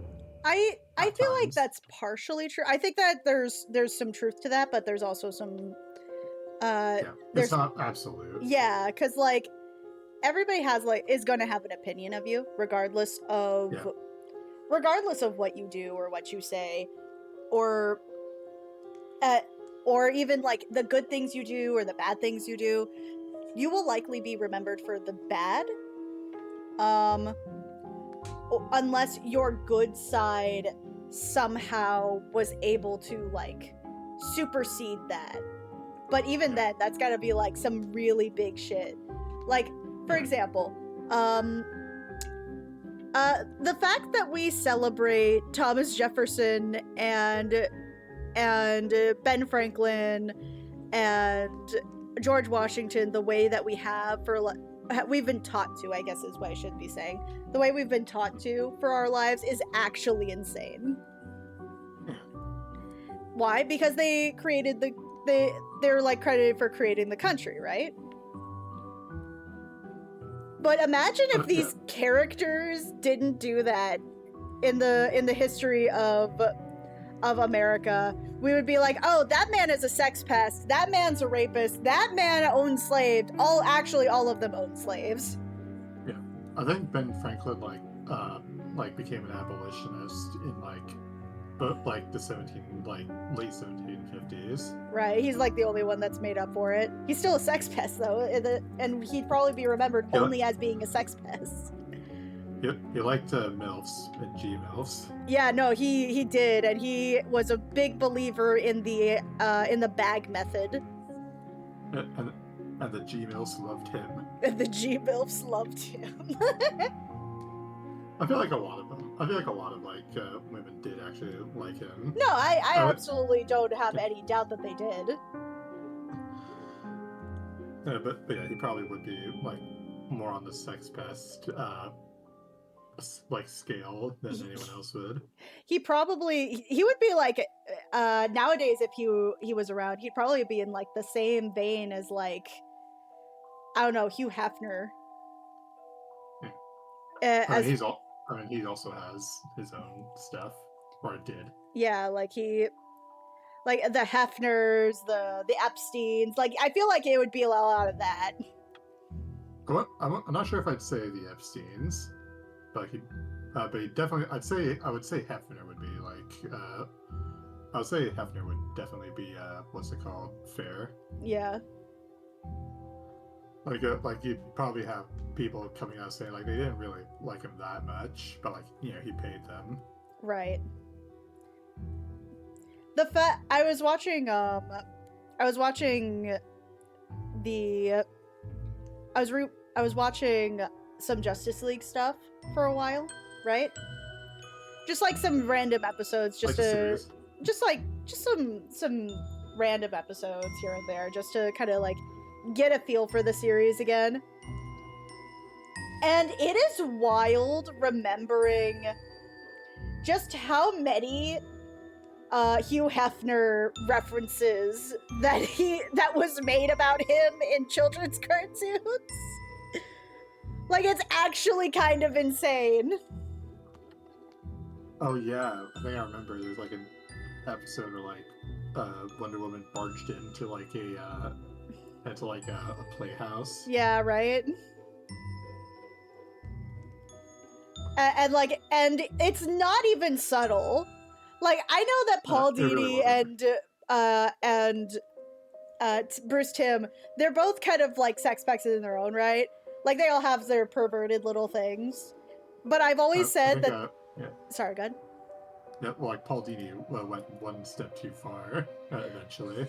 I feel like that's partially true. I think that there's some truth to that, but there's also some it's not absolute. Yeah, because like everybody is going to have an opinion of you regardless of what you do or what you say, or even like the good things you do or the bad things you do. You will likely be remembered for the bad, unless your good side somehow was able to like supersede that. But even then, that's gotta be like some really big shit. Like, for example, the fact that we celebrate Thomas Jefferson and Ben Franklin and George Washington the way that we have we've been taught to, I guess is what I should be saying. The way we've been taught to for our lives is actually insane. Why? Because they created they're like credited for creating the country, right? But imagine if these characters didn't do that in the history of America. We would be like, oh, that man is a sex pest, that man's a rapist, that man owns slaves. All of them own slaves. Yeah, I think Ben Franklin like became an abolitionist in like the late 1750s. Right, he's like the only one that's made up for it. He's still a sex pest though, and he'd probably be remembered only as being a sex pest. He liked MILFs and G-MILFs. Yeah, no, he did, and he was a big believer in the bag method. And the G-MILFs loved him. And the G-MILFs loved him. I feel like a lot of women did actually like him. No, I absolutely don't have any doubt that they did. But yeah, he probably would be like more on the sex pest like scale than anyone else would. He would be like nowadays if he was around, he'd probably be in like the same vein as like, I don't know, Hugh Hefner. He also has his own stuff, or did. Yeah, like the Hefners, the Epsteins. Like I feel like it would be a lot of that. I'm not sure if I'd say the Epsteins, but he definitely. I would say Hefner would be like. I would say Hefner would definitely be what's it called? Fair. Yeah. Like you'd probably have people coming out saying like they didn't really like him that much, but like he paid them. Right. I was watching some Justice League stuff for a while, right? Just like some random episodes, just some random episodes here and there, just to kind of like get a feel for the series again. And it is wild remembering just how many Hugh Hefner references that was made about him in children's cartoons. Like, it's actually kind of insane. Oh yeah, I think I remember there's like an episode where like Wonder Woman barged into like a playhouse. Yeah, right. And it's not even subtle. Like, I know that Paul Dini and Bruce Timm, they're both kind of like sex pecs in their own right. Like, they all have their perverted little things. But I've always said that. Yeah. Sorry, go ahead. Yeah, well, like Paul Dini went one step too far eventually.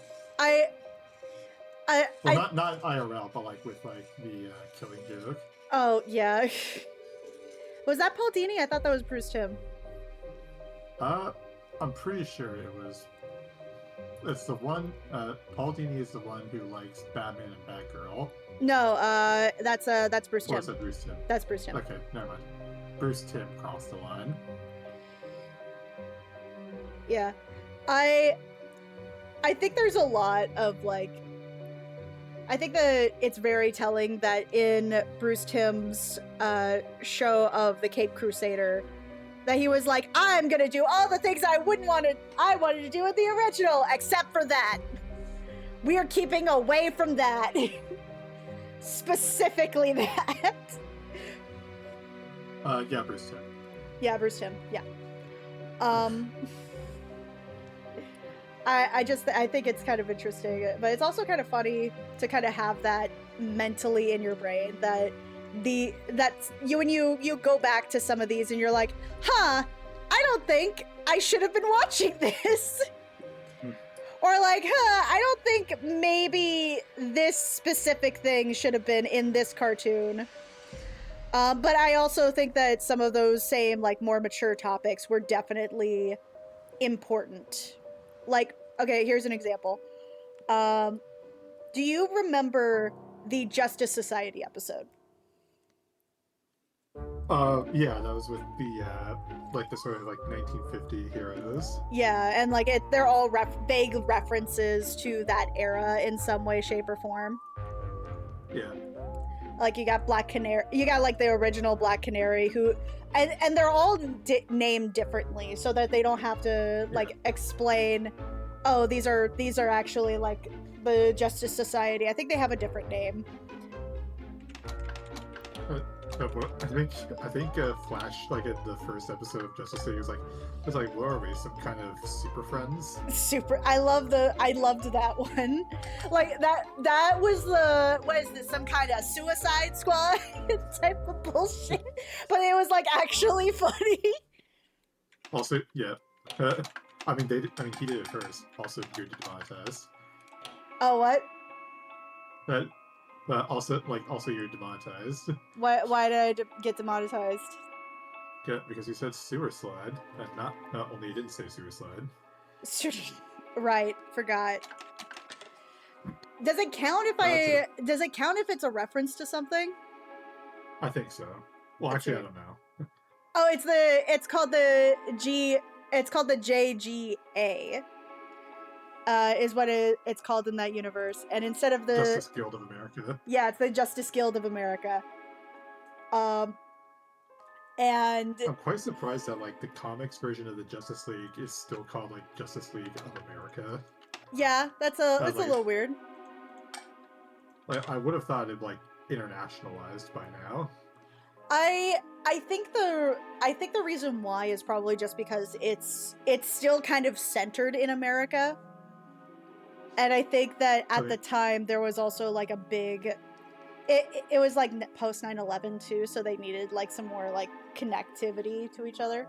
Not IRL, but like with like the killing joke. Oh yeah. Was that Paul Dini? I thought that was Bruce Timm. I'm pretty sure it's the one. Paul Dini is the one who likes Batman and Batgirl. No, that's Bruce Timm. Or is it Bruce Timm? That's Bruce Timm. Okay, never mind. Bruce Timm crossed the line. Yeah, I think there's a lot of like. I think that it's very telling that in Bruce Timm's show of the Cape Crusader, that he was like, I'm gonna do all the things I wanted to do in the original, except for that. We are keeping away from that. Specifically that. Yeah, Bruce Timm. Yeah, Bruce Timm. Yeah. I think it's kind of interesting, but it's also kind of funny to kind of have that mentally in your brain that when you go back to some of these and you're like, I don't think I should have been watching this. Or like, I don't think maybe this specific thing should have been in this cartoon. But I also think that some of those same like more mature topics were definitely important. Like, okay, here's an example. Do you remember the Justice Society episode? Yeah, that was with the like the sort of like 1950 heroes. Yeah, and like they're all vague references to that era in some way, shape, or form. Yeah. Like you got Black Canary, you got like the original Black Canary who, and they're all named differently so that they don't have to like explain, oh, these are actually like the Justice Society. I think they have a different name. I think Flash, like in the first episode of Justice League, was like, what are we? Some kind of super friends? I loved that one. Like that was what is this? Some kind of Suicide Squad type of bullshit. But it was like actually funny. Also, yeah. I mean, he did it first. Also, you're demonetized. Oh, what? But also you're demonetized. Why did I get demonetized? Yeah, because you said sewer slide, and not only you didn't say sewer slide. Right, forgot. Does it count if it's a reference to something? I think so. Well, actually, I don't know. Oh, it's called the JGA. Is what it's called in that universe, and instead of the Justice Guild of America. Yeah, it's the Justice Guild of America. And I'm quite surprised that like the comics version of the Justice League is still called like Justice League of America. Yeah, that's a little weird. Like I would have thought it like internationalized by now. I think the reason why is probably just because it's still kind of centered in America. And I think that at the time there was also like a big it was like post 9/11 too, so they needed like some more like connectivity to each other.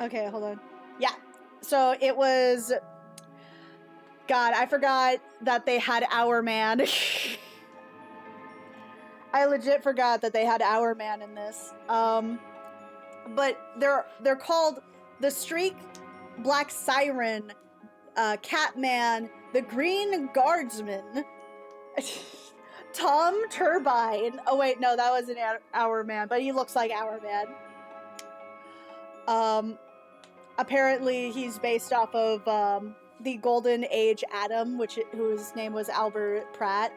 Okay, hold on. Yeah. So it was God, I forgot that they had Our Man. I legit forgot that they had Our Man in this. But they're called the Streak, Black Siren, Catman, the Green Guardsman, Tom Turbine. Oh wait, no, that wasn't Our Man, but he looks like Our Man. Apparently he's based off of the Golden Age Atom, whose name was Albert Pratt.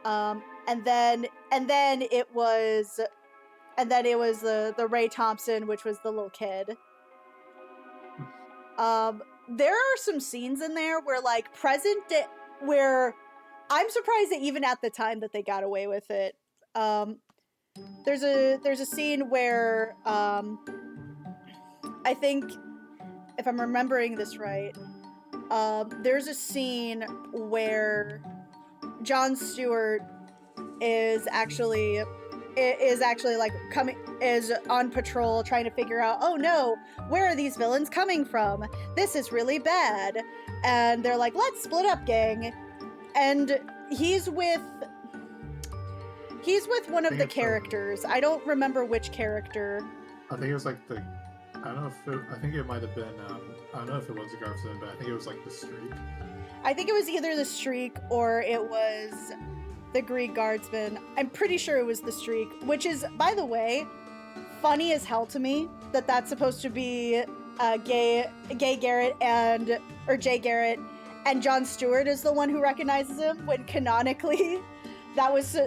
And then it was the Ray Thompson, which was the little kid. There are some scenes in there where like where I'm surprised that even at the time that they got away with it. There's a scene where I think, if I'm remembering this right, there's a scene where Jon Stewart is actually like is on patrol trying to figure out, oh no, where are these villains coming from? This is really bad. And they're like, let's split up, gang. And he's with one of the characters. I don't remember which character. I think it was like I think it might have been, I don't know if it was the Guardsman, but I think it was like the Streak. I think it was either the Streak or it was the Green Guardsman. I'm pretty sure it was the Streak, which is, by the way, funny as hell to me that that's supposed to be Gay Garrett or Jay Garrett, and Jon Stewart is the one who recognizes him, when canonically that was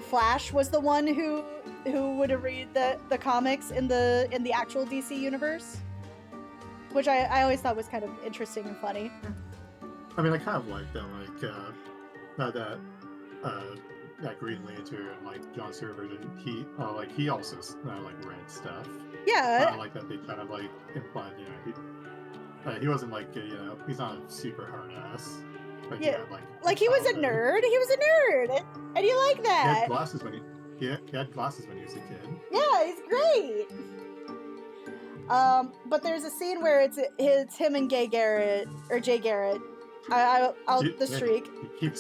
Flash was the one who would read the comics in the actual DC universe, which I always thought was kind of interesting and funny. I mean, I kind of like that, like that Green Lantern, like Jon Stewart version. He also like read stuff. Yeah. I like that they kind of like implied, he wasn't like he's not a super hard ass. Like, yeah, like he was a nerd. He was a nerd, and you like that. He had glasses when he had glasses when he was a kid. Yeah, he's great. But there's a scene where it's him and Jay Garrett. The Streak. You keep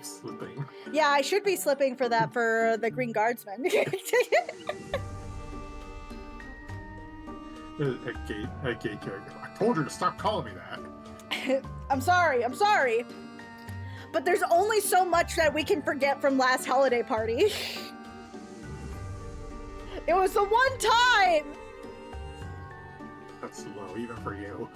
slipping. Yeah, I should be slipping for that for the Green Guardsman. A gay character. I told her to stop calling me that. I'm sorry. But there's only so much that we can forget from last holiday party. It was the one time! That's low, even for you.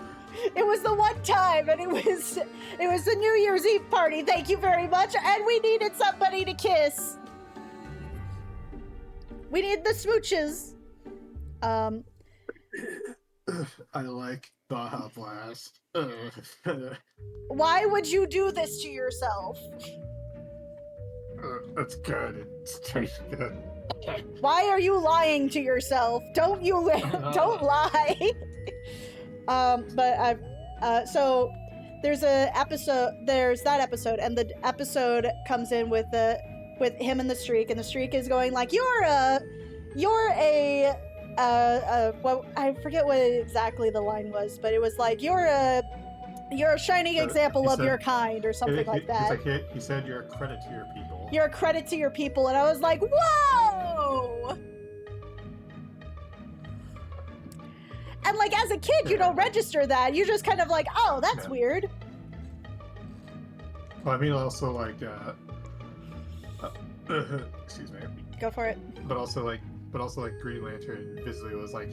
It was the one time, and it was the New Year's Eve party, thank you very much, and we needed somebody to kiss. We need the smooches. I like Baja Blast. Why would you do this to yourself? That's good. It tastes good. Why are you lying to yourself? Don't lie. So there's that episode, and the episode comes in with him and the Streak, and the Streak is going like, well, I forget what exactly the line was, but it was like, you're a shining example of your kind, or something like that. He said you're a credit to your people. You're a credit to your people, and I was like, whoa! And like, as a kid, you don't register that. You just kind of like, oh, that's weird. Well, I mean, also like, excuse me. Go for it. But also like Green Lantern visibly was like,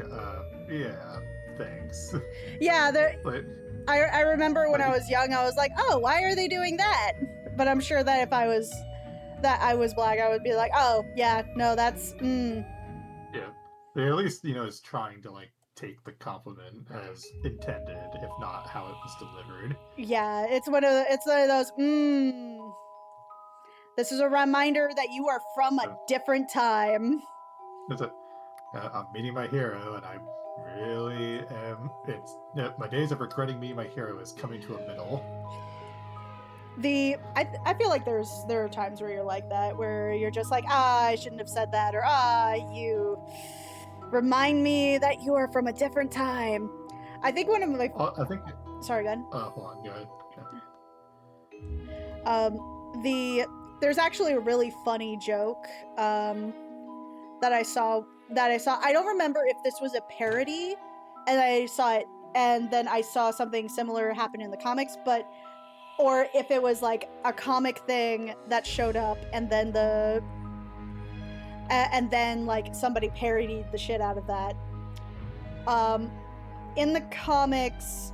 yeah, thanks. Yeah, like, I remember when I was young, I was like, oh, why are they doing that? But I'm sure that if I was black, I would be like, oh, yeah, no, that's, Yeah, they at least, is trying to like take the compliment as intended, if not how it was delivered. Yeah, it's one of those, This is a reminder that you are from a different time. I'm meeting my hero, and I really am. My days of regretting meeting my hero is coming to a middle. I feel like there are times where you're like that, where you're just like, I shouldn't have said that, or you remind me that you are from a different time. I think one of my sorry, go ahead. Hold on, go ahead. There's actually a really funny joke that I saw. I don't remember if this was a parody, and I saw it, and then I saw something similar happen in the comics, or if it was like a comic thing that showed up, and then like somebody parodied the shit out of that. In the comics,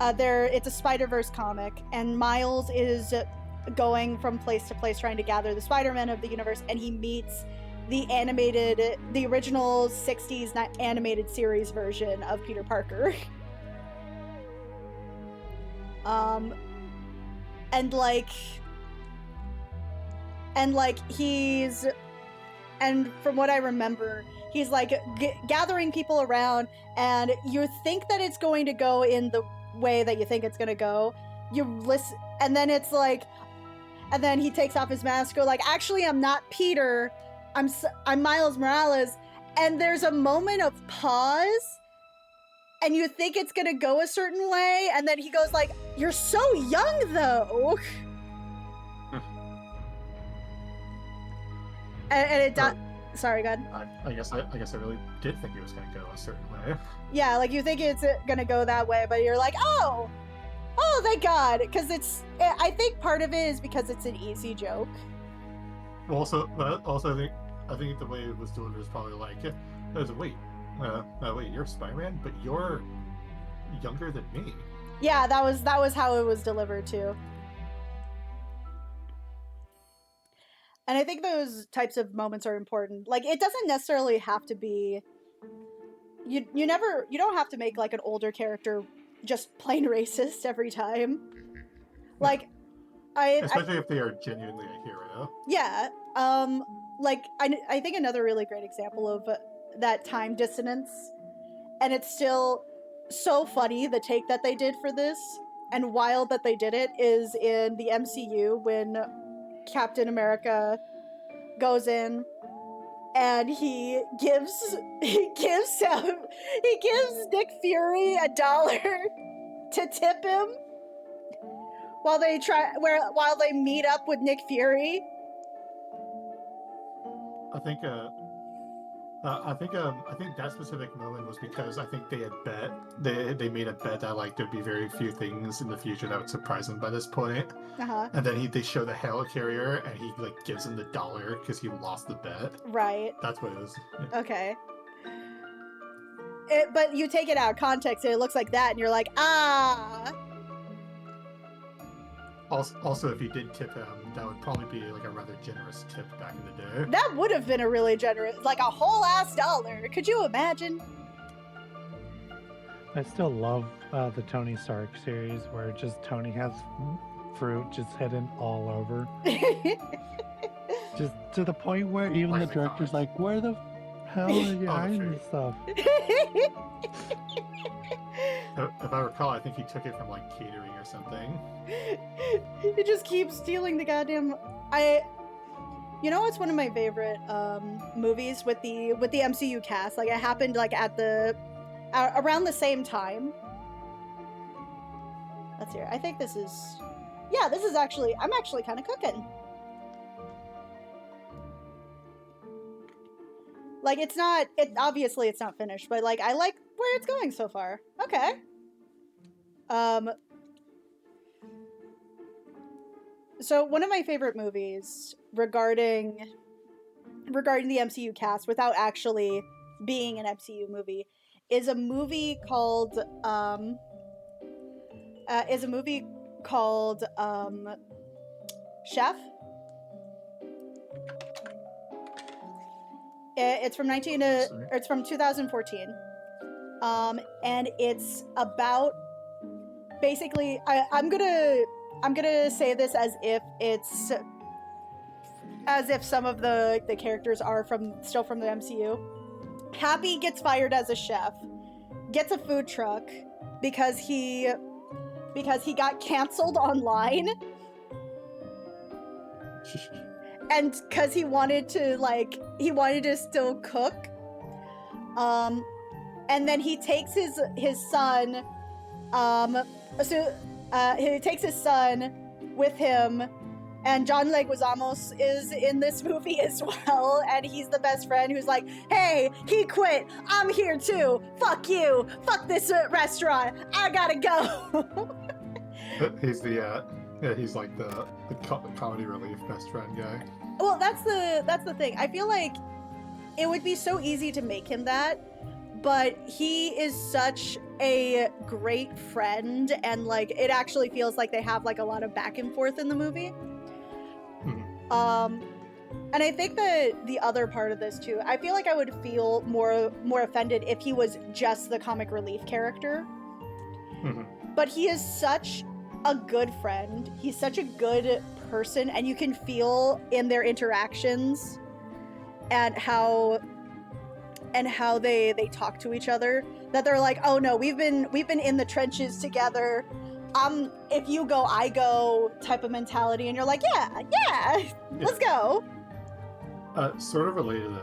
it's a Spider-Verse comic, and Miles is going from place to place trying to gather the Spider-Man of the universe, and he meets the original 60s animated series version of Peter Parker. And from what I remember, he's like gathering people around, and you think that it's going to go in the way that you think it's going to go. You listen, and then it's like, and then he takes off his mask, go like, actually, I'm not Peter, I'm Miles Morales, and there's a moment of pause, and you think it's going to go a certain way, and then he goes like, you're so young, though. and it does. Sorry, go ahead. I guess I really did think it was going to go a certain way. Yeah, like you think it's going to go that way, but you're like, oh, thank God, because I think part of it is because it's an easy joke. Also, I think the way it was delivered is probably like, wait, you're Spider-Man, but you're younger than me. Yeah, that was how it was delivered too. And I think those types of moments are important. Like, it doesn't necessarily have to be. You don't have to make like an older character just plain racist every time. Like, especially if they are genuinely a hero. Yeah. Like I think another really great example of that time dissonance, and it's still so funny, the take that they did for this, and wild that they did it, is in the MCU when Captain America goes in and he gives Nick Fury $1 to tip him while they meet up with Nick Fury. I think that specific moment was because I think they made a bet that like there'd be very few things in the future that would surprise him by this point. Uh-huh. And then they show the helicarrier and he like gives him the $1 because he lost the bet. Right. That's what it was. Yeah. Okay. But you take it out of context and it looks like that, and you're like, ah. Also, if he did tip him, that would probably be like a rather generous tip back in the day. That would have been a really generous, like a whole ass $1. Could you imagine? I still love the Tony Stark series where just Tony has fruit just hidden all over. Just to the point where even the director's like, where the hell are you hiding this stuff? If I recall, I think he took it from like catering or something. He just keeps stealing the goddamn. You know what's one of my favorite movies with the MCU cast? Like, it happened like around the same time. Let's hear. I think this is. Yeah, this is actually. I'm actually kind of cooking. Like, it's not. Obviously it's not finished, but like I like where it's going so far. Okay. So one of my favorite movies regarding the MCU cast, without actually being an MCU movie, is a movie called Chef. It's from 2014. And it's about basically I'm gonna say this as if it's as if some of the characters are still from the MCU. Happy gets fired as a chef, gets a food truck because he got canceled online, and because he wanted to still cook. And then he takes his son, he takes his son with him, and John Leguizamo is in this movie as well, and he's the best friend who's like, hey, he quit, I'm here too, fuck you, fuck this restaurant, I gotta go. He's he's like the comedy relief best friend guy. Well, that's the thing. I feel like it would be so easy to make him that, but he is such a great friend, and like it actually feels like they have like a lot of back and forth in the movie. And I think that the other part of this too, I feel like I would feel more offended if he was just the comic relief character. But he is such a good friend. He's such a good person, and you can feel in their interactions and how they talk to each other that they're like, oh no, we've been in the trenches together. If you go, I go type of mentality, and you're like, yeah, let's go. Sort of related to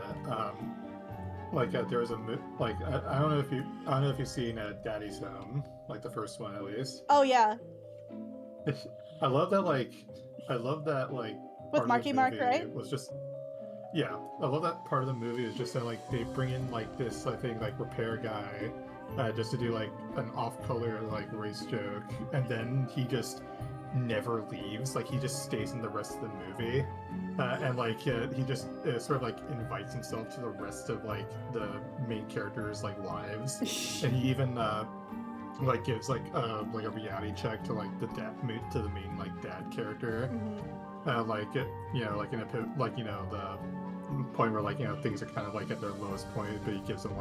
that, there was a I don't know if you've seen Daddy's Home, like the first one at least. Oh yeah. I love that with Marky Mark, right? Was just I love that part of the movie is just that they bring in this repair guy just to do an off-color race joke, and then he just never leaves. He just stays in the rest of the movie, and he just sort of invites himself to the rest of the main characters' lives, and he even gives a reality check to the main dad character. The point where things are kind of at their lowest point, but he gives them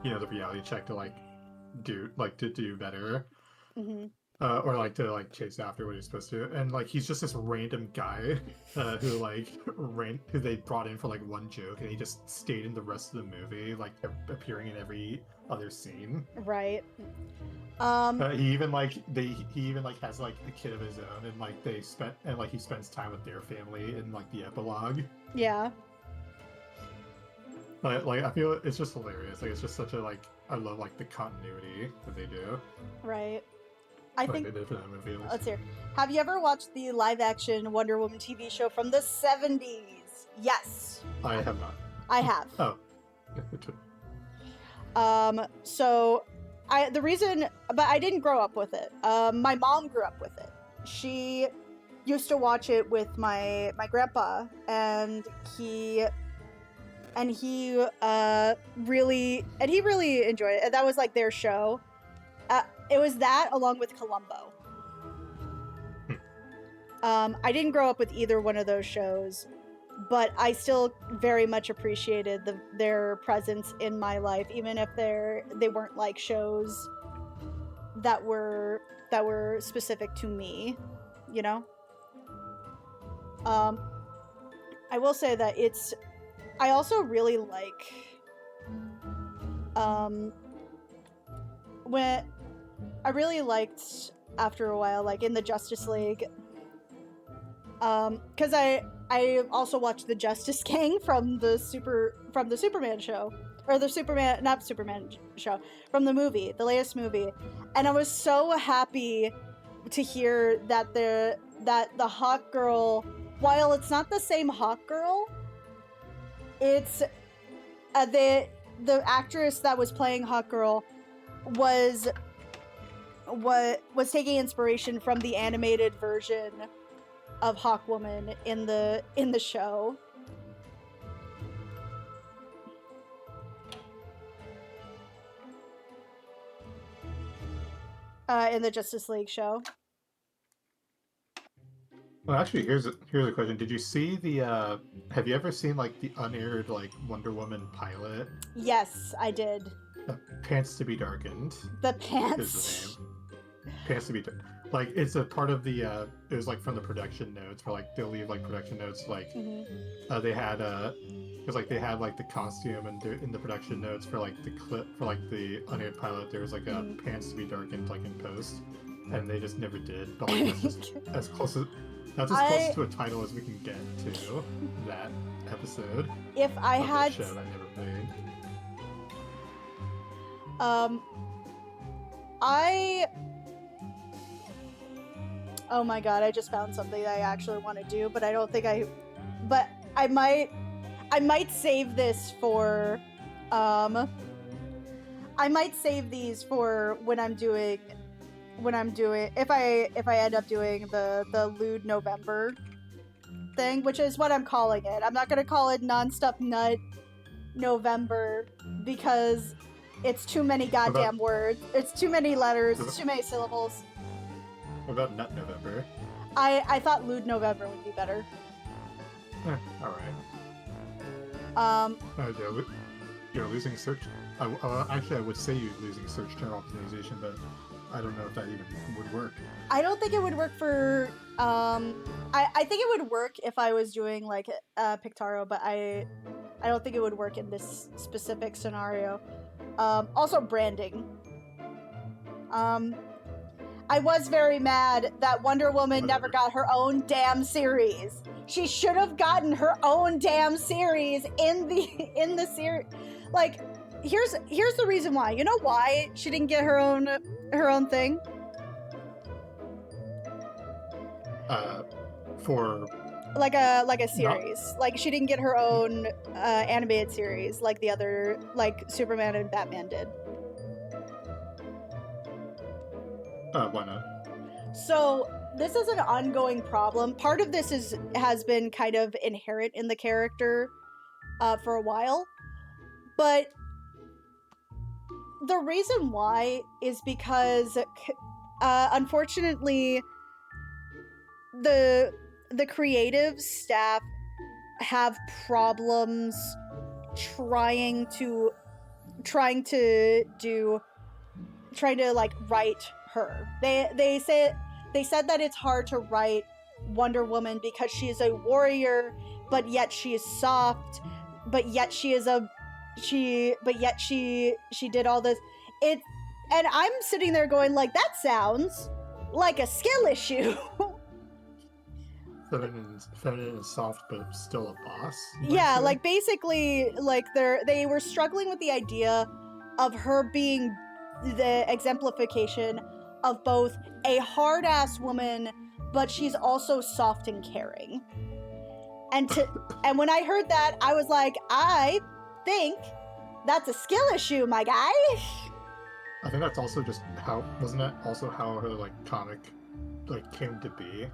the reality check to do better, or to chase after what he's supposed to. And he's just this random guy who they brought in for one joke, and he just stayed in the rest of the movie, appearing in every other scene. Right. He even has a kid of his own, and he spends time with their family in the epilogue. Yeah. I feel it's just hilarious. It's just such a I love the continuity that they do. Right. I think they did for that movie. Let's hear. Have you ever watched the live-action Wonder Woman TV show from the 70s? Yes. I have not. I have. Oh. So but I didn't grow up with it. My mom grew up with it. She used to watch it with my grandpa, and he really enjoyed it. That was their show. It was that along with Columbo. I didn't grow up with either one of those shows, but I still very much appreciated their presence in my life, even if they weren't shows that were specific to me, you know? I will say that I also really when I really liked after a while, in the Justice League, because I also watched the Justice Gang from the Superman show, or not Superman show, from the movie, the latest movie, and I was so happy to hear that the Hawk Girl, while it's not the same Hawk Girl, it's the actress that was playing Hawk Girl was taking inspiration from the animated version of Hawkwoman in the show. In the Justice League show. Well, actually, here's a question. Did you see the have you ever seen the unaired Wonder Woman pilot? Yes, I did. Pants to be Darkened. The Pants. Is the name. Pants to be Darkened. like it's a part of the it was like from the production notes for like they'll leave like production notes like they had because like they had like the costume and in the production notes for like the clip for like the unaired pilot there was like a pants to be darkened like in post, and they just never did. But like that's just as close as close to a title as we can get to that episode. If I of had the show that I never played. Oh my god, I just found something that I actually want to do, but I don't think but I might save this for, I might save these for when I'm doing, if I end up doing the Lewd November thing, which is what I'm calling it. I'm not gonna call it Nonstop Nut November, because it's too many goddamn words. It's too many letters. It's too many syllables. What about Nut November? I thought Lewd November would be better. Alright. You're losing search. Actually, I would say you're losing search term optimization, but I don't know if that even would work. I don't think it would work for. I think it would work if I was doing like Picarto, but I don't think it would work in this specific scenario. Also, branding. I was very mad that Wonder Woman never got her own damn series. She should have gotten her own damn series in the series. Like, here's the reason why. You know why she didn't get her own thing? For like a series. Like, she didn't get her own animated series like the other, like Superman and Batman did. Why not? So this is an ongoing problem. Part of this has been kind of inherent in the character for a while, but the reason why is because unfortunately the creative staff have problems trying to like write her. They said that it's hard to write Wonder Woman because she is a warrior, but yet she is soft, but yet she did all this. And I'm sitting there going, like, that sounds like a skill issue. Feminine and soft, but still a boss. Yeah, like basically, like they were struggling with the idea of her being the exemplification of both a hard-ass woman, but she's also soft and caring. And when I heard that, I was like, I think that's a skill issue, my guy. I think that's also just wasn't that also how her like comic like came to be?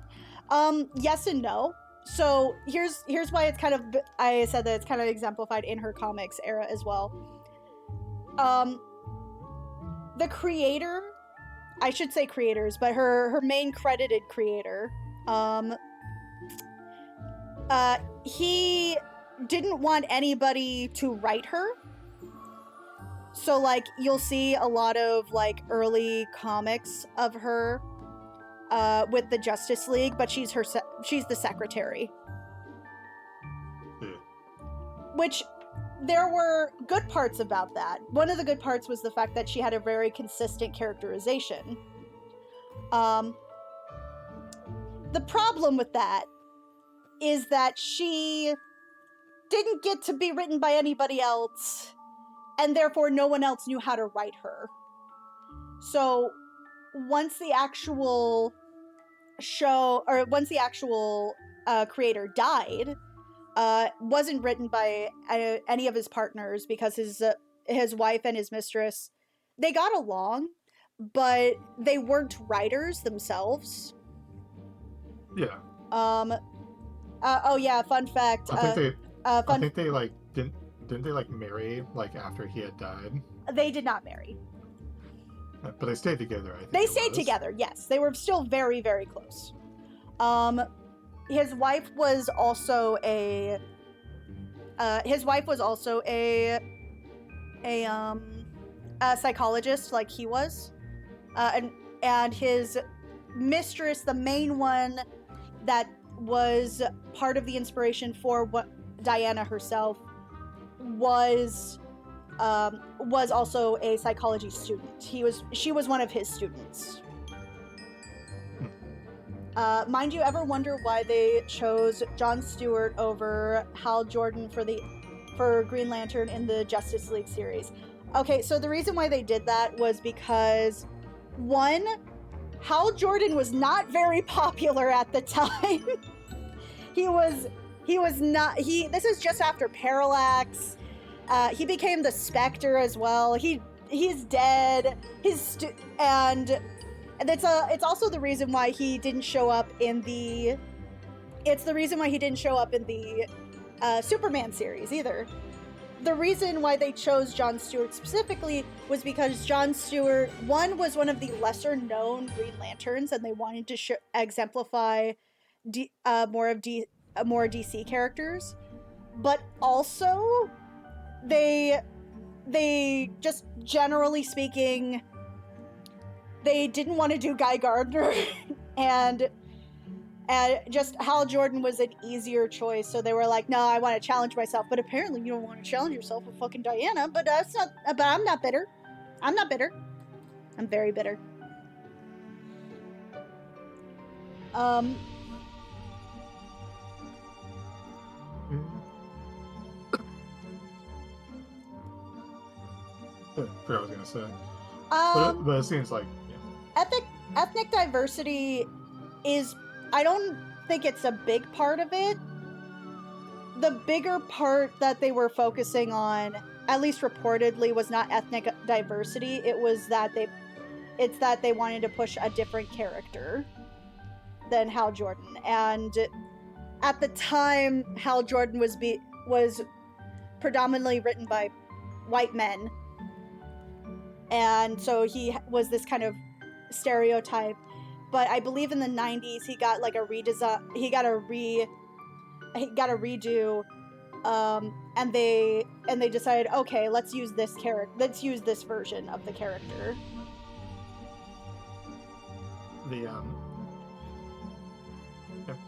Yes and no. So here's why it's kind of, I said that it's kind of exemplified in her comics era as well. The creator, I should say creators, but her main credited creator, he didn't want anybody to write her. So like you'll see a lot of like early comics of her with the Justice League, but she's the secretary. Which there were good parts about that. One of the good parts was the fact that she had a very consistent characterization. The problem with that is that she didn't get to be written by anybody else, and therefore no one else knew how to write her. So once the actual creator died, wasn't written by any of his partners because his wife and his mistress, they got along, but they weren't writers themselves. Yeah. Oh yeah, fun fact. I think they like didn't they like marry like after he had died? They did not marry. But they stayed together, I think. They stayed together, yes. They were still very, very close. His wife was also a psychologist like he was. And his mistress, the main one that was part of the inspiration for what Diana herself was also a psychology student. She was one of his students. Mind you, ever wonder why they chose Jon Stewart over Hal Jordan for Green Lantern in the Justice League series? Okay, so the reason why they did that was because, one, Hal Jordan was not very popular at the time. This is just after Parallax. He became the Spectre as well. He's dead. And it's also the reason why he didn't show up in the Superman series either. The reason why they chose Jon Stewart specifically was because Jon Stewart, one, was one of the lesser known Green Lanterns, and they wanted to exemplify more DC characters, but also they just, generally speaking, they didn't want to do Guy Gardner, and just Hal Jordan was an easier choice, so they were like, no, I want to challenge myself. But apparently you don't want to challenge yourself with fucking Diana, but I'm not bitter. I'm not bitter. I'm very bitter. I forgot what I was gonna say. But it seems like, yeah. Ethnic diversity is, I don't think it's a big part of it. The bigger part that they were focusing on, at least reportedly, was not ethnic diversity. It's that they wanted to push a different character than Hal Jordan. And at the time, Hal Jordan was predominantly written by white men. And so he was this kind of stereotype. But I believe in the 90s he got like a redesign, he got a redo, and they decided, okay, let's use this version of the character. Yeah,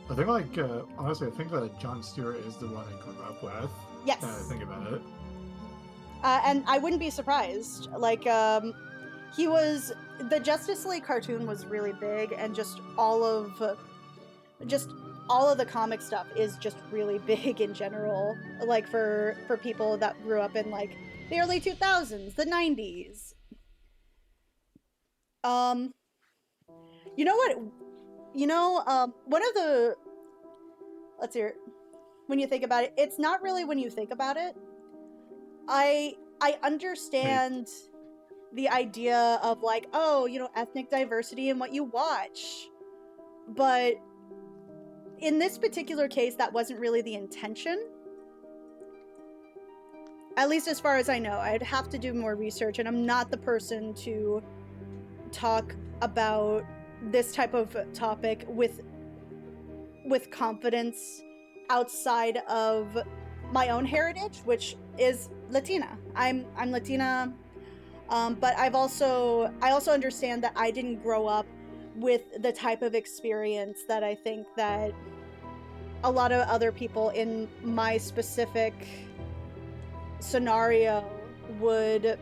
I think, like, honestly, I think that Jon Stewart is the one I grew up with. Yes. Now that I think about it. And I wouldn't be surprised. Like, the Justice League cartoon was really big, and just all of the comic stuff is just really big in general. Like, for people that grew up in, like, the early 2000s, the 90s. You know what? One of the... Let's hear it. When you think about it, it's not really when you think about it. I understand the idea of, like, oh, ethnic diversity in what you watch. But in this particular case, that wasn't really the intention. At least as far as I know. I'd have to do more research, and I'm not the person to talk about this type of topic with confidence outside of my own heritage, which is Latina. I'm Latina, but I also understand that I didn't grow up with the type of experience that I think that a lot of other people in my specific scenario would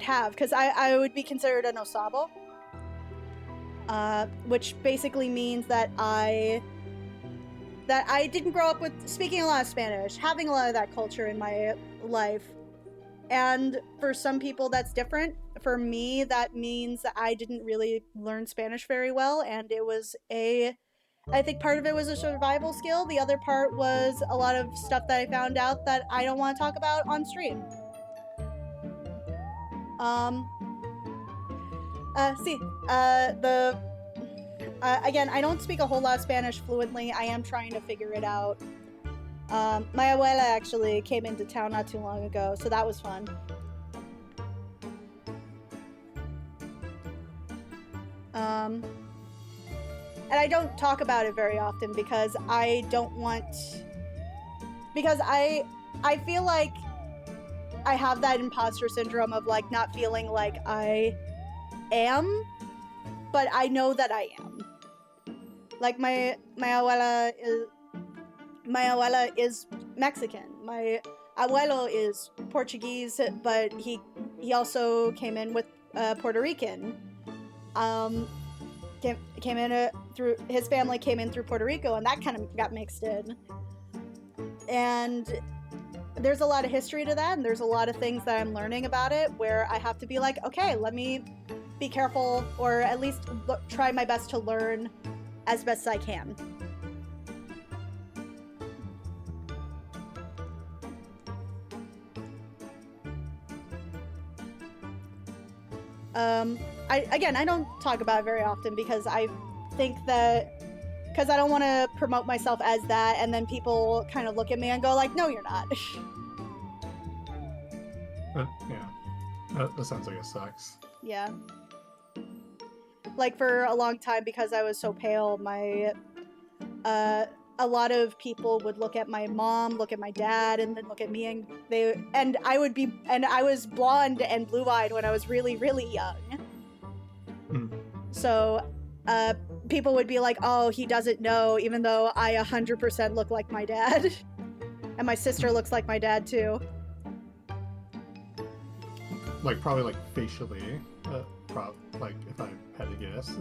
have, because I would be considered an Osabo, which basically means that I didn't grow up with speaking a lot of Spanish, having a lot of that culture in my life. And for some people that's different. For me, that means that I didn't really learn Spanish very well, and it was I think part of it was a survival skill. The other part was a lot of stuff that I found out that I don't want to talk about on stream. Again, I don't speak a whole lot of Spanish fluently. I am trying to figure it out. My abuela actually came into town not too long ago, so that was fun. And I don't talk about it very often because I don't want... Because I feel like I have that imposter syndrome of, like, not feeling like I am but I know that I am. Like my abuela is Mexican. My abuelo is Portuguese, but he also came in with Puerto Rican. Came in through his family came in through Puerto Rico, and that kind of got mixed in. And there's a lot of history to that, and there's a lot of things that I'm learning about it where I have to be like, okay, let me be careful, or at least try my best to learn as best as I can. I don't talk about it very often because I think that, because I don't want to promote myself as that, and then people kind of look at me and go like, no, you're not. Yeah, that sounds like it sucks. Yeah. Like for a long time, because I was so pale, a lot of people would look at my mom, look at my dad, and then look at me, and I was blonde and blue-eyed when I was really, really young. So, people would be like, oh, he doesn't know, even though I 100% look like my dad. And my sister looks like my dad, too. Like, probably, like, facially, like, if I had to guess.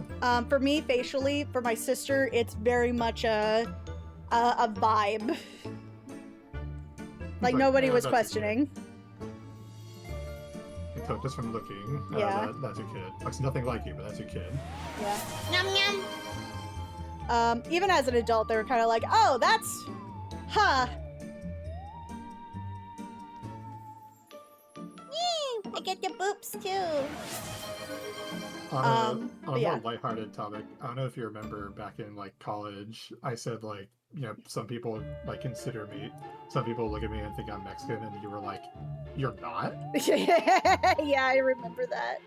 For me, facially, for my sister, it's very much a vibe. Like, nobody was questioning. So just from looking, yeah. That's your kid. Looks nothing like you, but that's your kid. Yeah. Yum yum. Even as an adult, they were kind of like, oh, that's, huh. I get the boops too. On a yeah. more lighthearted topic, I don't know if you remember back in like college, I said like, you know, some people like consider me, some people look at me and think I'm Mexican, and you were like, you're not? Yeah, I remember that.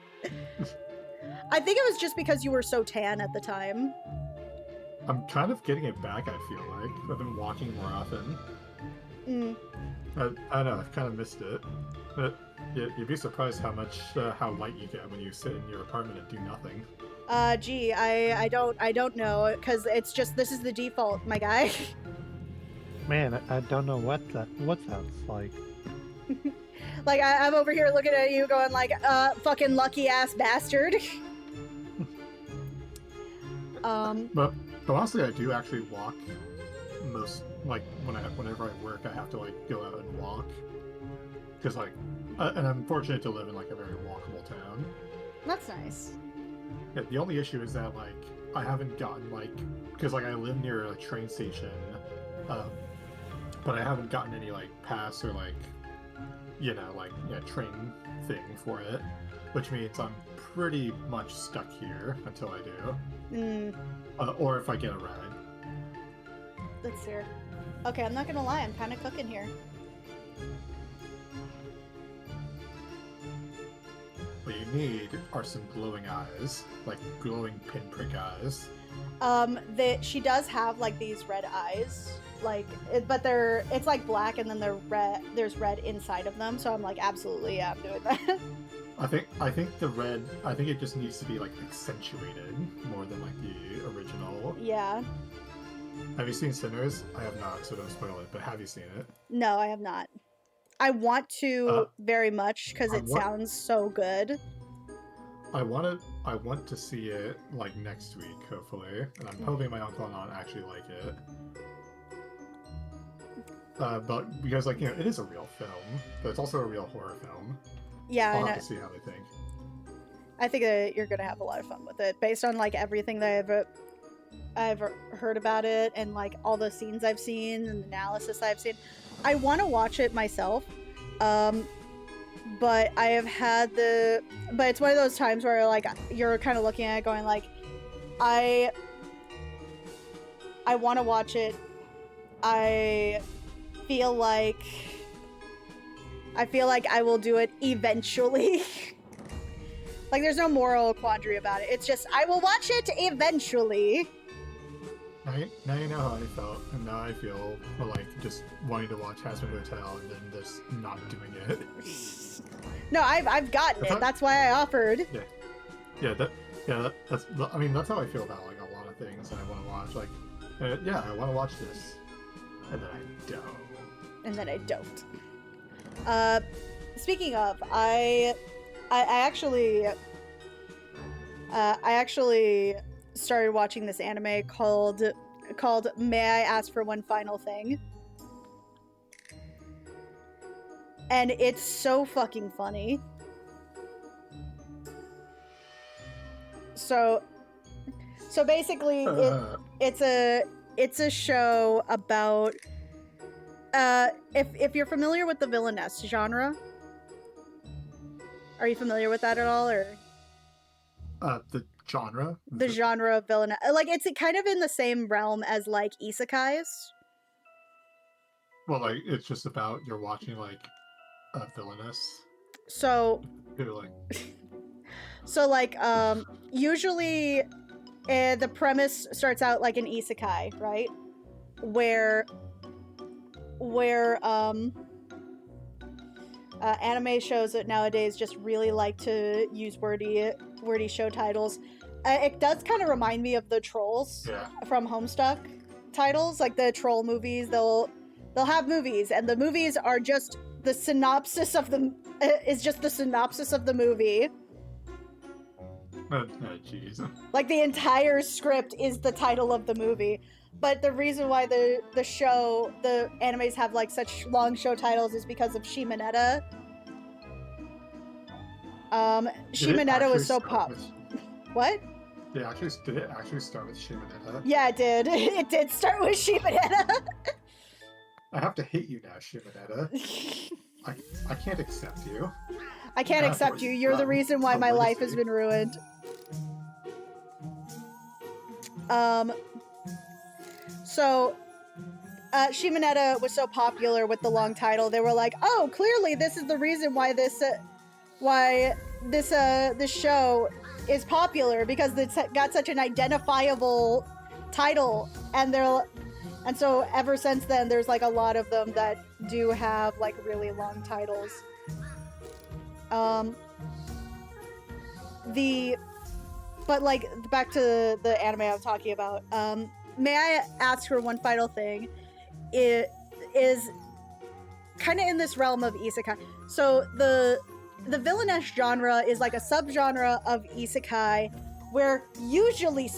I think it was just because you were so tan at the time. I'm kind of getting it back, I feel like. I've been walking more often. I don't know, I've kind of missed it. But you'd be surprised how light you get when you sit in your apartment and do nothing. Gee, I don't know, because it's just, this is the default, my guy. Man, I don't know what that's like. Like, I'm over here looking at you going like, fucking lucky ass bastard. But honestly, I do actually walk most, like, whenever I work, I have to, like, go out and walk. Because, like, and I'm fortunate to live in, like, a very walkable town. That's nice. Yeah, the only issue is that, like, I haven't gotten, like, because, like, I live near a train station, but I haven't gotten any, like, pass or, like, you know, like, train thing for it, which means I'm pretty much stuck here until I do. Or if I get a ride. Let's see. Okay, I'm not gonna lie, I'm kind of cooking here. What you need are some glowing eyes, like glowing pinprick eyes. She does have like these red eyes, like, but it's like black, and then there's red inside of them. So I'm like, absolutely, yeah, I'm doing that. I think the red, I think it just needs to be like accentuated more than like the original. Yeah. Have you seen Sinners? I have not, so don't spoil it. But have you seen it? No, I have not. I want to very much because it sounds so good. I want to see it like next week, hopefully, and I'm hoping my uncle and aunt actually like it. But because, like, you know, it is a real film, but it's also a real horror film. Yeah, I'll have to see how they think. I think that you're gonna have a lot of fun with it, based on like everything that I've heard about it, and like all the scenes I've seen and the analysis I've seen. I want to watch it myself, but I have had but it's one of those times where like you're kind of looking at it going like, I want to watch it. I feel like I will do it eventually. Like, there's no moral quandary about it. It's just, I will watch it eventually. Now you know how I felt, and now I feel like just wanting to watch Hazard Hotel and then just not doing it. No, I've gotten it. That's why I offered. Yeah, Yeah, that's how I feel about like a lot of things that I want to watch. Like, yeah, I want to watch this, and then I don't. And then I don't. Speaking of, I actually started watching this anime called May I Ask for One Final Thing? And it's so fucking funny. So basically it's a show about if you're familiar with the villainess genre. Are you familiar with that at all, or the genre? The genre of villain, like it's kind of in the same realm as like isekais. Well, like it's just about you're watching like a villainess. So usually the premise starts out like an isekai, right? Where anime shows that nowadays just really like to use wordy show titles. It does kind of remind me of the Trolls from Homestuck titles, like the Troll movies. They'll have movies, and the movies are just the synopsis of the movie. Oh, jeez. Like the entire script is the title of the movie. But the reason why the animes have like such long show titles is because of Shimonetta. Shimonetta was so pop. What? Did it actually start with Shimonetta? Yeah, it did. It did start with Shimonetta. I have to hate you now, Shimonetta. I can't accept you. I can't accept you. You're the reason why my life has been ruined. So, Shimonetta was so popular with the long title. They were like, "Oh, clearly this is the reason why this show is popular, because it's got such an identifiable title." And so ever since then, there's like a lot of them that do have like really long titles. But like back to the anime I'm talking about. May I ask for one final thing? It is kind of in this realm of isekai. So the villainess genre is like a subgenre of isekai, where usually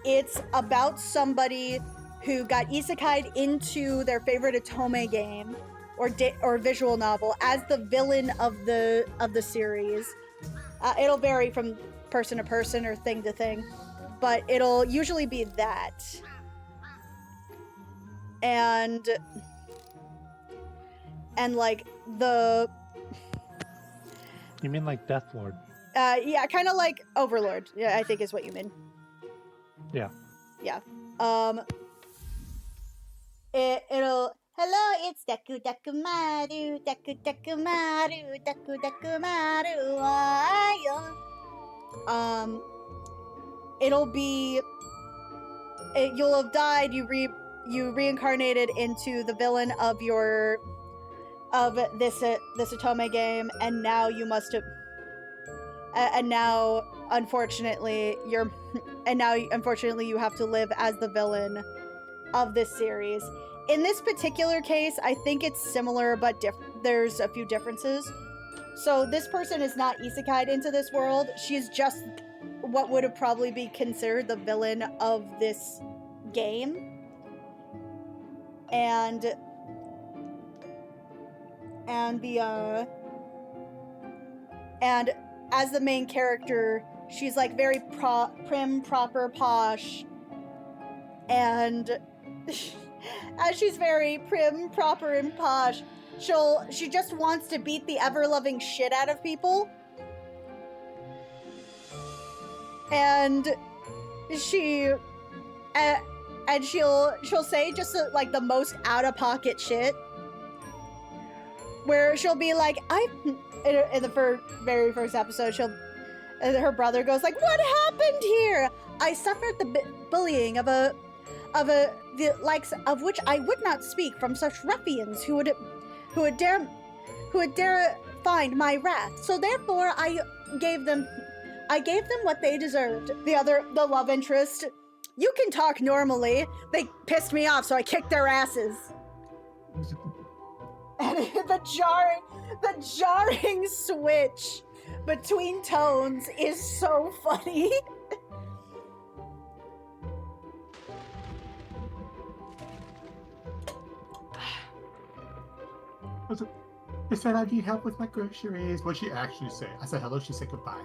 it's about somebody who got isekai'd into their favorite otome game or visual novel as the villain of the series. It'll vary from person to person or thing to thing, but it'll usually be that. And like the... You mean like Death Lord? Yeah, kind of like Overlord. Yeah, I think is what you mean. Yeah. Yeah. It'll... Hello, it's Deku Deku Maru, Deku Deku Maru, Deku Deku Maru, ayo. It'll be... you'll have died, you reincarnated into the villain of this otome game, and now you must have... And now, unfortunately, you have to live as the villain of this series. In this particular case, I think it's similar, but there's a few differences. So this person is not isekai'd into this world. She's just what would have probably be considered the villain of this game. And as the main character, she's like very prim, proper, posh, and as she's very prim, proper, and posh, she just wants to beat the ever-loving shit out of people, and she'll say just like the most out-of-pocket shit, where she'll be like, in the very first episode, her brother goes like, "What happened here? I suffered the bullying of the likes of which I would not speak, from such ruffians who would dare find my wrath. So therefore, I gave them what they deserved. The love interest. You can talk normally. They pissed me off, so I kicked their asses. And the jarring switch between tones is so funny. I said I need help with my groceries. What'd she actually say? I said hello, she said goodbye.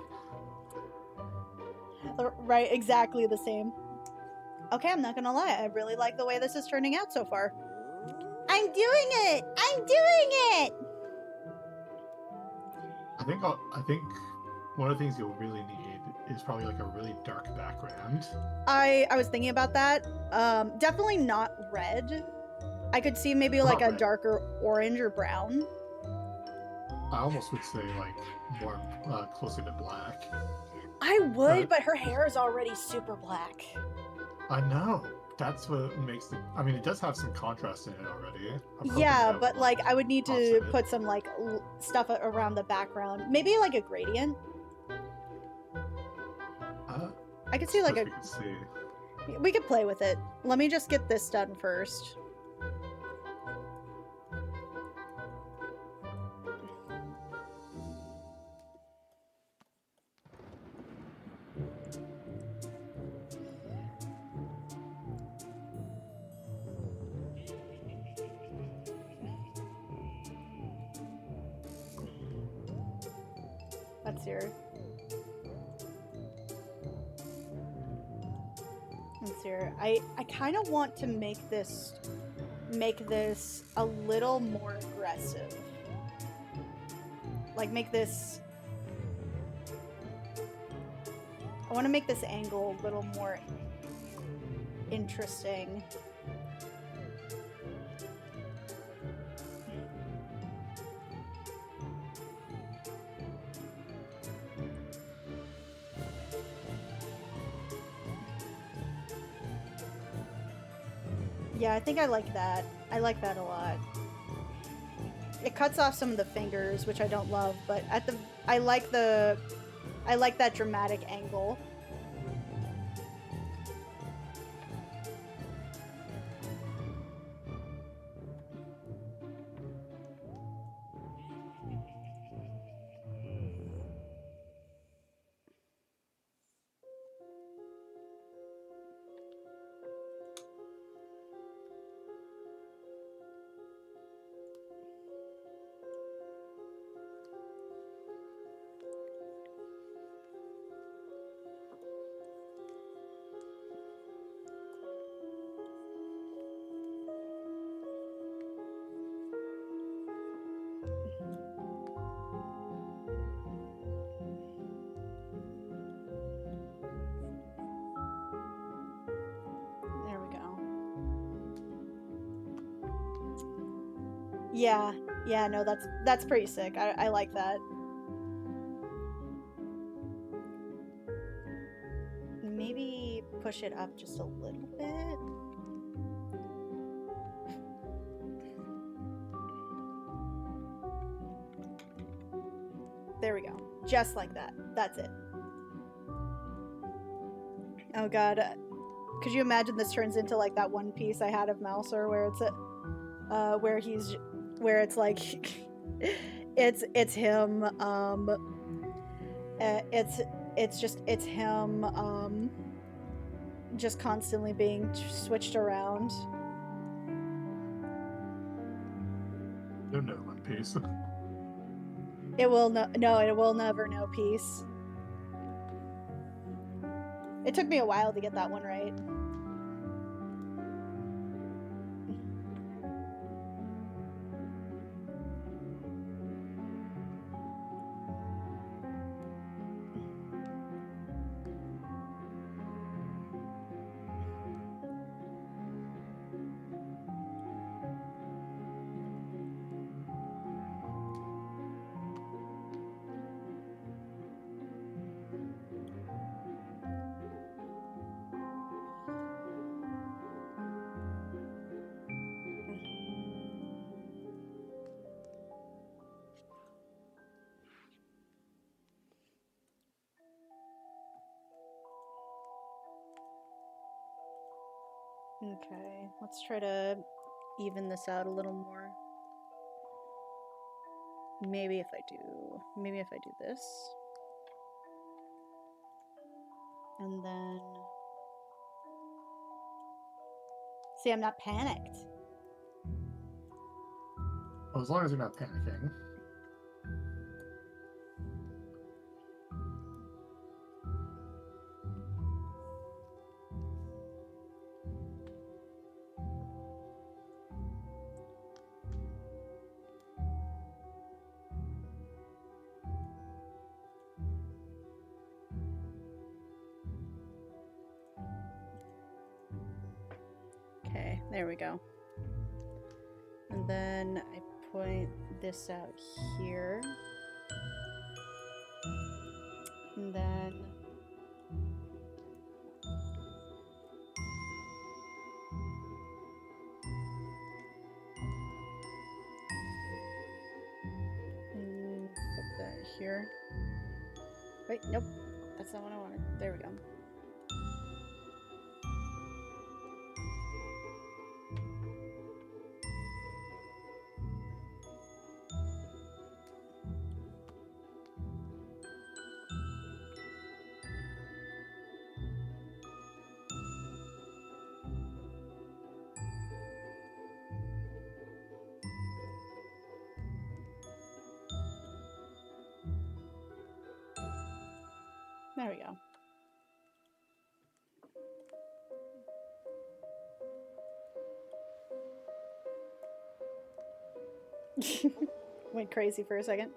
Right, exactly the same. Okay, I'm not gonna lie. I really like the way this is turning out so far. I'm doing it! I'm doing it! I think one of the things you'll really need is probably like a really dark background. I was thinking about that. Definitely not red. I could see maybe like a darker orange or brown. I almost would say like more closer to black. I would, but her hair is already super black. I know. That's what makes it. I mean, it does have some contrast in it already. Yeah, but like I would need to put some like stuff around the background. Maybe like a gradient. I could see like a. We could play with it. Let me just get this done first. Let's hear. Let's hear. I kind of want to make this a little more aggressive. Like make this. I want to make this angle a little more interesting. Yeah, I think I like that. I like that a lot. It cuts off some of the fingers, which I don't love, but I like that dramatic angle. There we go. Yeah, no, that's pretty sick. I like that. Maybe push it up just a little bit. There we go. Just like that. That's it. Oh god. Could you imagine this turns into like that one piece I had of Mouser where it's where it's like it's him it's him just constantly being switched around. They're no one piece. It will no, it will never know peace. It took me a while to get that one right. Okay, let's try to even this out a little more. Maybe if I do this. And then... See, I'm not panicked. Well, as long as you're not panicking. Okay, there we go. And then I point this out here. And then... put that here. Wait, nope. That's not what I wanted. There we go. There we go. Went crazy for a second.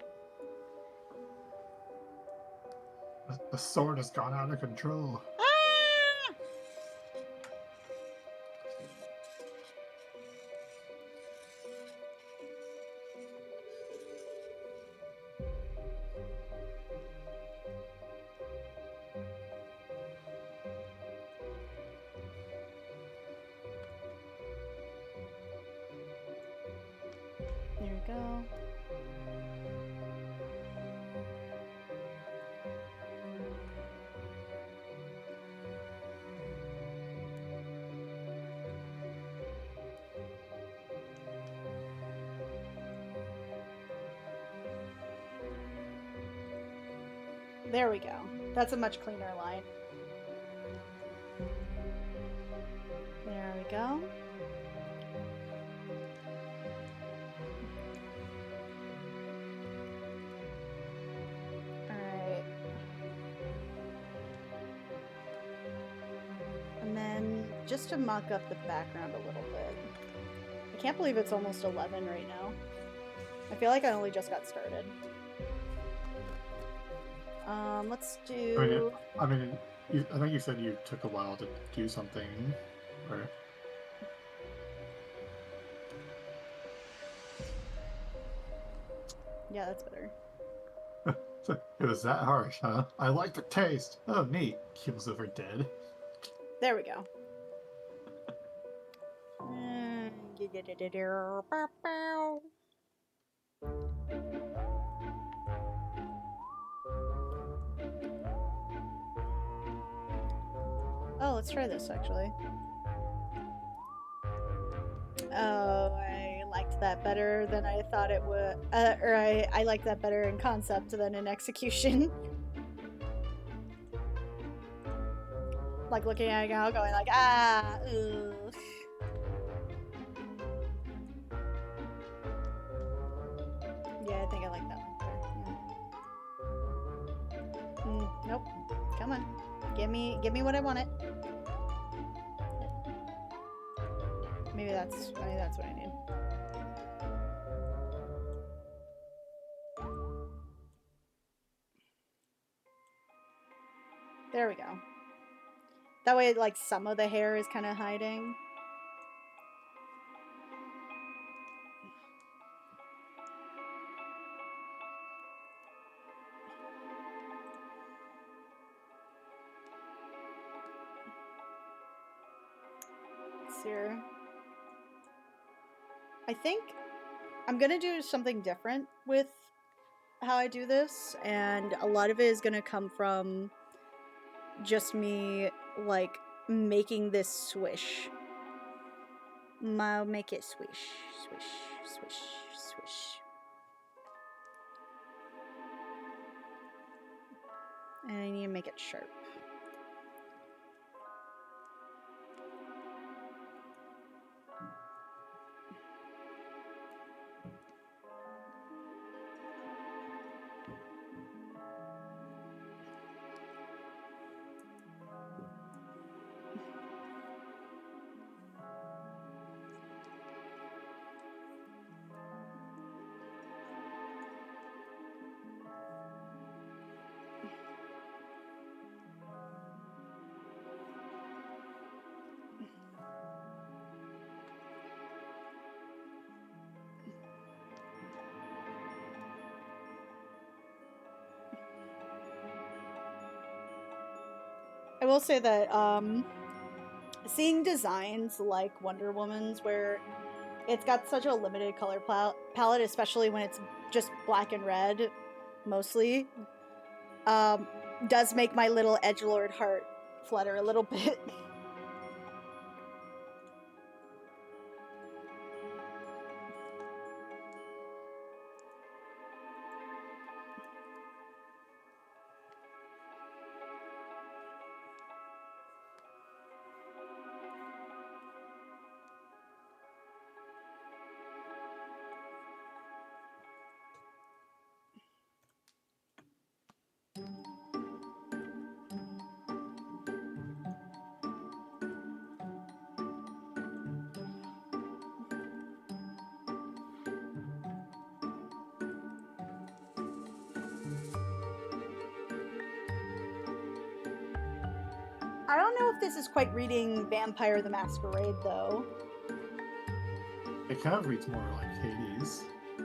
The sword has gone out of control. Ah! There we go. There we go. That's a much cleaner line. There we go. Alright. And then just to muck up the background a little bit. I can't believe it's almost 11 right now. I feel like I only just got started. Let's do... I think you said you took a while to do something, or... Yeah, that's better. It was that harsh, huh? I like the taste. Oh, neat. Keels over dead. There we go. Oh, let's try this actually. Oh, I liked that better than I thought it would. Or I liked that better in concept than in execution. Like looking at it now, going like, ah, ugh. Yeah, I think I like that one better. Yeah. Nope. Come on. Give me what I wanted. Maybe that's what I need. There we go. That way, like, some of the hair is kind of hiding. Here. I think I'm gonna do something different with how I do this, and a lot of it is gonna come from just me, like, making this swish I'll make it swish, swish, swish, swish. And I need to make it sharp. I will say that seeing designs like Wonder Woman's where it's got such a limited color palette, especially when it's just black and red, mostly, does make my little edgelord heart flutter a little bit. I don't know if this is quite reading Vampire the Masquerade, though. It kind of reads more like Hades.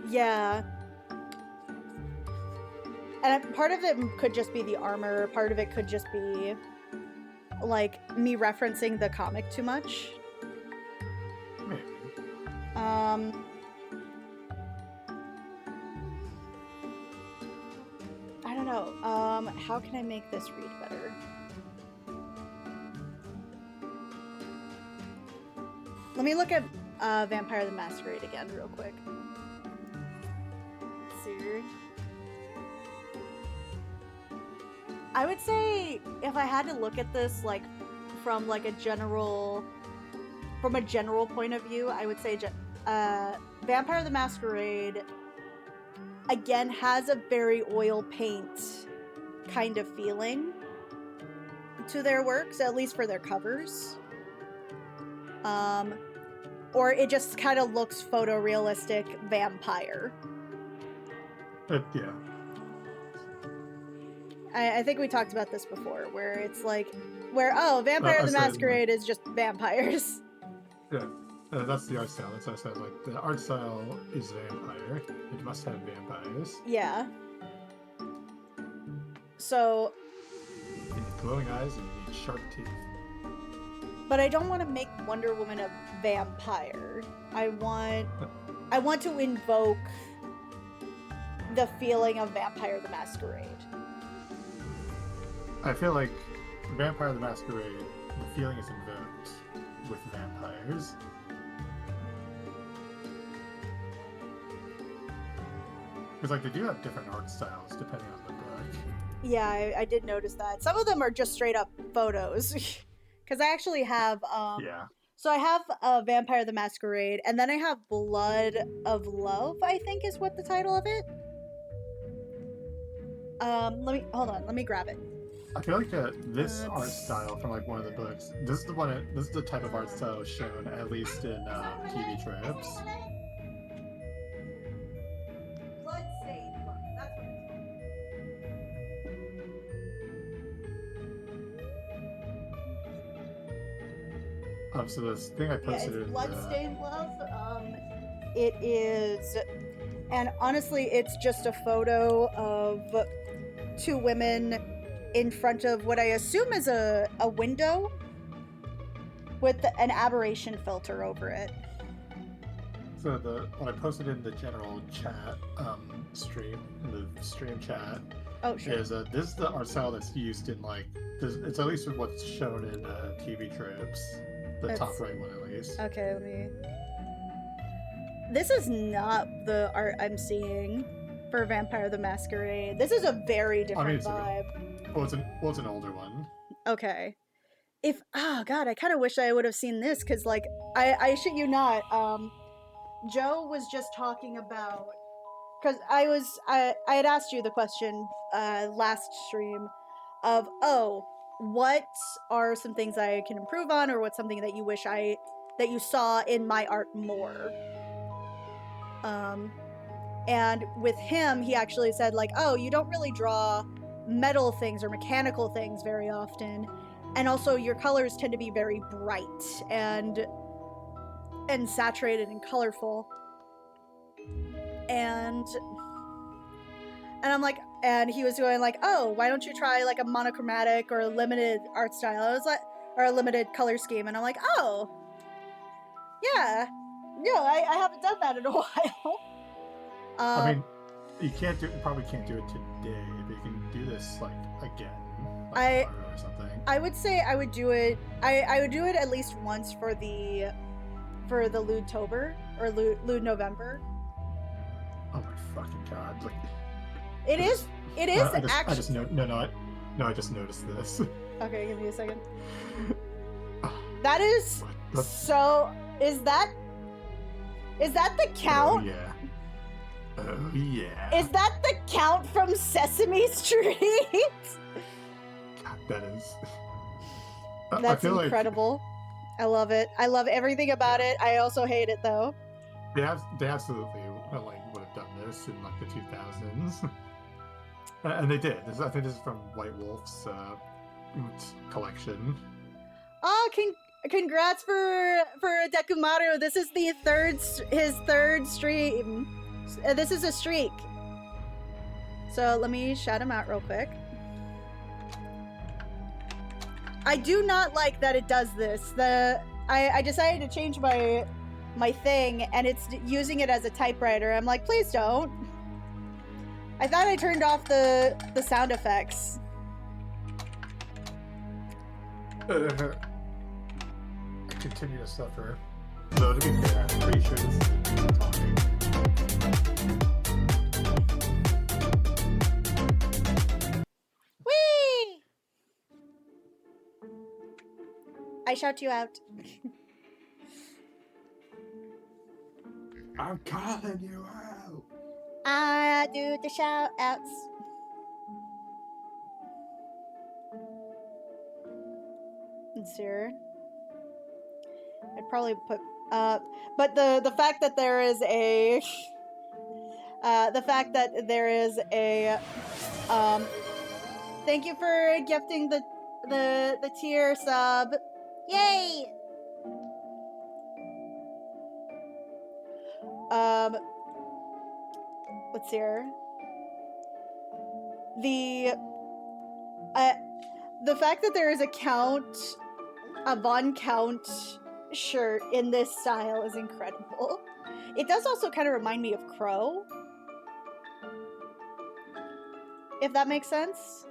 Yeah. And part of it could just be the armor, part of it could just be, like, me referencing the comic too much. Maybe. I don't know. How can I make this read better? Let me look at Vampire the Masquerade again real quick. Let's see. I would say if I had to look at this like from like a general point of view, I would say Vampire the Masquerade again has a very oil paint kind of feeling to their works, at least for their covers. Or it just kind of looks photorealistic vampire. Yeah. I think we talked about this before, where it's like, Vampire the Masquerade is just vampires. Yeah, that's the art style. That's what I said. Like, the art style is vampire. It must have vampires. Yeah. So. You need glowing eyes and you need sharp teeth. But I don't want to make Wonder Woman a vampire. I want to invoke the feeling of Vampire the Masquerade. I feel like Vampire the Masquerade, the feeling is invoked with vampires. Because, like, they do have different art styles depending on the book. Yeah, I did notice that. Some of them are just straight up photos. Because I actually have, Yeah. So I have Vampire the Masquerade, and then I have Blood of Love, I think is what the title of it. Let me grab it. I feel like this art style from like one of the books. This is the type of art style shown at least in TV tropes. Bloodstained Love. That's what it's called. So this thing I posted it's in Bloodstained Love. It is, and honestly, it's just a photo of two women in front of what I assume is a window with an aberration filter over it. So what I posted in the general chat stream, in the stream chat, is this is the art style that's used in like it's at least what's shown in TV tropes. The top right one, at least. Okay, let me. This is not the art I'm seeing for Vampire the Masquerade. This is a very different vibe. Well, it's an older one. Okay. Oh god, I kind of wish I would have seen this because, like, I shit you not. Joe was just talking about because I had asked you the question last stream of what are some things I can improve on, or what's something that you wish that you saw in my art more. And with him, he actually said, like, oh, you don't really draw metal things or mechanical things very often, and also your colors tend to be very bright and saturated and colorful. And I'm like, and he was going like, oh, why don't you try like a monochromatic or a limited art style? I was like, or a limited color scheme, and I'm like, oh, yeah, no, I haven't done that in a while. I mean, you probably can't do it today, but you can do this like again, like tomorrow or something. I would say I would do it. I would do it at least once for the Lude-Tober or Lude November. Oh my fucking god! Like, it is actually. I just I just noticed this. Okay, give me a second. That is so. Is that the count? Oh yeah. Oh yeah. Is that the count from Sesame Street? God, that is. That's incredible. Like... I love it. I love everything about it. I also hate it though. They absolutely like would have done this in like the 2000s, and they did. I think this is from White Wolf's collection. Oh, congrats for Dekumaru. This is his third stream. This is a streak. So let me shout him out real quick. I do not like that it does this. I decided to change my thing, and it's using it as a typewriter. I'm like, please don't. I thought I turned off the sound effects. I continue to suffer. Though, to be fair, I'm pretty sure this is talking. Whee! I shout you out. I'm calling you out. I do the shout outs. Let's see here. I'd probably put but the fact that there is a thank you for gifting the tier sub. Yay! Let's see here. The fact that there is a Von Count shirt in this style is incredible. It does also kind of remind me of Crow, if that makes sense.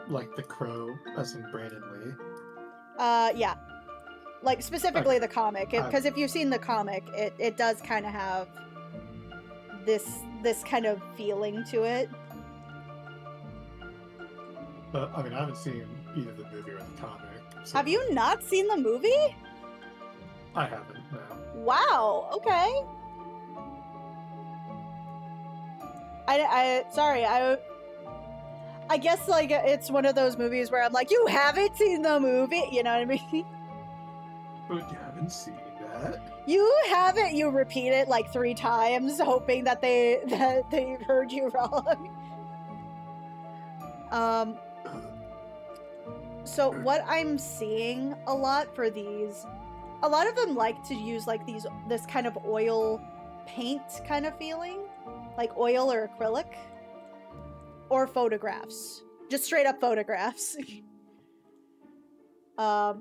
Like the Crow, as in Brandon Lee. Yeah. Like specifically the comic, because if you've seen the comic, it does kind of have this kind of feeling to it. I mean, I haven't seen either the movie or the comic. So have you not seen the movie? I haven't, no. Wow, okay. I guess, like, it's one of those movies where I'm like, you haven't seen the movie? You know what I mean? But you haven't seen that? You haven't. You repeat it like 3 times, hoping that they heard you wrong. So what I'm seeing a lot for these, a lot of them like to use like this kind of oil paint kind of feeling, like oil or acrylic, or photographs, just straight up photographs. They're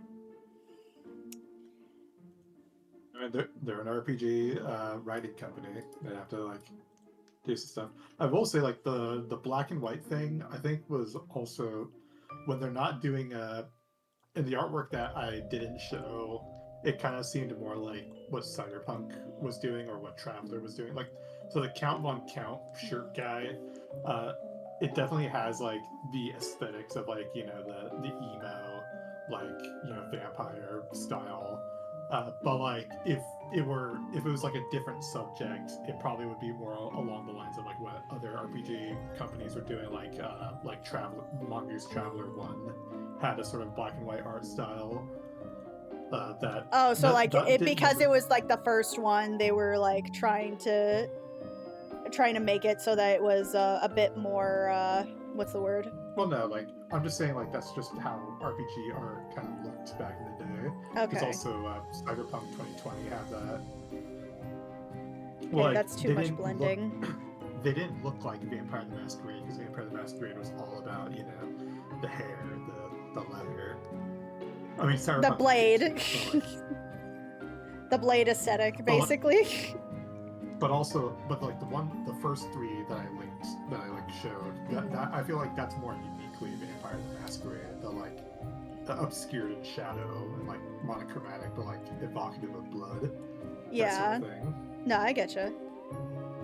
an RPG writing company. They have to like do some stuff. I will say, like the black and white thing, I think was also when they're not doing in the artwork that I didn't show, it kind of seemed more like what Cyberpunk was doing or what Traveler was doing. Like, so the Count Von Count shirt guy, it definitely has like the aesthetics of like, you know, the emo, like, you know, vampire style. But like if it was like a different subject, it probably would be more along the lines of like what other RPG companies were doing, like Mongoose Traveler 1 had a sort of black and white art style. Because it was like the first one, they were like trying to make it so that it was a bit more what's the word? Well, no, like I'm just saying, like that's just how RPG art kind of looked back in the day. Okay. Because also Cyberpunk 2020 had that. Okay, Well, like, that's too much blending. They didn't look like Vampire the Masquerade because Vampire the Masquerade was all about, you know, the hair, the leather. I mean, Cyberpunk The blade. so, like, the blade aesthetic, basically. But like the first three that I linked, that I like showed, that I feel like that's more uniquely Vampire the Masquerade. The obscured in shadow and like monochromatic, but like evocative of blood. Yeah. That sort of thing. No, I getcha.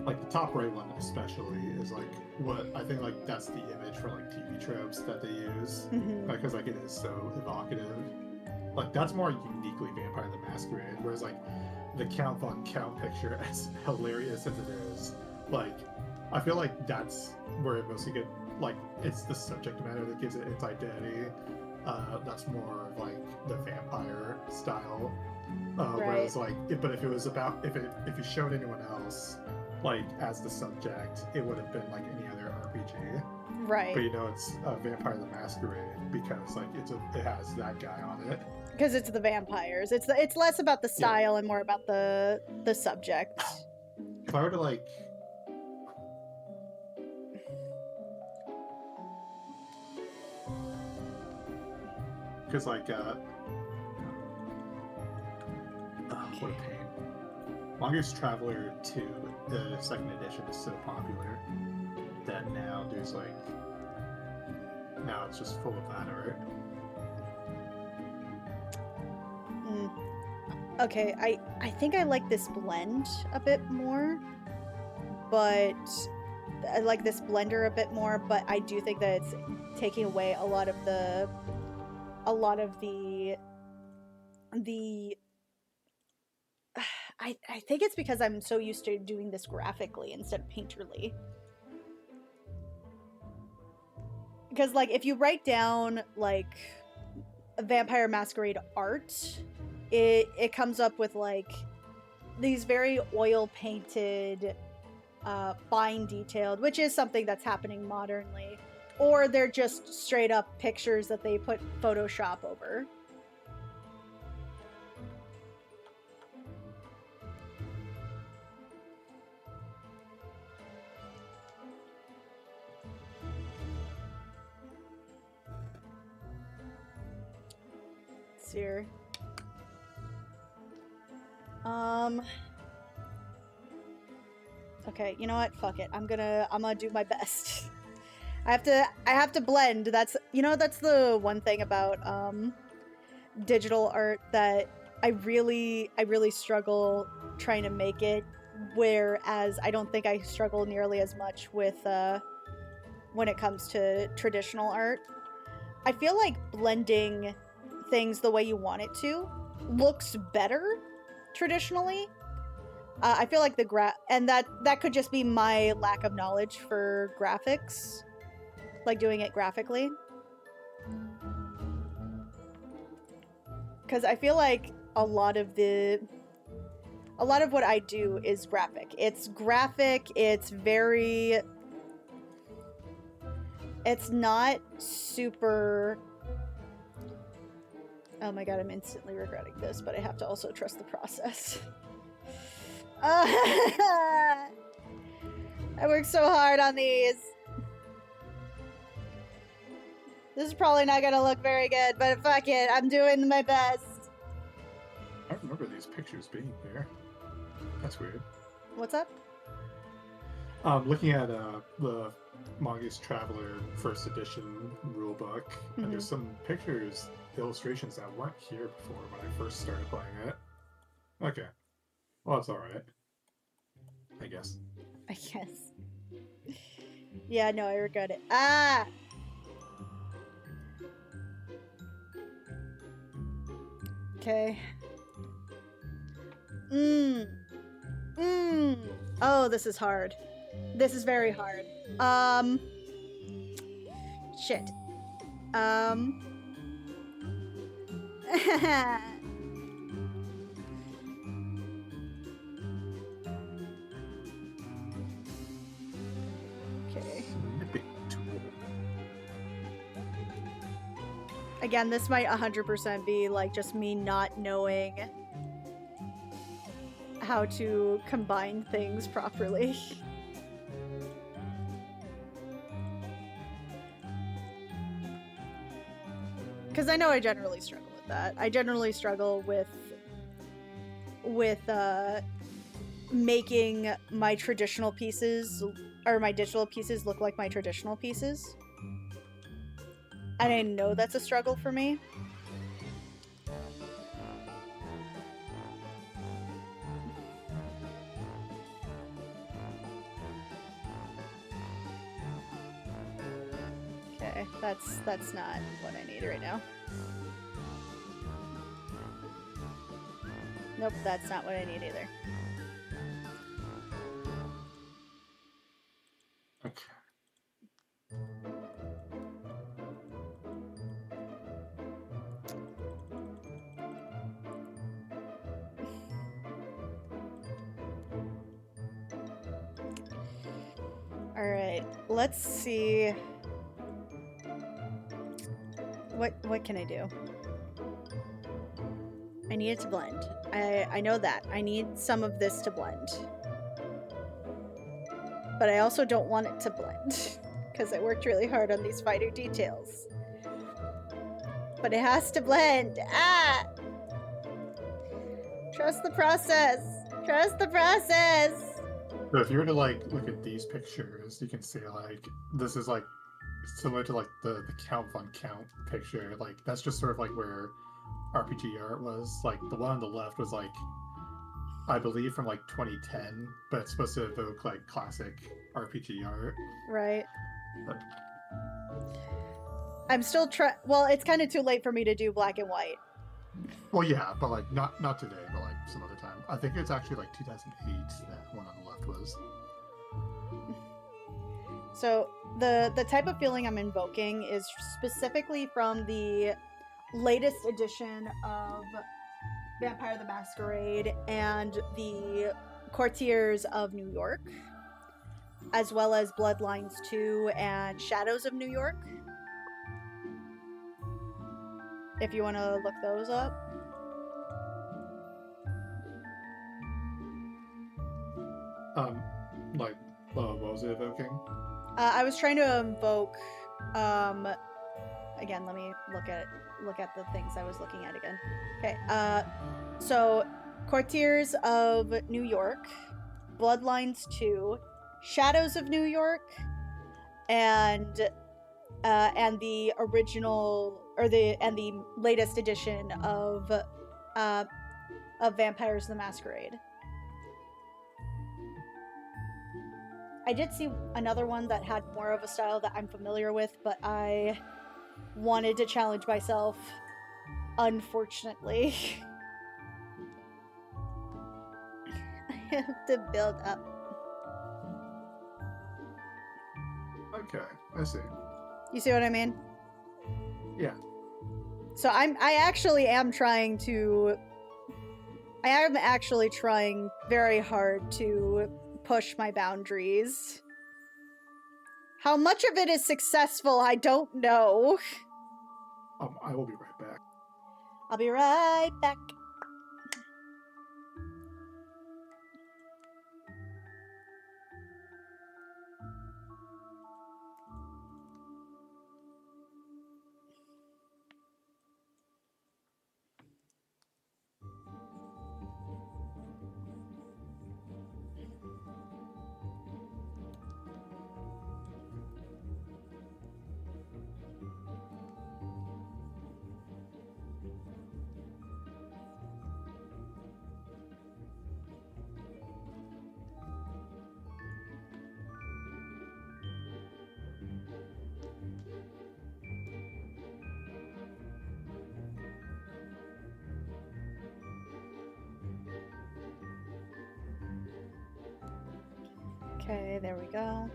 Like the top right one especially is like what I think like that's the image for like TV tropes that they use, because like it is so evocative. Like that's more uniquely Vampire the Masquerade, whereas like the Count Von Count picture, as hilarious as it is, like I feel like that's where it mostly get like it's the subject matter that gives it its identity. That's more of like the vampire style. Whereas like but if it was about if you showed anyone else like as the subject, it would have been like any other RPG. Right. But you know it's Vampire the Masquerade because like it has that guy on it. Because it's the vampires. It's less about the style and more about the subject. If I were to like because like what a pain. Mongoose Traveler 2, the second edition, is so popular that now there's like now it's just full of that art. Okay, I think I like this blend a bit more, but I like this blender a bit more, but I do think that it's taking away a lot of the I think it's because I'm so used to doing this graphically instead of painterly. Because like if you write down like a Vampire Masquerade art, it comes up with like these very oil painted, fine detailed, which is something that's happening modernly, or they're just straight up pictures that they put Photoshop over. Here. Okay, you know what? Fuck it. I'm gonna do my best. I have to blend. That's the one thing about digital art that I really struggle trying to make it, whereas I don't think I struggle nearly as much with when it comes to traditional art. I feel like blending things the way you want it to looks better traditionally. I feel like and that could just be my lack of knowledge for graphics, like doing it graphically, because I feel like a lot of what I do is graphic. It's not super. Oh my god, I'm instantly regretting this, but I have to also trust the process. I worked so hard on these. This is probably not gonna look very good, but fuck it, I'm doing my best. I remember these pictures being there. That's weird. What's up? Looking at the Mongoose Traveler first edition rulebook, and there's some pictures illustrations that weren't here before when I first started playing it. Okay. Well, that's alright. I guess. I guess. Yeah, no, I regret it. Ah! Okay. Oh, this is hard. This is very hard. Shit. Okay. Snipping tool. Again, this might 100% be like just me not knowing how to combine things properly. Because I know I generally struggle with that. I generally struggle with making my traditional pieces or my digital pieces look like my traditional pieces. And I know that's a struggle for me. Okay, that's not what I need right now. Nope, that's not what I need either. Okay. Alright, let's see. What can I do? I need it to blend. I know that. I need some of this to blend. But I also don't want it to blend. Because I worked really hard on these finer details. But it has to blend. Ah! Trust the process. Trust the process. So if you were to like look at these pictures, you can see like this is like similar to like the Count Von Count picture. Like that's just sort of like where RPG art was. Like the one on the left was like I believe from like 2010, but it's supposed to evoke like classic RPG art. Right. But I'm still well, it's kind of too late for me to do black and white. well, yeah, but like not today, but like some other time. I think it's actually like 2008 that one on the left was. So the type of feeling I'm invoking is specifically from the latest edition of Vampire the Masquerade and the Courtiers of New York, as well as Bloodlines 2 and Shadows of New York. If you want to look those up. Like, what was it evoking? I was trying to invoke. Again, let me look at the things I was looking at again. Okay. So Courtiers of New York, Bloodlines 2, Shadows of New York, and the original or the latest edition of Vampires the Masquerade. I did see another one that had more of a style that I'm familiar with, but I wanted to challenge myself, unfortunately. I have to build up. Okay, I see. You see what I mean? Yeah. So I am actually trying very hard to push my boundaries. How much of it is successful, I don't know. I will be right back. I'll be right back. Okay, there we go.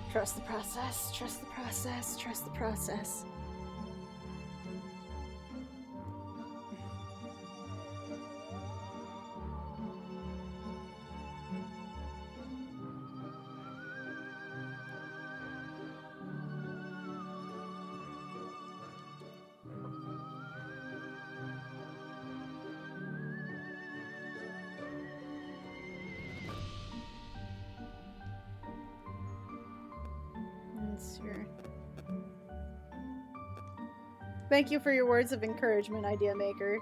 Trust the process, trust the process, trust the process. Thank you for your words of encouragement, Idea Maker.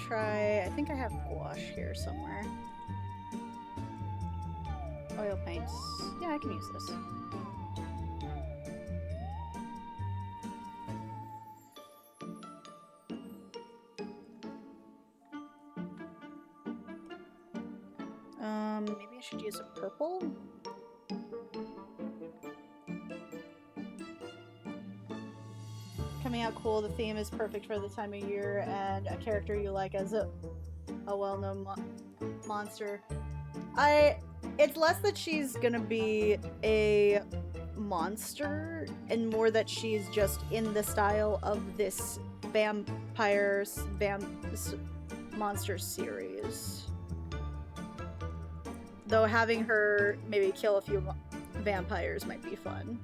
Try, I think I have gouache here somewhere. Oil paints. Yeah, I can use this. couple. Coming out cool, the theme is perfect for the time of year, and a character you like as a well-known monster. It's less that she's gonna be a monster, and more that she's just in the style of this monster series. Though having her maybe kill a few vampires might be fun.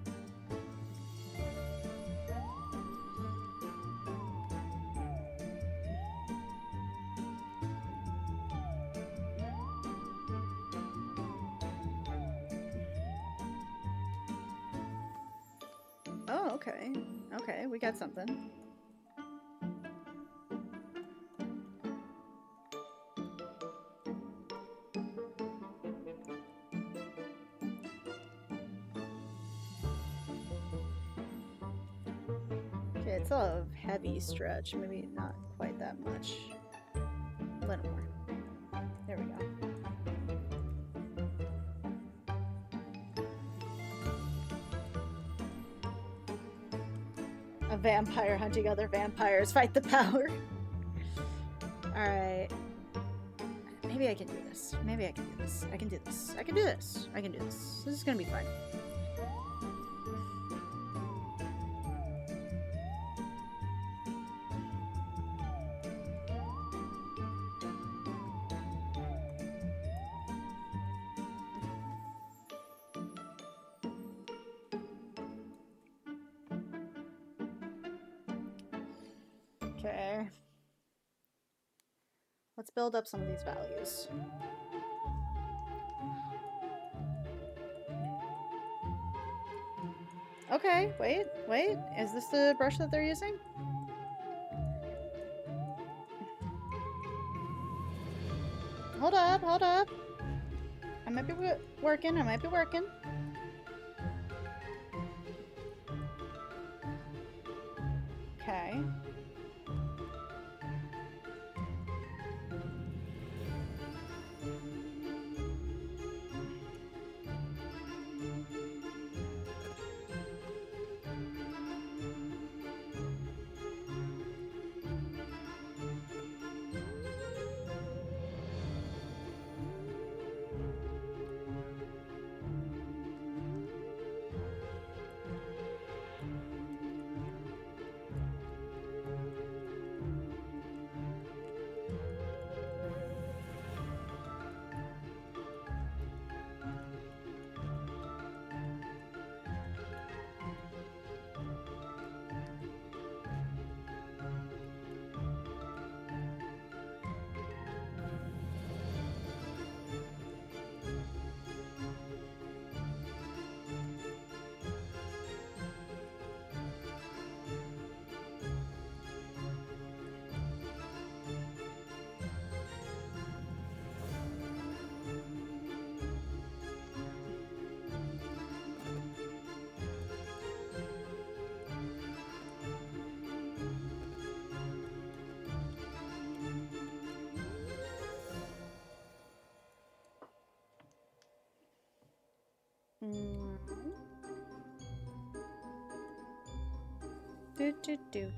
Oh, okay. Okay, we got something. Okay, it's a heavy stretch. Maybe not quite that much. A little more. There we go. A vampire hunting other vampires. Fight the power. Alright. Maybe I can do this. Maybe I can do this. I can do this. I can do this. I can do this. This is gonna be fun. Okay. Let's build up some of these values. Okay, wait. Is this the brush that they're using? Hold up. I might be working. Okay. Do.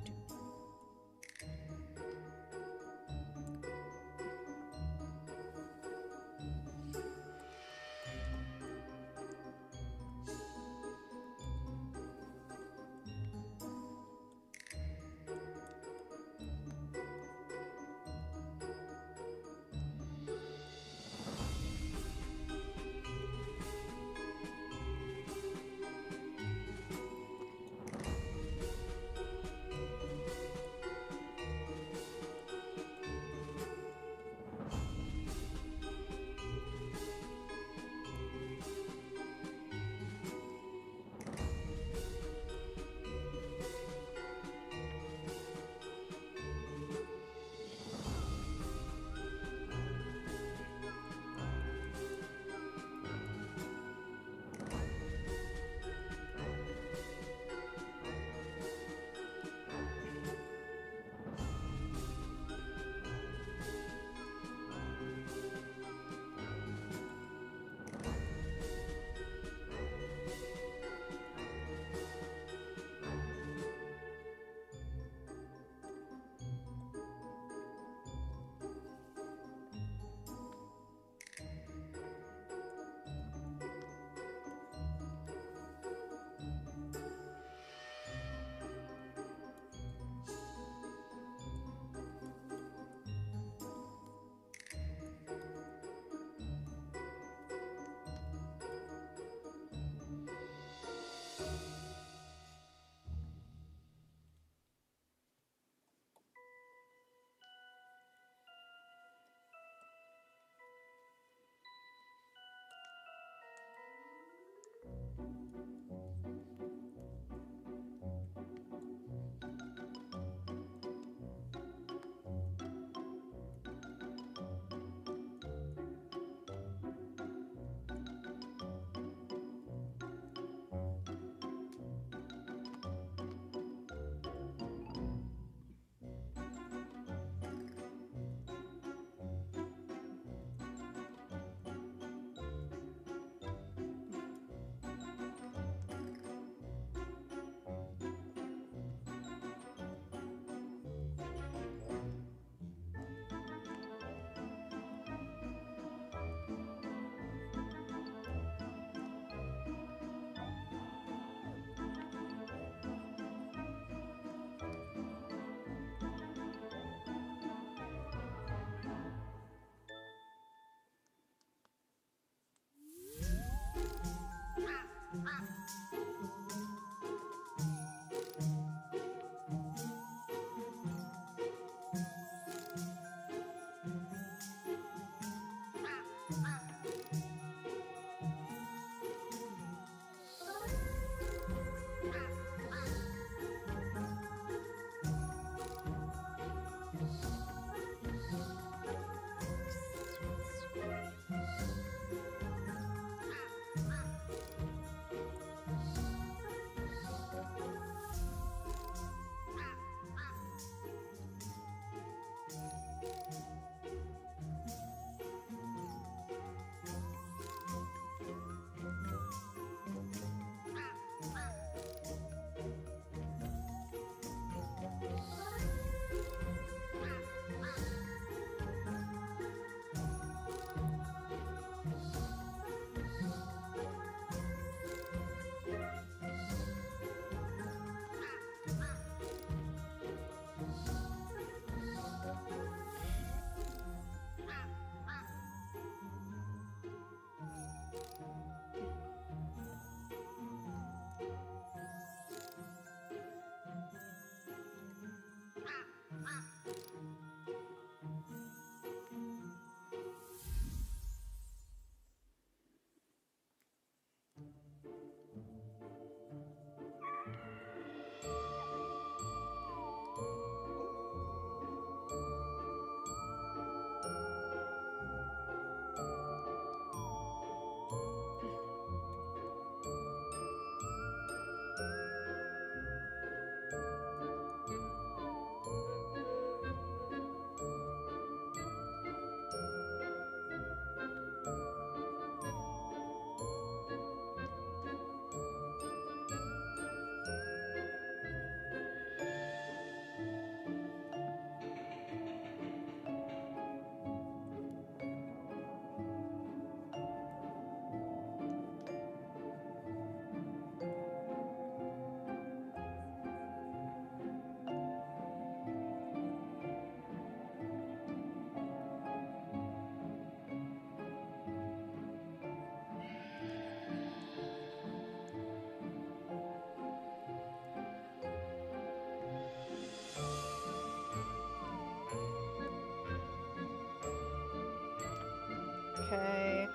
Okay.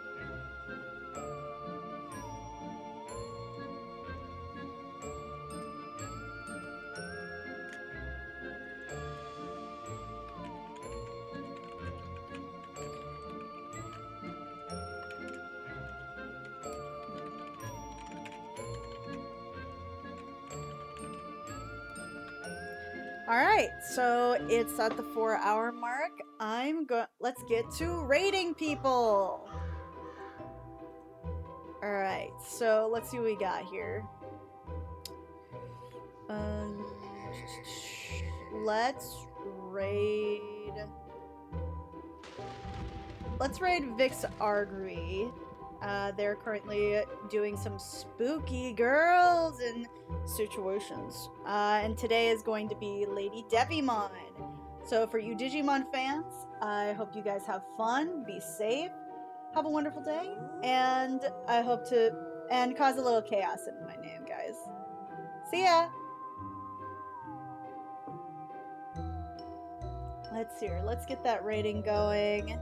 All right, so it's at the 4-hour mark. Let's get to rating people. All right, so let's see what we got here. Let's raid. Let's raid Vix Argry. They're currently doing some spooky girls and situations. And today is going to be Lady Devimon. So for you Digimon fans, I hope you guys have fun, be safe, have a wonderful day, and I hope to cause a little chaos in my name, guys. See ya! Let's see here. Let's get that rating going.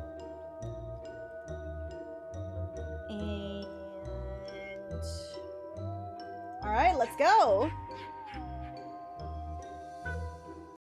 And All right, let's go.